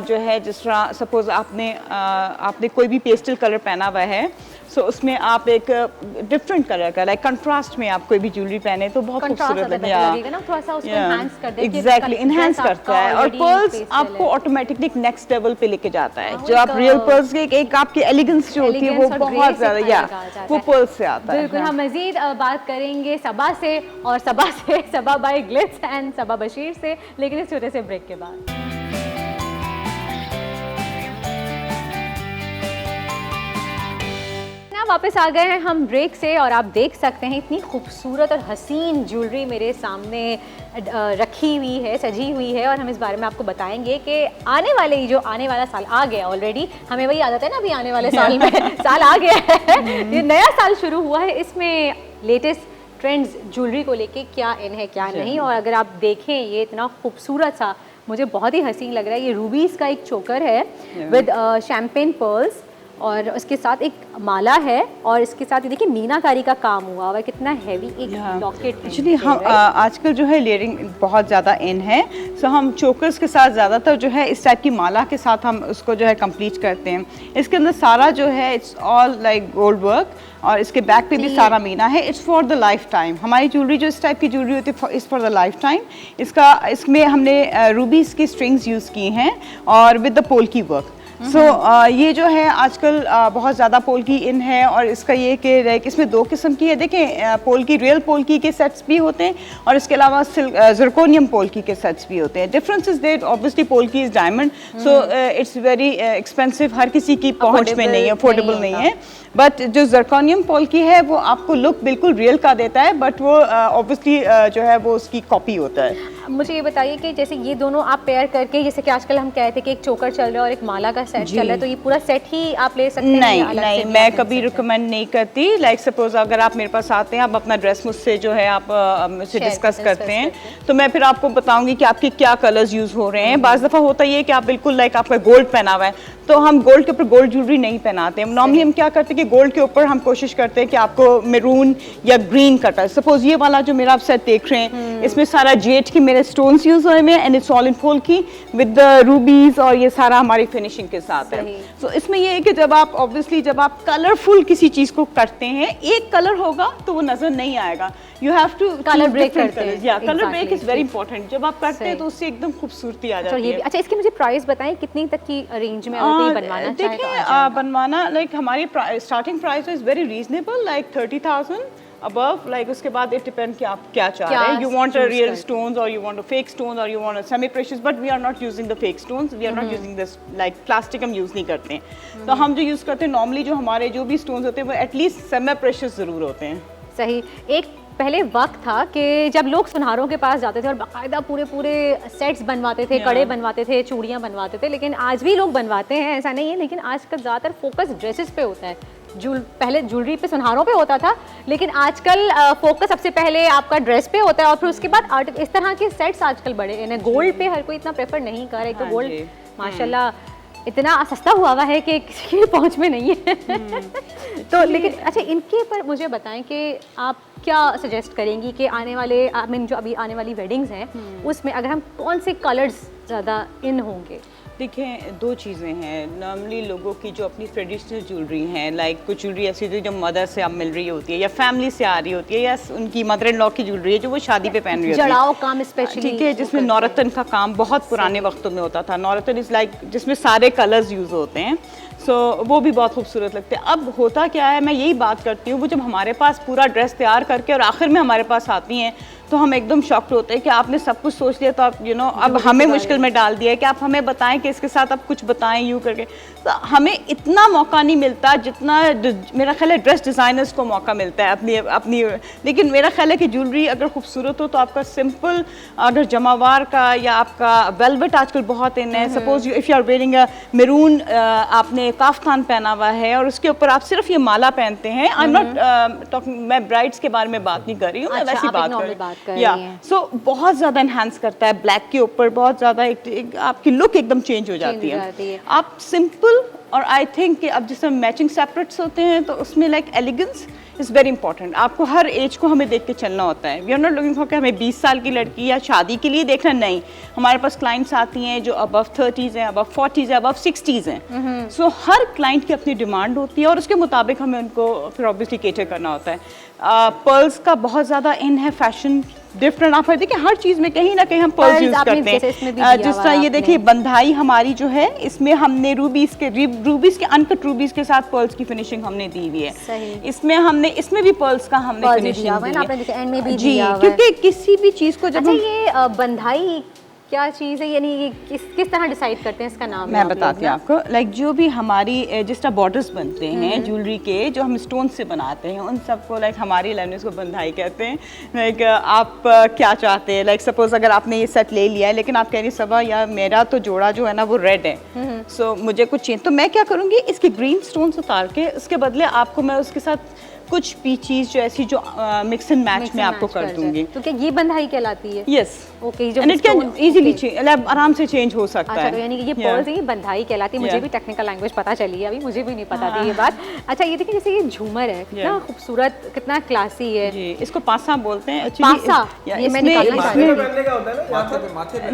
जो है जिस तरह सपोज आपने कोई भी पेस्टल कलर पहना हुआ है, सो उसमें आप एक डिफरेंट कलर का लाइक कंट्रास्ट में आप कोई भी ज्वेलरी पहने तो बहुत खूबसूरत लगेगा ना, थोड़ा सा उसको एनहांस कर देती है। एग्जैक्टली एनहांस करता है। और पर्ल्स आपको ऑटोमेटिकली एक नेक्स्ट लेवल पे लेके जाता है। जो आप रियल पर्ल्स के एक आपकी एलिगेंस जो होती है वो बहुत ज़्यादा वो पर्ल्स से आता है। बिल्कुल। हम मज़ीद बात करेंगे सबा से, और सबा बाय ग्लिट्स एंड सबा बशीर से, लेकिन इस छोटे से ब्रेक के बाद। वापस आ गए हैं हम ब्रेक से, और आप देख सकते हैं इतनी खूबसूरत और हसीन ज्वेलरी मेरे सामने रखी हुई है, सजी हुई है। और हम इस बारे में आपको बताएंगे कि आने वाला साल आ गया ऑलरेडी, हमें वही आदत है ना अभी आने वाले साल में साल आ गया है, ये नया साल शुरू हुआ है, इसमें लेटेस्ट ट्रेंड्स ज्वेलरी को लेके क्या इन है क्या नहीं। और अगर आप देखें ये इतना खूबसूरत सा, मुझे बहुत ही हसीन लग रहा है, ये रूबीज़ का एक चोकर है विद शैम्पेन पर्ल्स, और उसके साथ एक माला है, और इसके साथ ये देखिए मीनाकारी का काम हुआ हुआ है, कितना हैवी एक लॉकेट। एक्चुअली हम आजकल जो है लेयरिंग बहुत ज़्यादा इन है, सो हम चोकर्स के साथ ज़्यादातर जो है इस टाइप की माला के साथ हम उसको जो है कंप्लीट करते हैं। इसके अंदर सारा जो है it's all like gold work, और इसके बैक पे भी सारा मीना है। It's for the life time. हमारी ज्वेलरी जो इस टाइप की ज्वेलरी होती है इस फॉर द लाइफ टाइम। इसमें हमने रूबीज़ की स्ट्रिंग्स यूज़ की हैं और विद द पोल्की वर्क। ये जो है आजकल बहुत ज़्यादा पोल्की इन है, और इसका ये कि इसमें दो किस्म की है। देखें पोल्की, रियल पोल्की के सेट्स भी होते हैं, और इसके अलावा ज़िरकोनियम पोल्की के सेट्स भी होते हैं। Difference is that obviously polki is diamond, so it's very expensive, हर किसी की पहुंच में नहीं है, अफोर्डेबल नहीं है। बट जो ज़िरकोनियम पोल्की है वो आपको लुक बिल्कुल रियल का देता है, बट वो ऑब्वियसली जो है वो उसकी कॉपी होता है। मुझे ये बताइए कि जैसे ये दोनों आप पेयर करके, जैसे कि आजकल हम कहते हैं कि एक चोकर चल रहा है और एक माला का सेट चल रहा है, तो ये पूरा सेट ही आप ले सकते हैं? नहीं, मैं कभी रिकमेंड नहीं करती। लाइक सपोज अगर आप मेरे पास आते हैं, आप अपना ड्रेस मुझसे जो है आप मुझसे डिस्कस करते हैं, तो मैं फिर आपको बताऊंगी कि आपके क्या कलर्स यूज़ हो रहे हैं। बाज़ दफ़ा होता ये है कि आप बिल्कुल लाइक आपका गोल्ड पहना हुआ है, तो हम गोल्ड के ऊपर गोल्ड ज्वेलरी नहीं पहनाते हैं। नॉर्मली हम क्या करते हैं कि गोल्ड के ऊपर हम कोशिश करते हैं कि आपको मैरून या ग्रीन कटर, सपोज ये वाला जो मेरा आप सेट देख रहे हैं, इसमें सारा जेट के मेरे स्टोन्स यूज हुए हैं, and it's all in polki with the रूबीज, और ये सारा हमारी फिनिशिंग के साथ है। तो इसमें ये है कि जब आप ऑब्वियसली जब आप कलरफुल किसी चीज को करते हैं, एक कलर होगा तो वो नजर नहीं आएगा। You have to colour break करते हैं। या colour break is very important. जब आप करते हैं तो उससे एकदम खूबसूरती आ जाती है। अच्छा, इसकी मुझे प्राइस बताएं, कितनी तक की रेंज में अगर कोई बनवाना चाहे? देखिए बनवाना लाइक हमारी starting price is very reasonable, like 30,000 above, like उसके बाद it depend कि आप क्या चाह रहे हैं। You want a real stones or you want a fake stones or you want a semi precious, but we are not using the fake stones, we are not using this like plastic हम use नहीं करते हैं। तो हम जो use करते हैं normally जो हमारे जो भी stones होते हैं वो एटलीस्ट semi precious ज़रूर होते हैं। सही। एक पहले वक्त था कि जब लोग सुनहारों के पास जाते थे और बाकायदा पूरे सेट्स बनवाते थे, कड़े बनवाते थे, चूड़ियाँ बनवाते थे, लेकिन आज भी लोग बनवाते हैं, ऐसा नहीं है। लेकिन आजकल ज़्यादातर फोकस ड्रेसेस पे होता है। पहले ज्वेलरी पे, सुनहारों पे होता था, लेकिन आजकल फोकस सबसे पहले आपका ड्रेस पे होता है, और फिर उसके बाद इस तरह के सेट्स आजकल बड़े हैं। गोल्ड पे हर कोई इतना प्रेफर नहीं कर रहा है, तो गोल्ड माशाल्लाह इतना सस्ता हुआ है कि किसी की पहुंच में नहीं है। तो लेकिन अच्छा, इनके पर मुझे बताएं कि आप क्या सजेस्ट करेंगी कि आने वाले जो अभी आने वाली वेडिंग्स हैं उसमें अगर हम कौन से कलर्स ज़्यादा इन होंगे? देखिए दो चीज़ें हैं। नॉर्मली लोगों की जो अपनी ट्रेडिशनल ज्वेलरी हैं, लाइक कुछ ज्वेलरी ऐसी होती है जो मदर से अब मिल रही होती है या फैमिली से आ रही होती है, या उनकी मदर इन लॉ की ज्वेलरी है जो वो शादी पे पहन रही होती है। जड़ाव काम स्पेशली, ठीक है, जिसमें नौरतन का काम बहुत पुराने वक्तों में होता था। नौरतन इज़ लाइक जिसमें सारे कलर्स यूज़ होते हैं, वो भी बहुत खूबसूरत लगते हैं। अब होता क्या है, मैं यही बात करती हूँ, वो जब हमारे पास पूरा ड्रेस तैयार करके और आखिर में हमारे पास आती हैं तो हम एकदम शॉक्ड होते हैं कि आपने सब कुछ सोच लिया, तो आप अब हमें मुश्किल में डाल दिया है कि आप हमें बताएं कि इसके साथ आप कुछ बताएं यूँ करके। तो हमें इतना मौका नहीं मिलता जितना मेरा ख्याल है ड्रेस डिज़ाइनर्स को मौका मिलता है अपनी। लेकिन मेरा ख्याल है कि ज्वेलरी अगर खूबसूरत हो तो आपका सिंपल, अगर जमावार का या आपका वेलवेट आजकल बहुत इन है, suppose if you are wearing a maroon, आपने काफ्तान पहना हुआ है और उसके ऊपर आप सिर्फ ये माला पहनते हैं। आई एम नॉट टॉकिंग, मैं ब्राइड्स के बारे में बात नहीं कर रही हूँ, मैं वैसी बात कर रही हूँ। सो बहुत ज़्यादा इन्हांस करता है ब्लैक के ऊपर, बहुत ज़्यादा आपकी लुक एकदम चेंज हो जाती है। आप सिंपल, और आई थिंक कि अब जिसमें मैचिंग सेपरेट्स होते हैं तो उसमें like elegance is very important. आपको हर एज को हमें देख के चलना होता है। We are not looking for कि हमें 20 साल की लड़की या शादी के लिए देखना, नहीं। हमारे पास क्लाइंट्स आती हैं जो अबव 30s हैं, अबव 40s हैं, अबव 60s हैं। सो हर क्लाइंट की अपनी डिमांड होती है और उसके मुताबिक हमें उनको फिर ऑब्वियसली केटर करना होता है। पर्ल्स का बहुत ज़्यादा इन है, फैशन डिफरेंट। आप देखिए हर चीज़ में कहीं ना कहीं हम पर्ल्स यूज़ करते हैं। जिस तरह ये देखिए बंधाई हमारी जो है, इसमें हमने रूबीज के अनकट रूबीज के साथ पर्ल्स की फिनिशिंग हमने दी हुई है। इसमें इसमें भी पर्ल्स का हमने फिनिशिंग दी है जी, क्योंकि किसी भी चीज़ को जब ये बंधाई क्या चीज़ है, यानी ये किस तरह डिसाइड करते हैं इसका नाम? मैं बताती हूँ आपको। लाइक जो भी हमारी जिस तरह बॉर्डर्स बनते हैं ज्वेलरी के, जो हम स्टोन से बनाते हैं, उन सबको लाइक हमारी लैंग्वेज को बंधाई कहते हैं। लाइक आप क्या चाहते हैं, लाइक सपोज अगर आपने ये सेट ले लिया है लेकिन आप कह रही सबा या मेरा तो जोड़ा जो है ना वो रेड है, सो मुझे कुछ चेंज, तो मैं क्या करूँगी, इसके ग्रीन स्टोन्स उतार के उसके बदले आपको मैं उसके साथ कुछ भी चीज़ जो ऐसी जो मिक्स एंड मैच में आपको कर दूंगी। तो क्या ये बंधाई कहलाती है? Yes, okay. जो इट कैन इजीली आराम से चेंज हो सकता है। तो यानी कि ये पर्ल्स ये बंधाई कहलाती है। मुझे भी टेक्निकल लैंग्वेज पता चली है, अभी मुझे भी नहीं पता थी ये बात। अच्छा, ये देखिए जैसे ये झूमर है, कितना खूबसूरत, कितना क्लासी है जी। इसको पासा बोलते हैं। पासा ये मैं निकालना चाहती हूँ।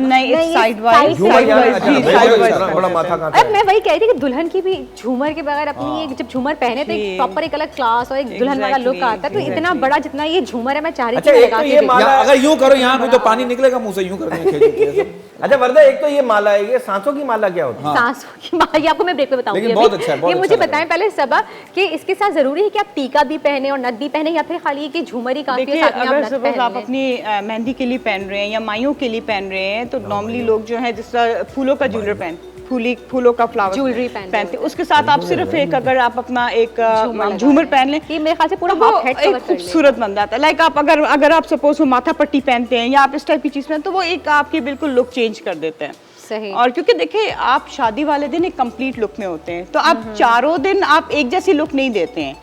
नहीं, साइड वाइज बड़ा माथा का। अब मैं वही कह रही थी कि दुल्हन की भी झूमर के बगैर अपनी जब झूमर पहने तो एक प्रॉपर एक अलग क्लास और एक दुल्हन वाला लुक आता है। तो इतना बड़ा जितना ये झूमर है, मैं चाह रही थी लगा के अगर यूं करो यहाँ पे तो पानी निकलेगा मुंह से, यूं करके। अच्छा वर्दा, एक तो ये माला है, ये सांसों की माला क्या होती है? सांसों की माला, ये आपको मैं ब्रेक पे बताऊंगी। बहुत अच्छा है, बहुत ये मुझे बताएं पहले सबा कि इसके साथ जरूरी है कि आप टीका भी पहने और नथ भी पहने, या फिर खाली कि झूमर ही काफी है? अगर सपोज आप अपनी मेहंदी के लिए पहन रहे हैं या माइयों के लिए पहन रहे हैं, तो नॉर्मली लोग जो है जिस तरह फूलों का ज्वेलरी फूलों का फ्लावर ज्वेलरी पहनते, उसके साथ आप सिर्फ एक अगर आप अपना एक झूमर पहन लें, मेरे ख्याल से पूरा एक खूबसूरत बन जाता है। लाइक आप अगर आप सपोज वो माथा पट्टी पहनते हैं या आप इस टाइप की चीज़ पहनते, तो वो एक आपकी बिल्कुल लुक चेंज कर देते हैं। सही। और क्योंकि देखिए आप शादी वाले दिन एक कंप्लीट लुक में होते हैं, तो आप चारों दिन आप एक जैसी लुक नहीं देते हैं।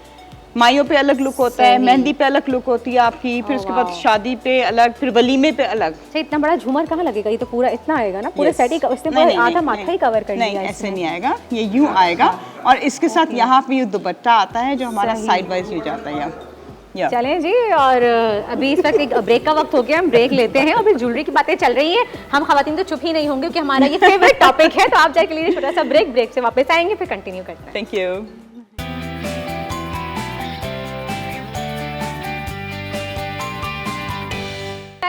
माइयों पे अलग लुक होता है, मेहंदी पे अलग लुक होती है आपकी, फिर उसके बाद शादी पे अलग, फिर वलीमे पे अलग। इतना बड़ा झूमर कहाँ लगेगा? ये तो पूरा इतना आएगा ना, पूरे सेट ही इसने आधा माथा ही कवर कर लिया। नहीं, ऐसे नहीं आएगा, ये यूं आएगा और इसके साथ यहाँ पे ये दुपट्टा आता है जो हमारा साइड वाइज हो जाता है। चलें जी, और अभी इस वक्त एक ब्रेक का वक्त हो गया, हम ब्रेक लेते हैं और फिर ज्वेलरी की बातें चल रही हैं। हम खवातीन तो चुप ही नहीं होंगे क्योंकि हमारा ये फेवरेट टॉपिक है। तो आप जाके लिए छोटा सा ब्रेक से वापस आएंगे, फिर कंटिन्यू करते हैं। Thank you.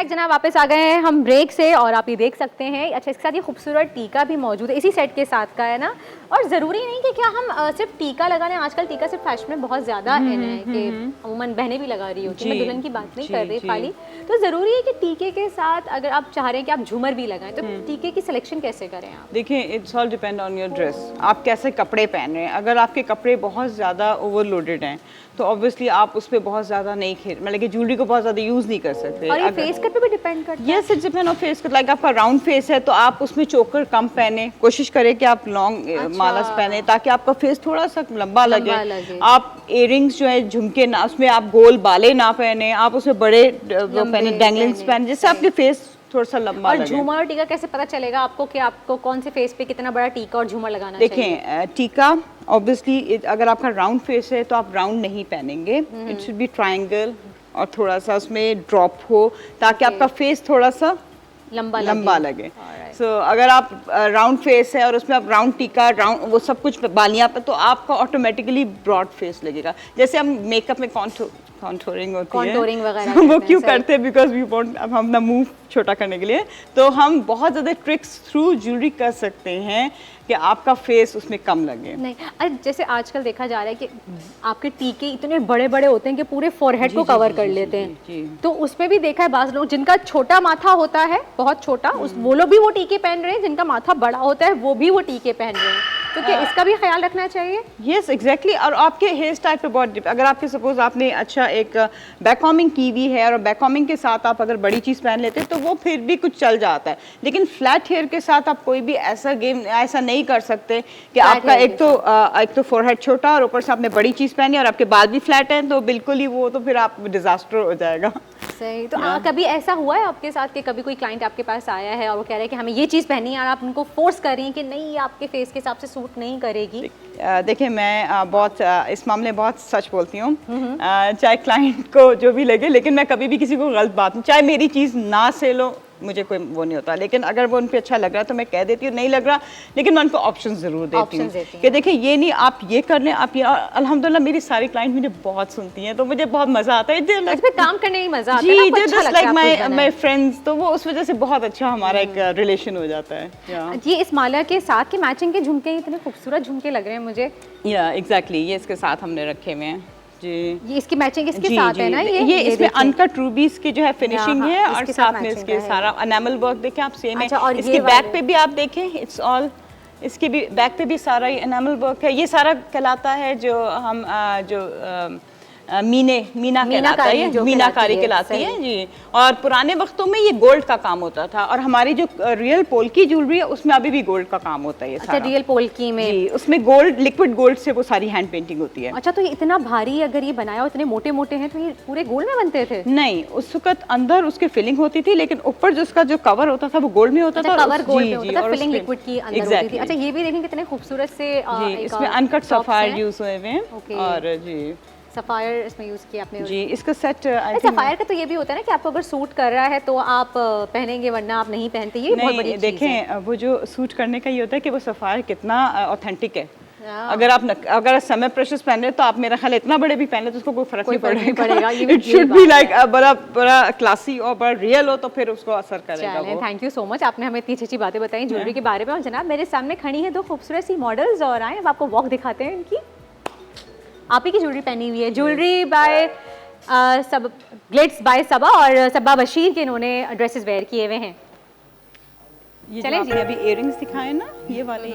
जनाब वापस आ गए हैं हम ब्रेक से, और आप ये देख सकते हैं। अच्छा, इसके साथ ये खूबसूरत टीका भी मौजूद है, इसी सेट के साथ का है ना। और ज़रूरी नहीं कि क्या हम सिर्फ टीका लगा लें। आजकल टीका सिर्फ फैशन में बहुत ज़्यादा इन है कि अमूमन बहनें भी लगा रही होती हैं। मैं दुल्हन की बात नहीं कर रही खाली। तो ज़रूरी है कि टीके के साथ अगर आप चाह रहे हैं कि आप झूमर भी लगाएं, तो टीके की सिलेक्शन कैसे करें आप? देखिए, it's all depend on your dress, आप कैसे कपड़े पहन रहे हैं। अगर आपके कपड़े बहुत ज़्यादा ओवरलोडेड हैं तो ऑब्वियसली आप उस पर बहुत ज़्यादा नहीं मतलब कि ज्वेलरी को बहुत ज़्यादा यूज़ नहीं कर सकते। और ये फेस कट पे भी डिपेंड करता है। Yes, it's depend on face cut. Like आपका राउंड फेस है तो आप उसमें चोकर कम पहने, कोशिश करें कि आप लॉन्ग मालास पहने ताकि आपका फेस थोड़ा सा लंबा लगे। आप इयरिंग्स जो है झुमके ना, उसमें आप गोल बाले ना पहने, आप उसमें बड़े पहने, डैंगलिंग्स पहने, जिससे आपके फेस थोड़ा सा लंबा लगे। और झूमर और टीका कैसे पता चलेगा आपको कि आपको कौन से फेस पे कितना बड़ा टीका और झूमर लगाना चाहिए? देखें, टीका ऑब्वियसली अगर आपका राउंड फेस है तो आप राउंड नहीं पहनेंगे। इट शुड बी ट्रायंगल और थोड़ा सा उसमें ड्रॉप हो ताकि आपका फेस थोड़ा सा लंबा लगे। सो अगर आप राउंड फेस है और उसमें आप राउंड टीका, राउंड वो सब कुछ बालियाँ पे, तो आपका ऑटोमेटिकली ब्रॉड फेस लगेगा। जैसे हम मेकअप में कॉन्टोरिंग होती Contouring है वगैरह वो करते हैं, क्यों सही। करते हैं बिकॉज वी वांट अब हम अपना मुंह छोटा करने के लिए, तो हम बहुत ज़्यादा ट्रिक्स थ्रू ज्वेलरी कर सकते हैं कि आपका फेस उसमें कम लगे। नहीं, अरे जैसे आजकल देखा जा रहा है कि आपके टीके इतने बड़े बड़े होते हैं कि पूरे फोरहेड जी, को जी, कवर जी, कर जी, लेते जी, हैं, जी। तो उसमें भी देखा है बाज लोग जिनका छोटा माथा होता है, बहुत छोटा, उस वो लोग भी वो टीके पहन रहे हैं, जिनका माथा बड़ा होता है वो भी वो टीके पहन रहे हैं, तो क्या इसका भी ख्याल रखना चाहिए? Yes exactly. और आपके हेयर स्टाइल पे बहुत अगर आपके सपोज आपने अच्छा एक बैक कॉमिंग की हुई है और बैक कॉमिंग के साथ आप अगर बड़ी चीज़ पहन लेते हैं तो वो फिर भी कुछ चल जाता है, लेकिन फ्लैट हेयर के साथ आप कोई भी ऐसा गेम ऐसा नहीं कर सकते कि आपका hair एक तो फोरहेड छोटा और ऊपर से आपने बड़ी चीज़ पहनी और आपके बाल भी फ्लैट हैं, तो बिल्कुल ही वो तो फिर आप डिजास्टर हो जाएगा। सही। तो कभी ऐसा हुआ है आपके साथ कि कभी कोई क्लाइंट आपके पास आया है और वो कह रहा है कि हमें ये चीज़ पहननी है और आप उनको फोर्स कर रही हैं कि नहीं ये आपके फेस के हिसाब से सूट नहीं करेगी? देखिए मैं बहुत इस मामले में बहुत सच बोलती हूँ, चाहे क्लाइंट को जो भी लगे, लेकिन मैं कभी भी किसी को गलत बात नहीं, चाहे मेरी चीज़ ना सेल हो मुझे कोई वो नहीं होता, लेकिन अगर वो उन पे अच्छा लग रहा है तो मैं कह देती हूँ, नहीं लग रहा लेकिन मैं उनको ऑप्शन ज़रूर देती हूँ कि देखिए ये नहीं आप ये कर लें, आप ये। अल्हम्दुलिल्लाह मेरी सारी क्लाइंट मुझे बहुत सुनती हैं तो मुझे बहुत मज़ा आता है, इसमें काम करने में मज़ा आता है जी, ना, आपको अच्छा लगता है, लाइक आपको माय फ्रेंड्स, तो वो उस वजह से बहुत अच्छा हमारा एक रिलेशन हो जाता है। ये इस माला के साथ के मैचिंग के झुमके इतने खूबसूरत झुमके लग रहे हैं मुझे। या एग्जैक्टली, ये इसके साथ हमने रखे हुए हैं जी। ये इसकी मैचिंग इसके जी, साथ जी, है ना, ये इसमें देखिए। अनकट रूबीज की जो है फिनिशिंग हाँ, है और इसके साथ साथ में matching इसके का है। सारा एनामल वर्क देखें आप सेम अच्छा, और है। ये इसके बैक वाले- पे भी आप देखें इट्स ऑल, इसके भी बैक पे भी सारा ये एनामल वर्क है। ये सारा कहलाता है जो हम मीनाकारी कहलाती है जी। और पुराने वक्तों में ये गोल्ड का काम होता था और हमारी जो रियल पोल्की ज्वेलरी है उसमें अभी भी गोल्ड का काम होता है। ये अच्छा, रियल पोल्की में जी, उसमें गोल्ड, लिक्विड गोल्ड से वो सारी हैंड पेंटिंग होती है। अच्छा, तो ये इतना भारी अगर ये बनाया हो, इतने मोटे मोटे हैं, तो ये पूरे गोल्ड में बनते थे? नहीं, उस वक्त अंदर उसकी फिलिंग होती थी, लेकिन ऊपर जो उसका जो कवर होता था वो गोल्ड में होता था। कवर गोल्ड में होता था, फिलिंग लिक्विड की अंदर होती थी। Exactly. अच्छा, ये भी देखें कितने खूबसूरत से इसमें अनकट सफायर यूज हुए हैं और जी सफायर इसमें यूज किया आपने जी। इसका सेट सफायर का तो ये भी होता है ना कि आपको अगर सूट कर रहा है तो आप पहनेंगे, वरना आप नहीं पहनते, ये बहुत बड़ी चीज़ है। देखें वो जो सूट करने का ये होता है कि वो सफायर कितना ऑथेंटिक है। अगर समय प्रेशर्स पहन रहे तो आप मेरा ख्याल इतना बड़े भी पहन ले तो उसको कोई फर्क नहीं पड़ेगा। इट शुड बी लाइक बड़ा क्लासी और बड़ा रियल हो तो फिर उसको असर करेगा वो। थैंक यू सो मच, आपने हमें इतनी अच्छी बातें बताई ज्वेलरी के बारे में। और जनाब मेरे सामने खड़ी है दो खूबसूरत सी मॉडल्स और आए अब आपको वॉक दिखाते हैं इनकी। आप ही की ज्वेलरी पहनी हुई है, ज्वेलरी बाय सब ग्लिट्स बाय सबा और सबा बशीर के इन्होंने ड्रेसेस वेयर किए हुए हैं। चलें जी, अभी इयररिंग्स दिखाए ना ये वाले,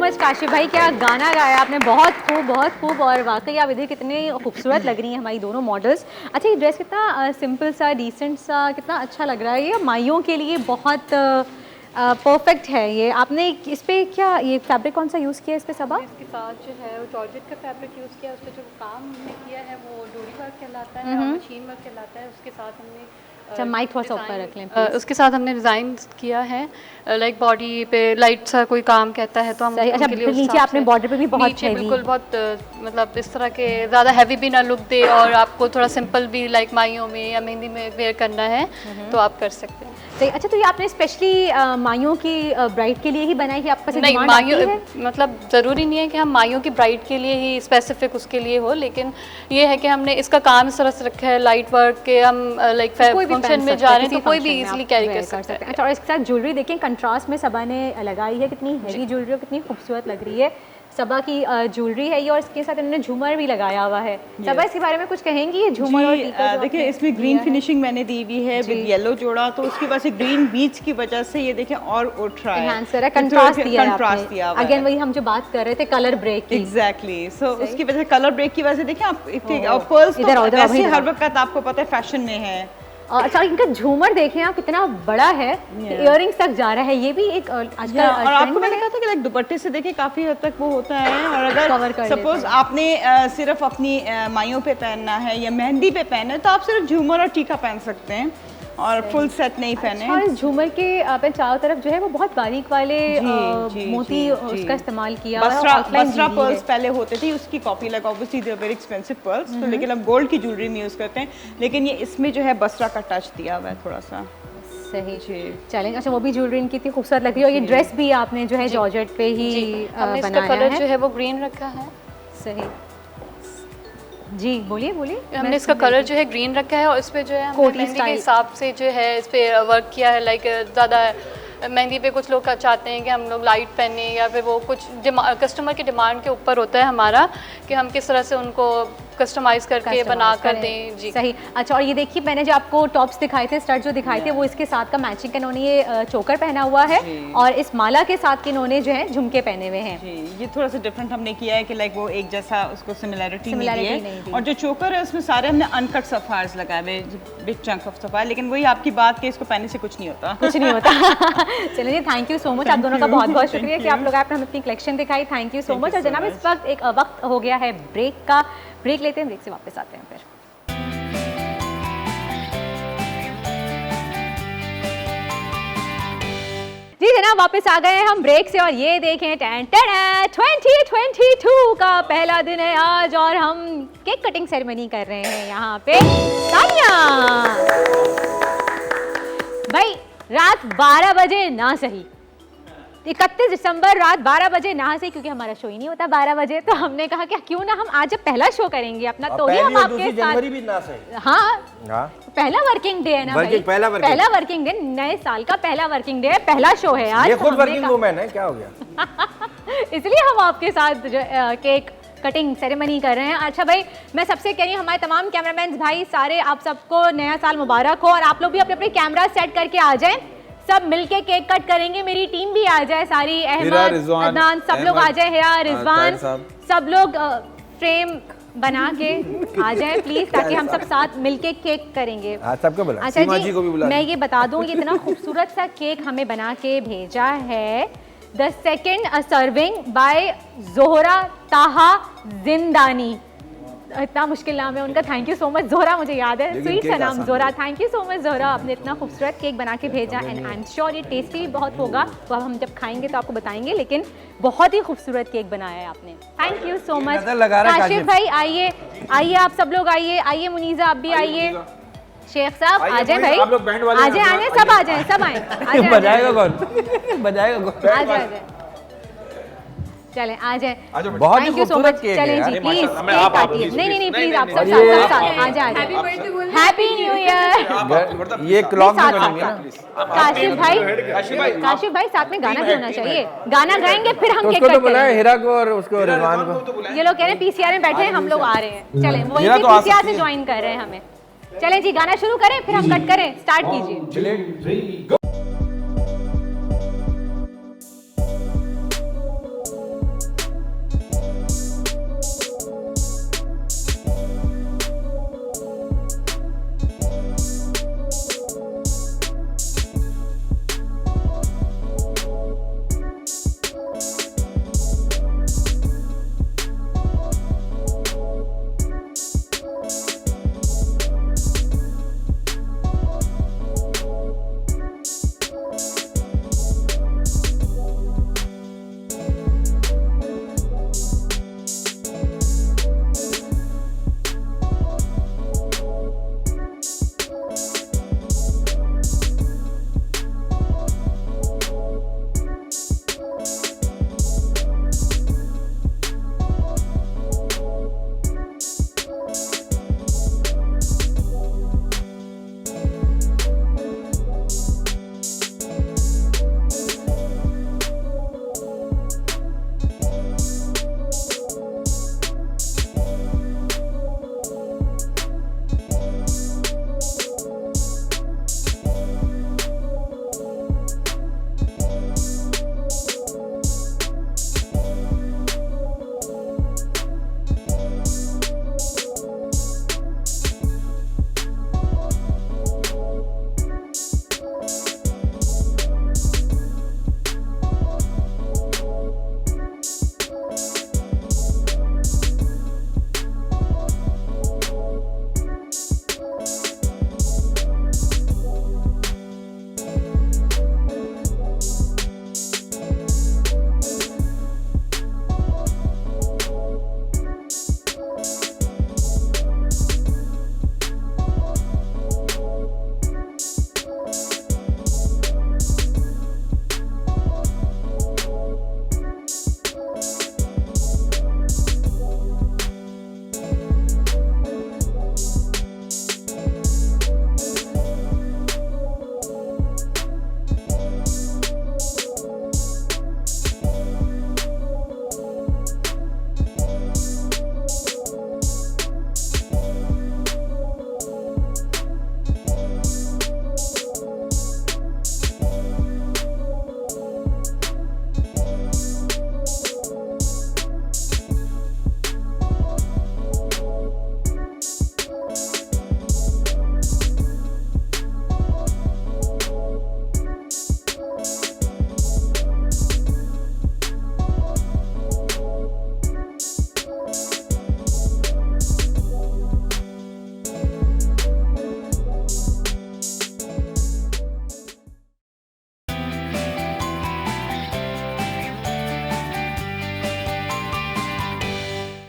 मच काशिफ भाई, क्या गाना गाया आपने, बहुत खूब और वाकई आप इधर कितने खूबसूरत लग रही हैं हमारी दोनों मॉडल्स। अच्छा ये ड्रेस कितना सिंपल सा, डिसेंट सा, कितना अच्छा लग रहा है, ये माइयों के लिए बहुत परफेक्ट है। ये आपने इस पे क्या, ये फैब्रिक कौन सा यूज़ किया है इस पे सबा? इसके साथ जो है वो जॉर्जेट का फैब्रिक यूज़ किया, उस पर जो काम हमने किया है वो डोरी वर्क कहलाता है और मशीन वर्क कहलाता है। उसके साथ हमने अच्छा माइक थोड़ा सा ऊपर रख लें। उसके साथ हमने डिज़ाइन किया है लाइक बॉडी पे लाइट सा कोई काम कहता है तो हम अच्छा उनके लिए उस नीचे हिसाब आपने से- बॉर्डर पे भी बहुत नीचे heavy। बिल्कुल बहुत मतलब इस तरह के ज़्यादा हैवी भी ना लुक दे और आपको थोड़ा सिंपल भी लाइक माइयों में या मेहंदी में वेयर करना है तो आप कर सकते हैं। सही। अच्छा तो ये आपने स्पेशली माइयों की ब्राइड के लिए ही बनाई है, आपके पास नहीं, डिमांड आती है? माइयों मतलब ज़रूरी नहीं है कि हम माइयों की ब्राइड के लिए ही स्पेसिफिक उसके लिए हो, लेकिन ये है कि हमने इसका काम इस तरह से रखा है लाइट वर्क के, हम लाइक कोई भी फंक्शन पहन में सकता जा है, रहे हैं किसी तो कोई भी function में इजीली आप कैरी wear कर सकते हैं। अच्छा और इसके साथ ज्वेलरी देखें, कंट्रास्ट में सबा ने लगाई है, कितनी हैवी ज्वेलरी और कितनी खूबसूरत लग रही है। सबा की ज्वेलरी है ये और इसके साथ इन्होंने झूमर भी लगाया हुआ है। सबा इसके बारे में कुछ कहेंगी, ये झूमर और टीका जो देखिए आपने इसमें ग्रीन दिया है? फिनिशिंग मैंने दी हुई है विद येलो जोड़ा, तो उसकी वजह से ग्रीन बीच की वजह से ये देखें और उठ रहा है, एनहांस कर रहा है, कंट्रास्ट दिया है कंट्रास्ट दिया आपने। हुआ अगेन है। वही हम जो बात कर रहे थे कलर ब्रेक की। एग्जैक्टली सो उसकी वजह से कलर ब्रेक की वजह से देखें आप पर्ल्स इधर आओ, तो इधर आओ, वैसे इधर हर आओ। वक्त आपको पता है फैशन में है। अच्छा इनका झूमर देखें आप कितना बड़ा है, इयररिंग्स तक जा रहा है, ये भी एक आजकल और आपको trend में मैंने है। कहा था कि लाइक दुपट्टे से देखें काफी हद तक वो होता है। और Cover अगर कर सपोज लेते हैं। आपने सिर्फ अपनी माइयों पे पहनना है या मेहंदी पे पहनना है तो आप सिर्फ झूमर और टीका पहन सकते हैं और फुल सेट नहीं पहने। अच्छा इस झूमर के आपने चारों तरफ जो है वो बहुत बारीक वाले मोती जी। उसका इस्तेमाल किया हुआ है, बसरा outline बसरा दी हुई पर्ल्स है। पहले होते थे, उसकी copy like obviously they are very expensive pearls, तो लेकिन अब गोल्ड की ज्वेलरी में यूज़ करते हैं, लेकिन ये इसमें जो है बसरा का टच दिया हुआ है थोड़ा सा। सही जी। चलेंगे। अच्छा वो भी ज्वेलरी इनकी इतनी खूबसूरत लग रही है और ये ड्रेस भी आपने जो है जॉर्जेट पे ही हमने इसका बनाया कलर जो है। है वो ग्रीन रखा है। सही जी बोलिए बोलिए। हमने इसका कलर जो है ग्रीन रखा है और इस पे जो है हमने कोटी मेहंदी के स्टाइल। हिसाब से जो है इस पे वर्क किया है। लाइक ज़्यादा मेहंदी पे कुछ लोग चाहते हैं कि हम लोग लाइट पहने या फिर वो कुछ कस्टमर की डिमांड के ऊपर होता है हमारा कि हम किस तरह से उनको कस्टमाइज करके बना कर दें। जी सही। अच्छा और ये देखिए मैंने जो आपको टॉप्स दिखाए थे, स्टड जो दिखाए थे, वो इसके साथ का मैचिंग इन्होंने ये चोकर पहना हुआ है और इस माला के साथ इन्होंने जो है झुमके पहने हुए हैं। जी ये थोड़ा सा डिफरेंट हमने किया है कि लाइक वो एक जैसा उसको सिमिलैरिटी नहीं Similarity दी नहीं है। दी। और जो चोकर है उसमें सारे हमने अनकट सफायर्स लगाए हुए, बिग चंक ऑफ सफायर, लेकिन वही आपकी बात कि इसको पहनने से कुछ नहीं होता। कुछ नहीं होता। चलिए थैंक यू सो मच, आप दोनों का you, बहुत बहुत thank शुक्रिया कि you. आप लोग आपने हमें अपनी कलेक्शन दिखाई। Thank you so Thank much. you और so जनाब इस much. वक्त एक वक्त हो गया है ब्रेक का, ब्रेक लेते हैं, ब्रेक से वापस आते हैं फिर। जी जनाब वापस आ गए हैं हम ब्रेक से और ये देखें 2022 का पहला दिन है आज और हम केक कटिंग सेरेमनी कर रहे हैं यहाँ पे। तालियां भाई, रात 12 बजे ना सही, 31 दिसंबर रात 12 बजे ना सही, क्योंकि हमारा शो ही नहीं होता 12 बजे, तो हमने कहा कि क्यों ना हम आज पहला शो करेंगे अपना, तो ही हम आपके साथ। जनवरी भी ना सही। हाँ पहला वर्किंग डे है ना भाई, पहला वर्किंग डे, नए साल का पहला वर्किंग डे है, पहला शो है आज। ये तो खुद हमने वर्किंग वुमेन है, क्या हो गया? इसलिए हम आपके साथ जो केक कटिंग सेरेमनी कर रहे हैं। अच्छा भाई मैं सबसे कह रही हूँ हमारे तमाम कैमरामैन भाई सारे, आप सबको नया साल मुबारक हो और आप लोग भी अपने अपने कैमरा सेट करके आ जाएं, सब मिलके केक कट करेंगे, मेरी टीम भी आ जाए सारी, अहमद अदनान सब लोग आ जाए, हिरा रिजवान सब लोग फ्रेम बना के आ जाए प्लीज, ताकि हम सब साथ मिलके केक करेंगे। सबको बुला। अच्छा जी मैं ये बता दूं ये इतना खूबसूरत सा केक हमें बना के भेजा है the second serving by Zohra Taha Zindani, इतना मुश्किल नाम है उनका, thank you so much Zohra, मुझे याद है स्वीट सा नाम Zohra, thank you so much Zohra, आपने इतना खूबसूरत केक बना के भेजा एंड आई एम श्योर ये टेस्टी भी बहुत होगा, वो अब हम जब खाएंगे तो आपको बताएंगे, लेकिन बहुत ही खूबसूरत केक बनाया है आपने, thank you so much. Kashif भाई आइए, आइए आप सब लोग आइए, आइए मुनीजा आप भी आइए, शेख साहब आ जाए भाई, आ जाए, आने सब आ जाए, सब आए, बजाएगा कौन? बजाएगा कौन? आ जाए, चलें आ जाए, बहुत ही थैंक यू सो खूबसूरत मच। केक चलें है जी यार, प्लीज माशाल्लाह। केक काटिए, नहीं प्लीज आप सब साथ आ जाए, हैप्पी न्यू ईयर, ये क्लॉक में साथ बनेंगे साथ। ना। काशिफ भाई साथ में गाना भी होना चाहिए, गाना गाएंगे फिर हम केक उसको तो कट बुलाए, करेंगे। हिरा को और उसको रिजवान को। ये लोग कह रहे हैं पीसीआर में बैठे हैं, हम लोग आ रहे हैं, चलें वही हिरा तो आ पीसीआर सकती से है। ज्वाइन कर रहे हैं हमें। चलें जी गाना शुरू करें फिर हम कट करें, स्टार्ट कीजिए। चलिए